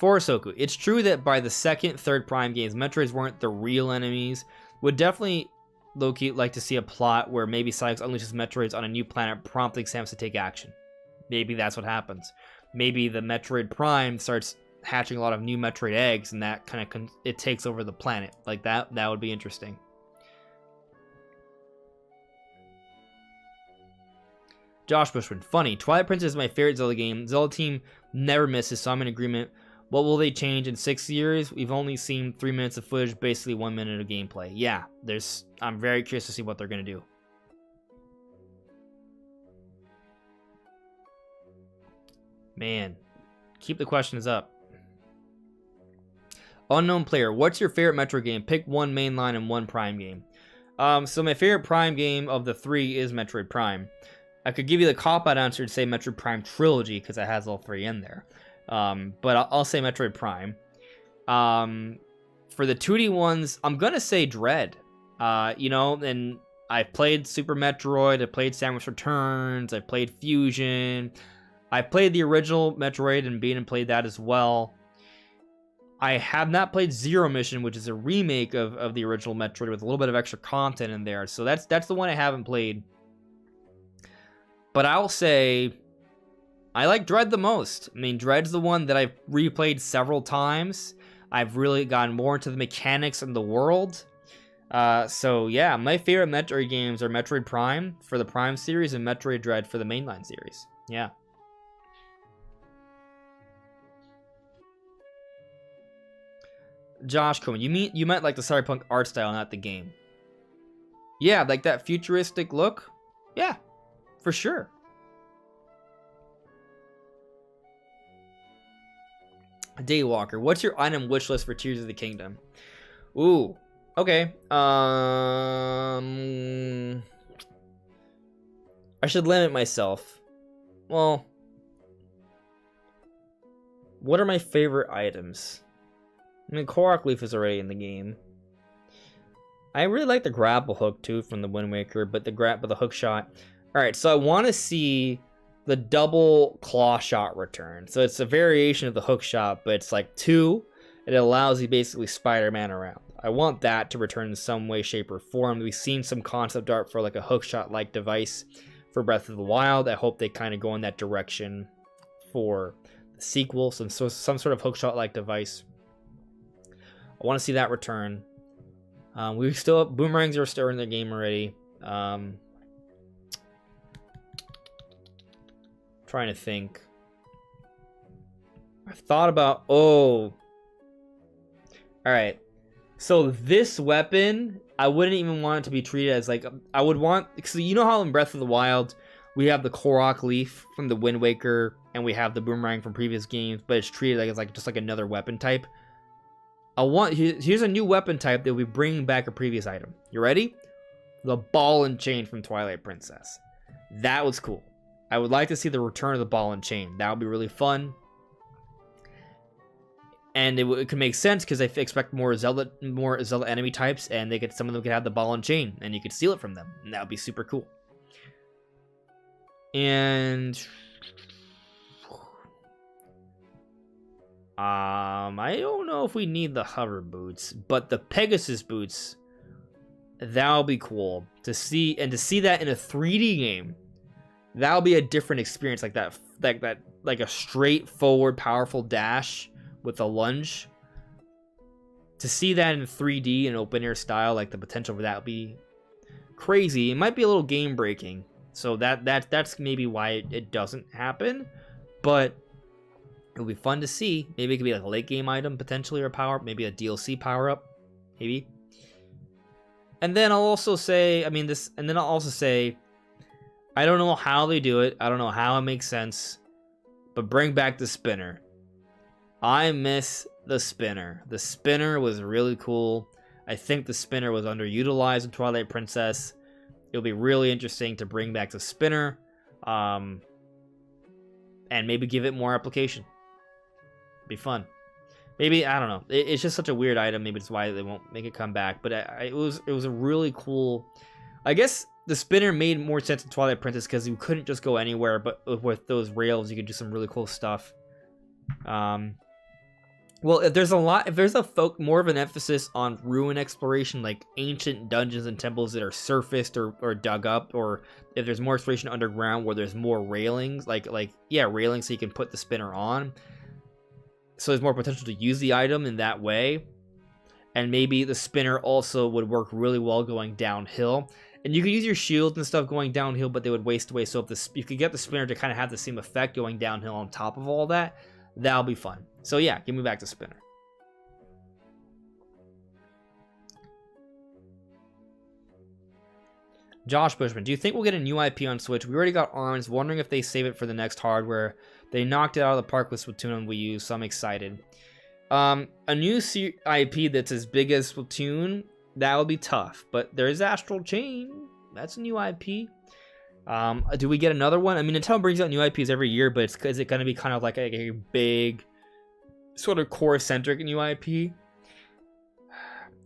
Forosoku, it's true that by the second, third Prime games, Metroids weren't the real enemies. Would definitely, low-key, like to see a plot where maybe Psyx unleashes Metroids on a new planet, prompting Samus to take action. Maybe that's what happens. Maybe the Metroid Prime starts hatching a lot of new Metroid eggs, and that kind of it takes over the planet. Like that would be interesting. Josh Bushman, funny. Twilight Princess is my favorite Zelda game. Zelda team never misses, so I'm in agreement. What will they change in 6 years? We've only seen 3 minutes of footage, basically 1 minute of gameplay. Yeah, I'm very curious to see what they're gonna do. Man, keep the questions up. Unknown player, what's your favorite Metroid game? Pick one mainline and one Prime game. So my favorite Prime game of the 3 is Metroid Prime. I could give you the cop-out answer to say Metroid Prime Trilogy because it has all 3 in there. But I'll say Metroid Prime. For the 2D ones, I'm gonna say Dread. And I've played Super Metroid, I played Samus Returns, I played Fusion. I played the original Metroid and beat and played that as well. I have not played Zero Mission, which is a remake of the original Metroid with a little bit of extra content in there. So that's the one I haven't played. But I'll say I like Dread the most. I mean, Dread's the one that I've replayed several times. I've really gotten more into the mechanics and the world. So yeah, my favorite Metroid games are Metroid Prime for the Prime series and Metroid Dread for the mainline series. Yeah. Josh Cohen, you meant like the cyberpunk art style, not the game. Yeah, like that futuristic look. Yeah, for sure. Daywalker, what's your item wish list for Tears of the Kingdom? Ooh, okay. I should limit myself. Well, what are my favorite items? I mean, Korok Leaf is already in the game. I really like the grapple hook too from the Wind Waker, but the hook shot. All right, so I want to see the double claw shot return. So it's a variation of the hook shot, but it's like 2. It allows you basically Spider-Man around. I want that to return in some way, shape, or form. We've seen some concept art for like a hook shot like device for Breath of the Wild. I hope they kind of go in that direction for the sequel, some sort of hook shot like device. I want to see that return. We still boomerangs are still in the game already. Trying to think. I've thought about. Oh, all right. So this weapon, I wouldn't even want it to be treated as like I would want. So you know how in Breath of the Wild we have the Korok leaf from the Wind Waker and we have the boomerang from previous games, but it's treated like it's like just like another weapon type. Here's a new weapon type that we'll be bringing back a previous item. You ready? The ball and chain from Twilight Princess. That was cool. I would like to see the return of the ball and chain. That would be really fun. And it could make sense because I expect more Zelda enemy types, and some of them could have the ball and chain, and you could steal it from them, and that would be super cool. And I don't know if we need the hover boots, but the Pegasus boots, that'll be cool to see, and to see that in a 3D game, that'll be a different experience, like that, like a straightforward, powerful dash with a lunge. To see that in 3D and open air style, like the potential for that would be crazy. It might be a little game breaking, so that's maybe why it doesn't happen, but it'll be fun to see. Maybe it could be like a late game item potentially, or power, maybe a DLC power up, maybe. And then I'll also say, I don't know how they do it. I don't know how it makes sense, but bring back the spinner. I miss the spinner. The spinner was really cool. I think the spinner was underutilized in Twilight Princess. It'll be really interesting to bring back the spinner, and maybe give it more application. Be fun. Maybe, I don't know. It's just such a weird item. Maybe it's why they won't make it come back. But it was a really cool. I guess the spinner made more sense in Twilight Princess because you couldn't just go anywhere. But with those rails, you could do some really cool stuff. Well, if there's more of an emphasis on ruin exploration, like ancient dungeons and temples that are surfaced or dug up, or if there's more exploration underground where there's more railings, railings so you can put the spinner on. So there's more potential to use the item in that way. And maybe the spinner also would work really well going downhill. And you could use your shields and stuff going downhill, but they would waste away. So if you could get the spinner to kind of have the same effect going downhill on top of all that, that'll be fun. So yeah, give me back the spinner. Josh Bushman, do you think we'll get a new IP on Switch? We already got ARMS, wondering if they save it for the next hardware. They knocked it out of the park with Splatoon on Wii U, so I'm excited. A new IP that's as big as Splatoon, that would be tough. But there's Astral Chain. That's a new IP. Do we get another one? I mean, Nintendo brings out new IPs every year, but is it going to be kind of like a big, sort of core-centric new IP?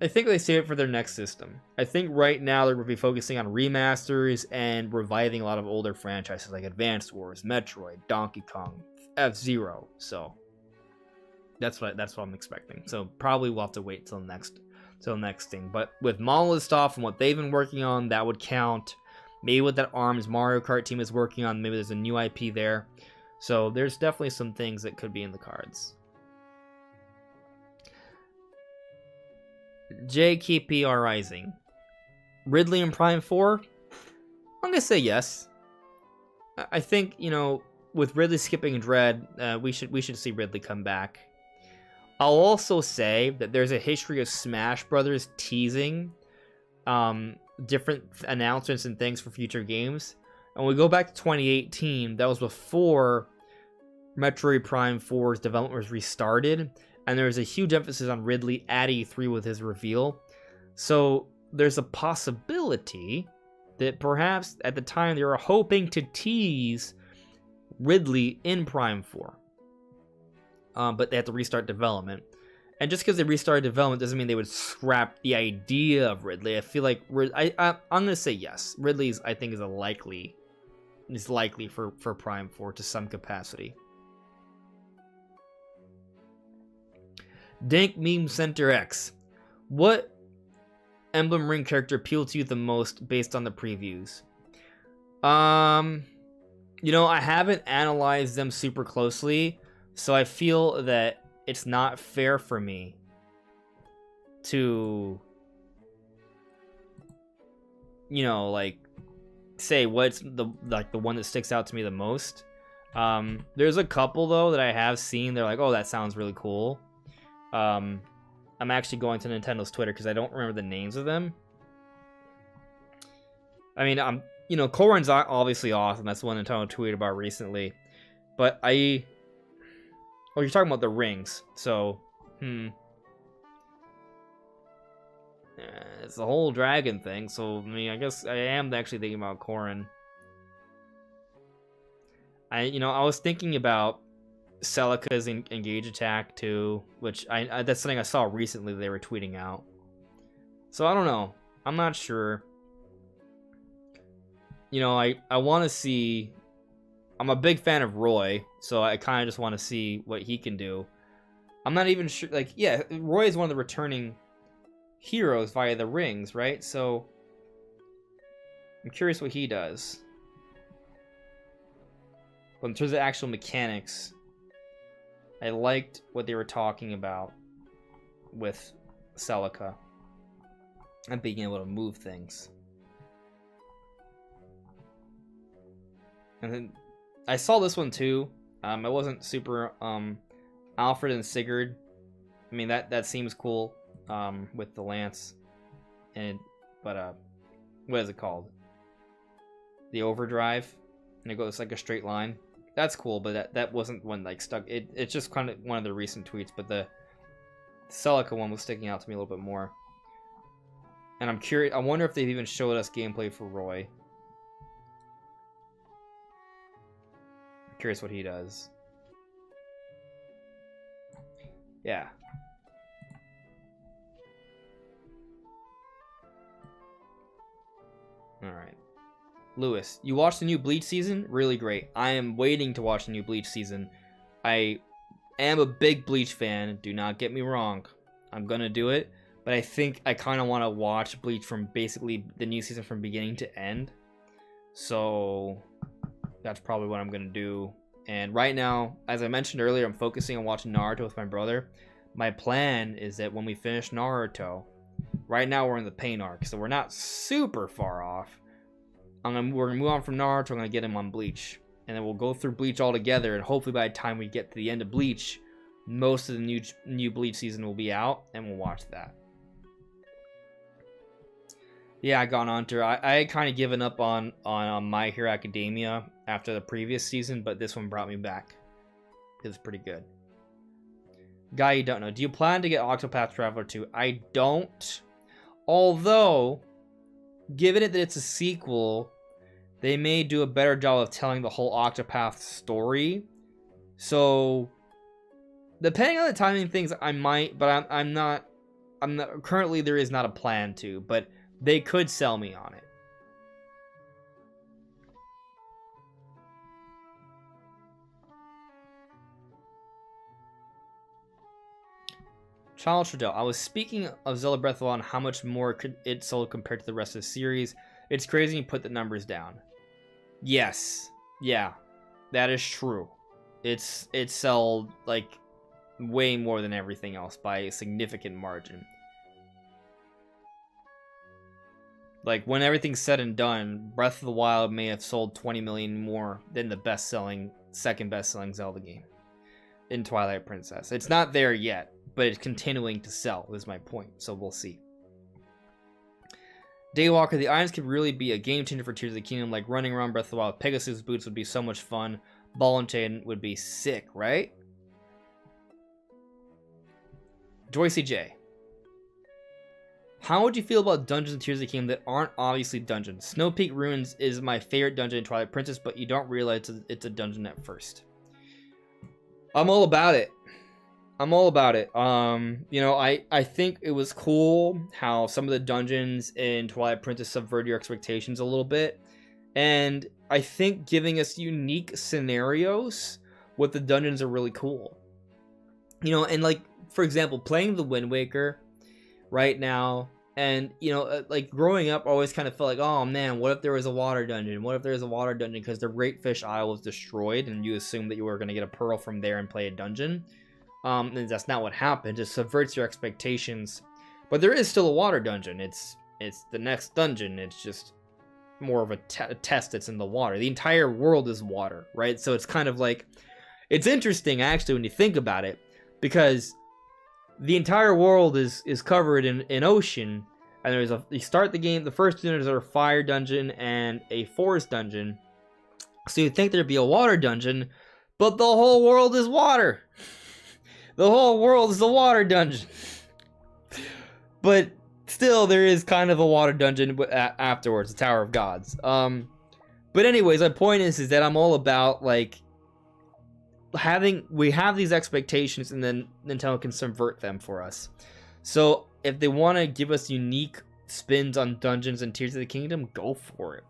I think they save it for their next system. I think right now they're going to be focusing on remasters and reviving a lot of older franchises like Advance Wars, Metroid, Donkey Kong, F-Zero. So that's what I'm expecting. So probably we'll have to wait till next thing. But with Monolith stuff and what they've been working on, that would count. Maybe what that ARMS Mario Kart team is working on, maybe there's a new IP there. So there's definitely some things that could be in the cards. JKPR Rising. Ridley in Prime 4? I'm going to say yes. I think, with Ridley skipping Dread, we should see Ridley come back. I'll also say that there's a history of Smash Brothers teasing different announcements and things for future games. And we go back to 2018, that was before Metroid Prime 4's development was restarted, and there was a huge emphasis on Ridley at E3 with his reveal. So there's a possibility that perhaps at the time they were hoping to tease Ridley in Prime 4. But they had to restart development. And just because they restarted development doesn't mean they would scrap the idea of Ridley. I feel like I'm gonna say yes. Ridley's, I think, is likely for Prime 4 to some capacity. Dank Meme Center X. What Emblem Ring character appealed to you the most based on the previews? You know, I haven't analyzed them super closely, so I feel that it's not fair for me to, you know, like, say what's the one that sticks out to me the most. There's a couple though that I have seen. They're like, oh, that sounds really cool. I'm actually going to Nintendo's Twitter because I don't remember the names of them. I mean, you know, Corrin's obviously awesome. That's the one Nintendo tweeted about recently. But oh, you're talking about the rings. So, it's the whole dragon thing. So, I mean, I guess I am actually thinking about Corrin. I was thinking about Celica's engage attack too, which that's something I saw recently they were tweeting out. So I don't know. I'm not sure. You know, I want to see. I'm a big fan of Roy, so I kind of just want to see what he can do. I'm not even sure. Like, yeah, Roy is one of the returning heroes via the rings, right? So I'm curious what he does. But in terms of actual mechanics, I liked what they were talking about with Celica and being able to move things. And then I saw this one too. I wasn't super Alfred and Sigurd. I mean, that seems cool with the lance. But what is it called? The overdrive, and it goes like a straight line. That's cool, but that wasn't one like stuck. It's just kind of one of the recent tweets, but the Celica one was sticking out to me a little bit more. And I'm curious. I wonder if they've even showed us gameplay for Roy. I'm curious what he does. Yeah. All right. Lewis, you watched the new Bleach season? Really great. I am waiting to watch the new Bleach season. I am a big Bleach fan. Do not get me wrong. I'm gonna do it. But I think I kind of want to watch Bleach from basically the new season from beginning to end. So that's probably what I'm gonna do. And right now, as I mentioned earlier, I'm focusing on watching Naruto with my brother. My plan is that when we finish Naruto, right now we're in the pain arc, so we're not super far off. We're gonna move on from Naruto. I'm gonna get him on Bleach, and then we'll go through Bleach all together. And hopefully, by the time we get to the end of Bleach, most of the new Bleach season will be out, and we'll watch that. Yeah, I got onto. I had kind of given up on My Hero Academia after the previous season, but this one brought me back. It's pretty good. Guy you don't know. Do you plan to get Octopath Traveler 2? I don't. Although, given it that it's a sequel, they may do a better job of telling the whole Octopath story. So, depending on the timing things, I might, but I'm not. Currently, there is not a plan to, but they could sell me on it. Charles Trudell, I was speaking of Zelda Breath of the Wild and how much more it sold compared to the rest of the series. It's crazy you put the numbers down. Yes. Yeah. That is true. It sold like way more than everything else by a significant margin. Like when everything's said and done, Breath of the Wild may have sold 20 million more than the second best-selling Zelda game in Twilight Princess. It's not there yet, but it's continuing to sell, is my point. So we'll see. Daywalker, the items could really be a game changer for Tears of the Kingdom. Like running around Breath of the Wild, Pegasus boots would be so much fun. Ball and chain would be sick, right? Joycey J. How would you feel about dungeons in Tears of the Kingdom that aren't obviously dungeons? Snow Peak Ruins is my favorite dungeon in Twilight Princess, but you don't realize it's a dungeon at first. I'm all about it. I'm all about it. You know, I think it was cool how some of the dungeons in Twilight Princess subvert your expectations a little bit. And I think giving us unique scenarios with the dungeons are really cool. You know, and like, for example, playing the Wind Waker right now, and, you know, like growing up, I always kind of felt like, oh man, what if there was a water dungeon? What if there was a water dungeon? Because the Great Fish Isle was destroyed, and you assume that you were going to get a pearl from there and play a dungeon. And that's not what happened. It subverts your expectations. But there is still a water dungeon. It's the next dungeon. It's just more of a test that's in the water. The entire world is water, right? So it's kind of like, it's interesting actually when you think about it, because the entire world is covered in ocean, and you start the game, the first dungeons are a fire dungeon and a forest dungeon. So you'd think there'd be a water dungeon, but the whole world is water. The whole world is a water dungeon. But still, there is kind of a water dungeon afterwards, the Tower of Gods. But anyways, my point is that I'm all about, like, we have these expectations, and then Nintendo can subvert them for us. So if they want to give us unique spins on dungeons and Tears of the Kingdom, go for it.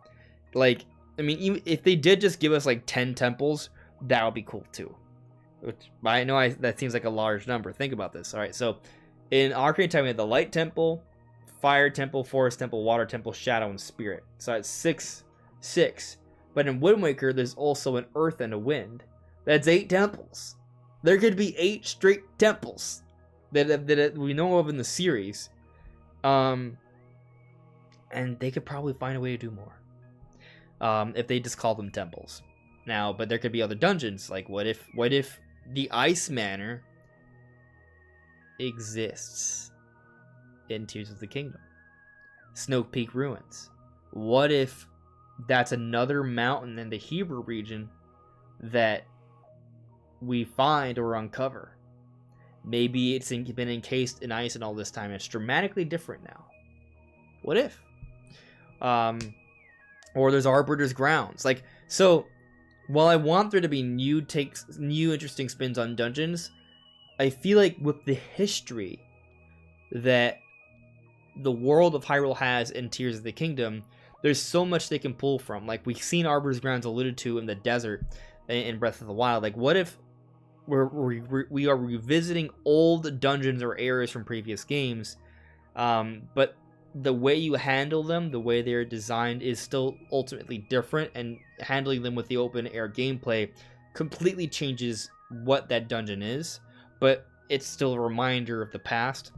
Like, I mean, even if they did just give us like 10 temples, that would be cool too. Which I know that seems like a large number. Think about this. All right, so in Ocarina of Time, we had the Light Temple, Fire Temple, Forest Temple, Water Temple, Shadow, and Spirit. So it's 6. But in Wind Waker, there's also an Earth and a Wind. That's 8 temples. There could be 8 straight temples that we know of in the series. And they could probably find a way to do more. If they just call them temples. Now, but there could be other dungeons. Like, what if the Ice Manor exists in Tears of the Kingdom? Snow Peak Ruins. What if that's another mountain in the Hebrew region that we find or uncover? Maybe it's been encased in ice and all this time. It's dramatically different now. What if? Or there's Arbiter's Grounds. Like, so while I want there to be new interesting spins on dungeons, I feel like with the history that the world of Hyrule has in Tears of the Kingdom, there's so much they can pull from. Like, we've seen Arbiter's Grounds alluded to in the desert in Breath of the Wild. Like, what if we are revisiting old dungeons or areas from previous games, but the way you handle them, the way they're designed, is still ultimately different, and handling them with the open air gameplay completely changes what that dungeon is, but it's still a reminder of the past.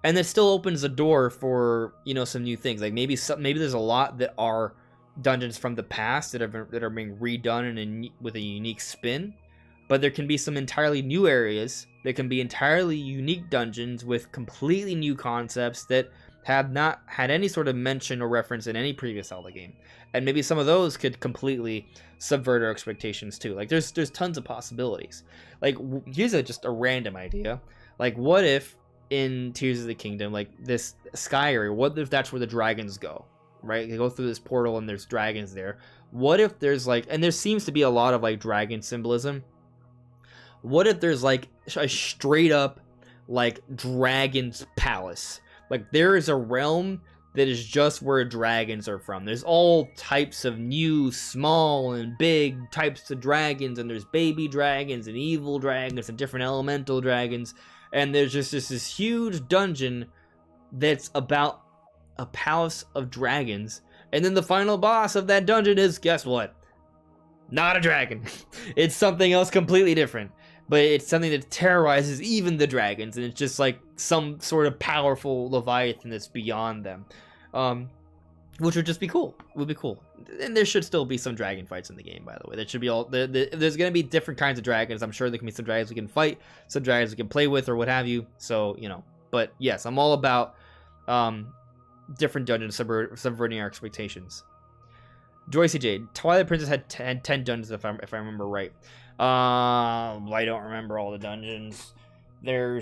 And it still opens the door for, you know, some new things. Like maybe there's a lot that are dungeons from the past that are being redone with a unique spin, but there can be some entirely new areas that can be entirely unique dungeons with completely new concepts that have not had any sort of mention or reference in any previous Zelda game. And maybe some of those could completely subvert our expectations too. Like there's tons of possibilities. Like, here's just a random idea. Like, what if in Tears of the Kingdom, like this sky area, what if that's where the dragons go, right? They go through this portal and there's dragons there. What if there's like, and there seems to be a lot of like dragon symbolism. What if there's like a straight up like dragon's palace? Like, there is a realm that is just where dragons are from. There's all types of new, small, and big types of dragons, and there's baby dragons and evil dragons and different elemental dragons. And there's just this huge dungeon that's about a palace of dragons. And then the final boss of that dungeon is, guess what? Not a dragon. It's something else completely different. But it's something that terrorizes even the dragons, and it's just like some sort of powerful Leviathan that's beyond them. Which would just be cool. It would be cool. And there should still be some dragon fights in the game, by the way. There should be there's going to be different kinds of dragons. I'm sure there can be some dragons we can fight, some dragons we can play with, or what have you. So, you know. But yes, I'm all about different dungeons subverting our expectations. Joycey Jade. Twilight Princess had 10 dungeons, if I remember right. I don't remember all the dungeons. Well,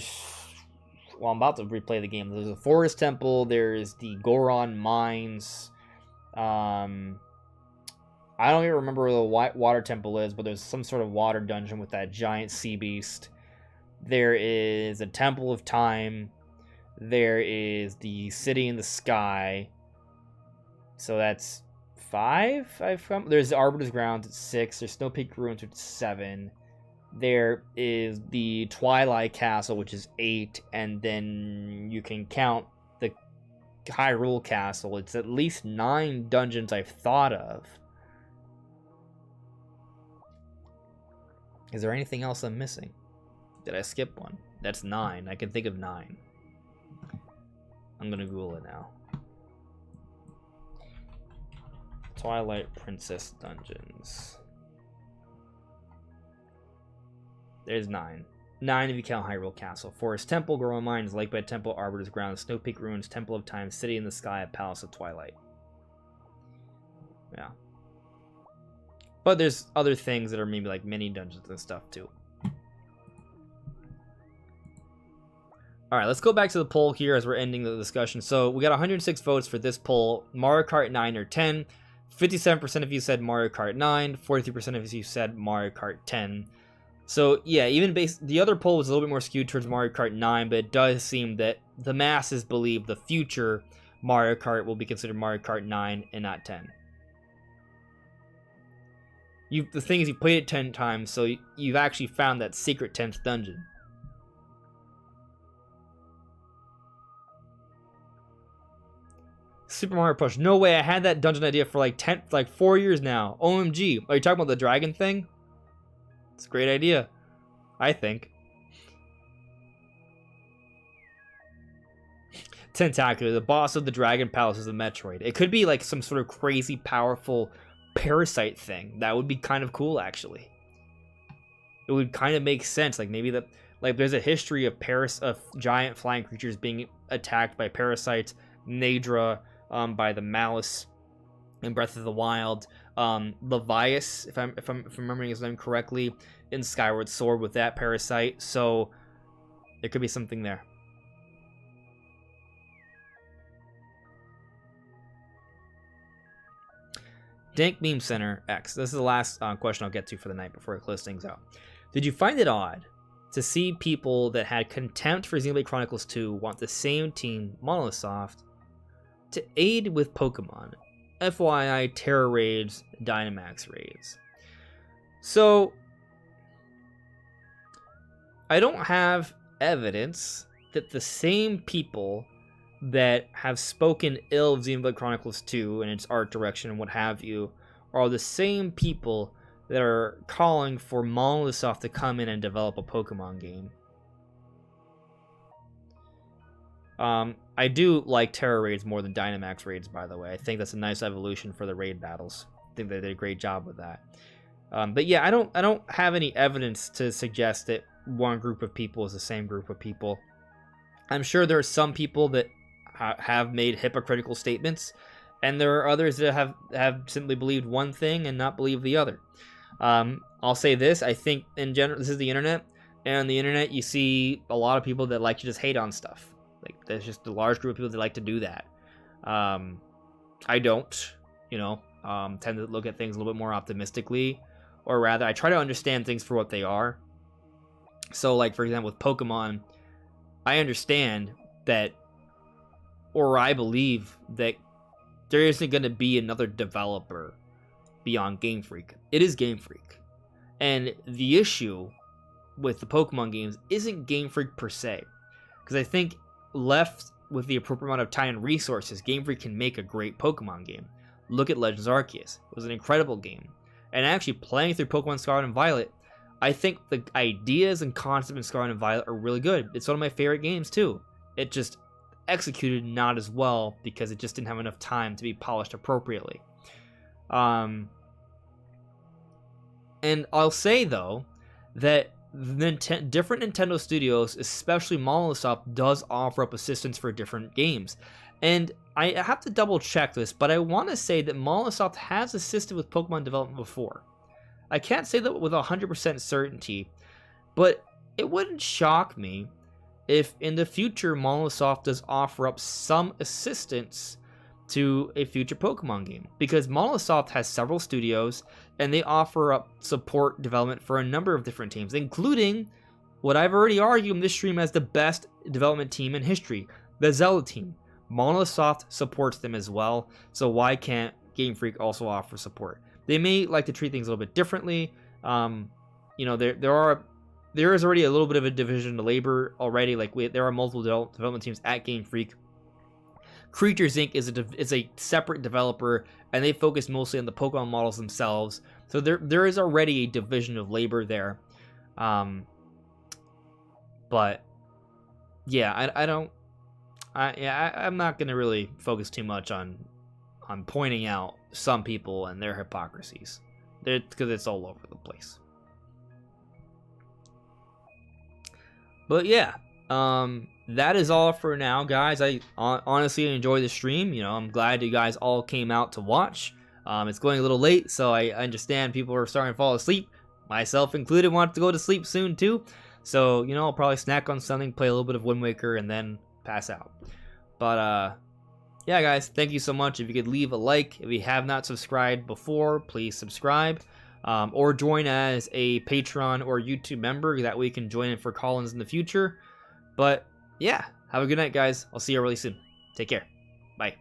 I'm about to replay the game. There's a Forest Temple. There's the Goron Mines. I don't even remember where the Water Temple is, but there's some sort of water dungeon with that giant sea beast. There is a Temple of Time. There is the City in the Sky. So that's 5. There's the Arbiter's Grounds at 6. There's Snow Peak Ruins, which is 7. There is the Twilight Castle, which is 8. And then you can count the Hyrule Castle. It's at least 9 dungeons I've thought of. Is there anything else I'm missing? Did I skip one? That's 9. I can think of 9. I'm gonna Google it now. Twilight Princess dungeons. There's 9. 9 if you count Hyrule Castle. Forest Temple, Goron Mines, Lakebed Temple, Arbiter's Grounds, Snow Peak Ruins, Temple of Time, City in the Sky, Palace of Twilight. Yeah. But there's other things that are maybe like mini dungeons and stuff too. Alright, let's go back to the poll here as we're ending the discussion. So we got 106 votes for this poll. Mario Kart 9 or 10. 57% of you said Mario Kart 9. 43% of you said Mario Kart 10. So yeah, even the other poll was a little bit more skewed towards Mario Kart 9, but it does seem that the masses believe the future Mario Kart will be considered Mario Kart 9 and not 10. The thing is, you played it 10 times, so you've actually found that secret 10th dungeon. Super Mario Push. No way, I had that dungeon idea for like 4 years now. OMG. Are you talking about the dragon thing? It's a great idea, I think. Tentacular, the boss of the Dragon Palace is a Metroid. It could be like some sort of crazy powerful parasite thing. That would be kind of cool, actually. It would kind of make sense. Like maybe there's a history of giant flying creatures being attacked by parasites. Nadra by the Malice in Breath of the Wild. Levias, if I'm remembering his name correctly, in Skyward Sword with that parasite. So there could be something there. Dank Meme Center X. This is the last question I'll get to for the night before I close things out. Did you find it odd to see people that had contempt for Xenoblade Chronicles 2 want the same team, Monolithsoft, to aid with Pokemon? FYI, Terra raids, Dynamax raids. So, I don't have evidence that the same people that have spoken ill of Xenoblade Chronicles 2 and its art direction and what have you are the same people that are calling for Monolithsoft to come in and develop a Pokemon game. I do like Terra raids more than Dynamax raids, by the way. I think that's a nice evolution for the raid battles. I think they did a great job with that. But yeah, I don't have any evidence to suggest that one group of people is the same group of people. I'm sure there are some people that have made hypocritical statements, and there are others that have simply believed one thing and not believed the other. I'll say this: I think in general, this is the internet, and on the internet you see a lot of people that like to just hate on stuff. Like there's just a large group of people that like to do that. I don't, tend to look at things a little bit more optimistically, or rather, I try to understand things for what they are. So, like for example, with Pokemon, I understand that, or I believe that there isn't going to be another developer beyond Game Freak. It is Game Freak, and the issue with the Pokemon games isn't Game Freak per se, because I think left with the appropriate amount of time and resources, Game Freak can make a great Pokemon game. Look at Legends Arceus. It was an incredible game. And actually playing through Pokemon Scarlet and Violet, I think the ideas and concepts in Scarlet and Violet are really good. It's one of my favorite games too. It just executed not as well because it just didn't have enough time to be polished appropriately. And I'll say though that different Nintendo studios, especially Monolithsoft, does offer up assistance for different games. And I have to double check this, but I want to say that Monolithsoft has assisted with Pokemon development before. I can't say that with 100% certainty, but it wouldn't shock me if in the future Monolithsoft does offer up some assistance to a future Pokemon game, because Monolithsoft has several studios and they offer up support development for a number of different teams, including what I've already argued in this stream as the best development team in history, the Zelda team. Monolith Soft supports them as well, so why can't Game Freak also offer support? They may like to treat things a little bit differently. You know, there is already a little bit of a division of labor already. Like there are multiple development teams at Game Freak. Creatures Inc. is a separate developer, and they focus mostly on the Pokemon models themselves. So there is already a division of labor there. But yeah, I'm not gonna really focus too much on pointing out some people and their hypocrisies, because it's all over the place. But yeah, that is all for now, guys. I honestly enjoyed the stream. You know, I'm glad you guys all came out to watch. It's going a little late, so I understand people are starting to fall asleep, myself included. Want to go to sleep soon too. So, you know, I'll probably snack on something, play a little bit of Wind Waker, and then pass out. But, yeah, guys, thank you so much. If you could leave a like. If you have not subscribed before, please subscribe. Or join as a Patreon or YouTube member. That way you can join in for call-ins in the future. But, yeah, have a good night, guys. I'll see you really soon. Take care. Bye.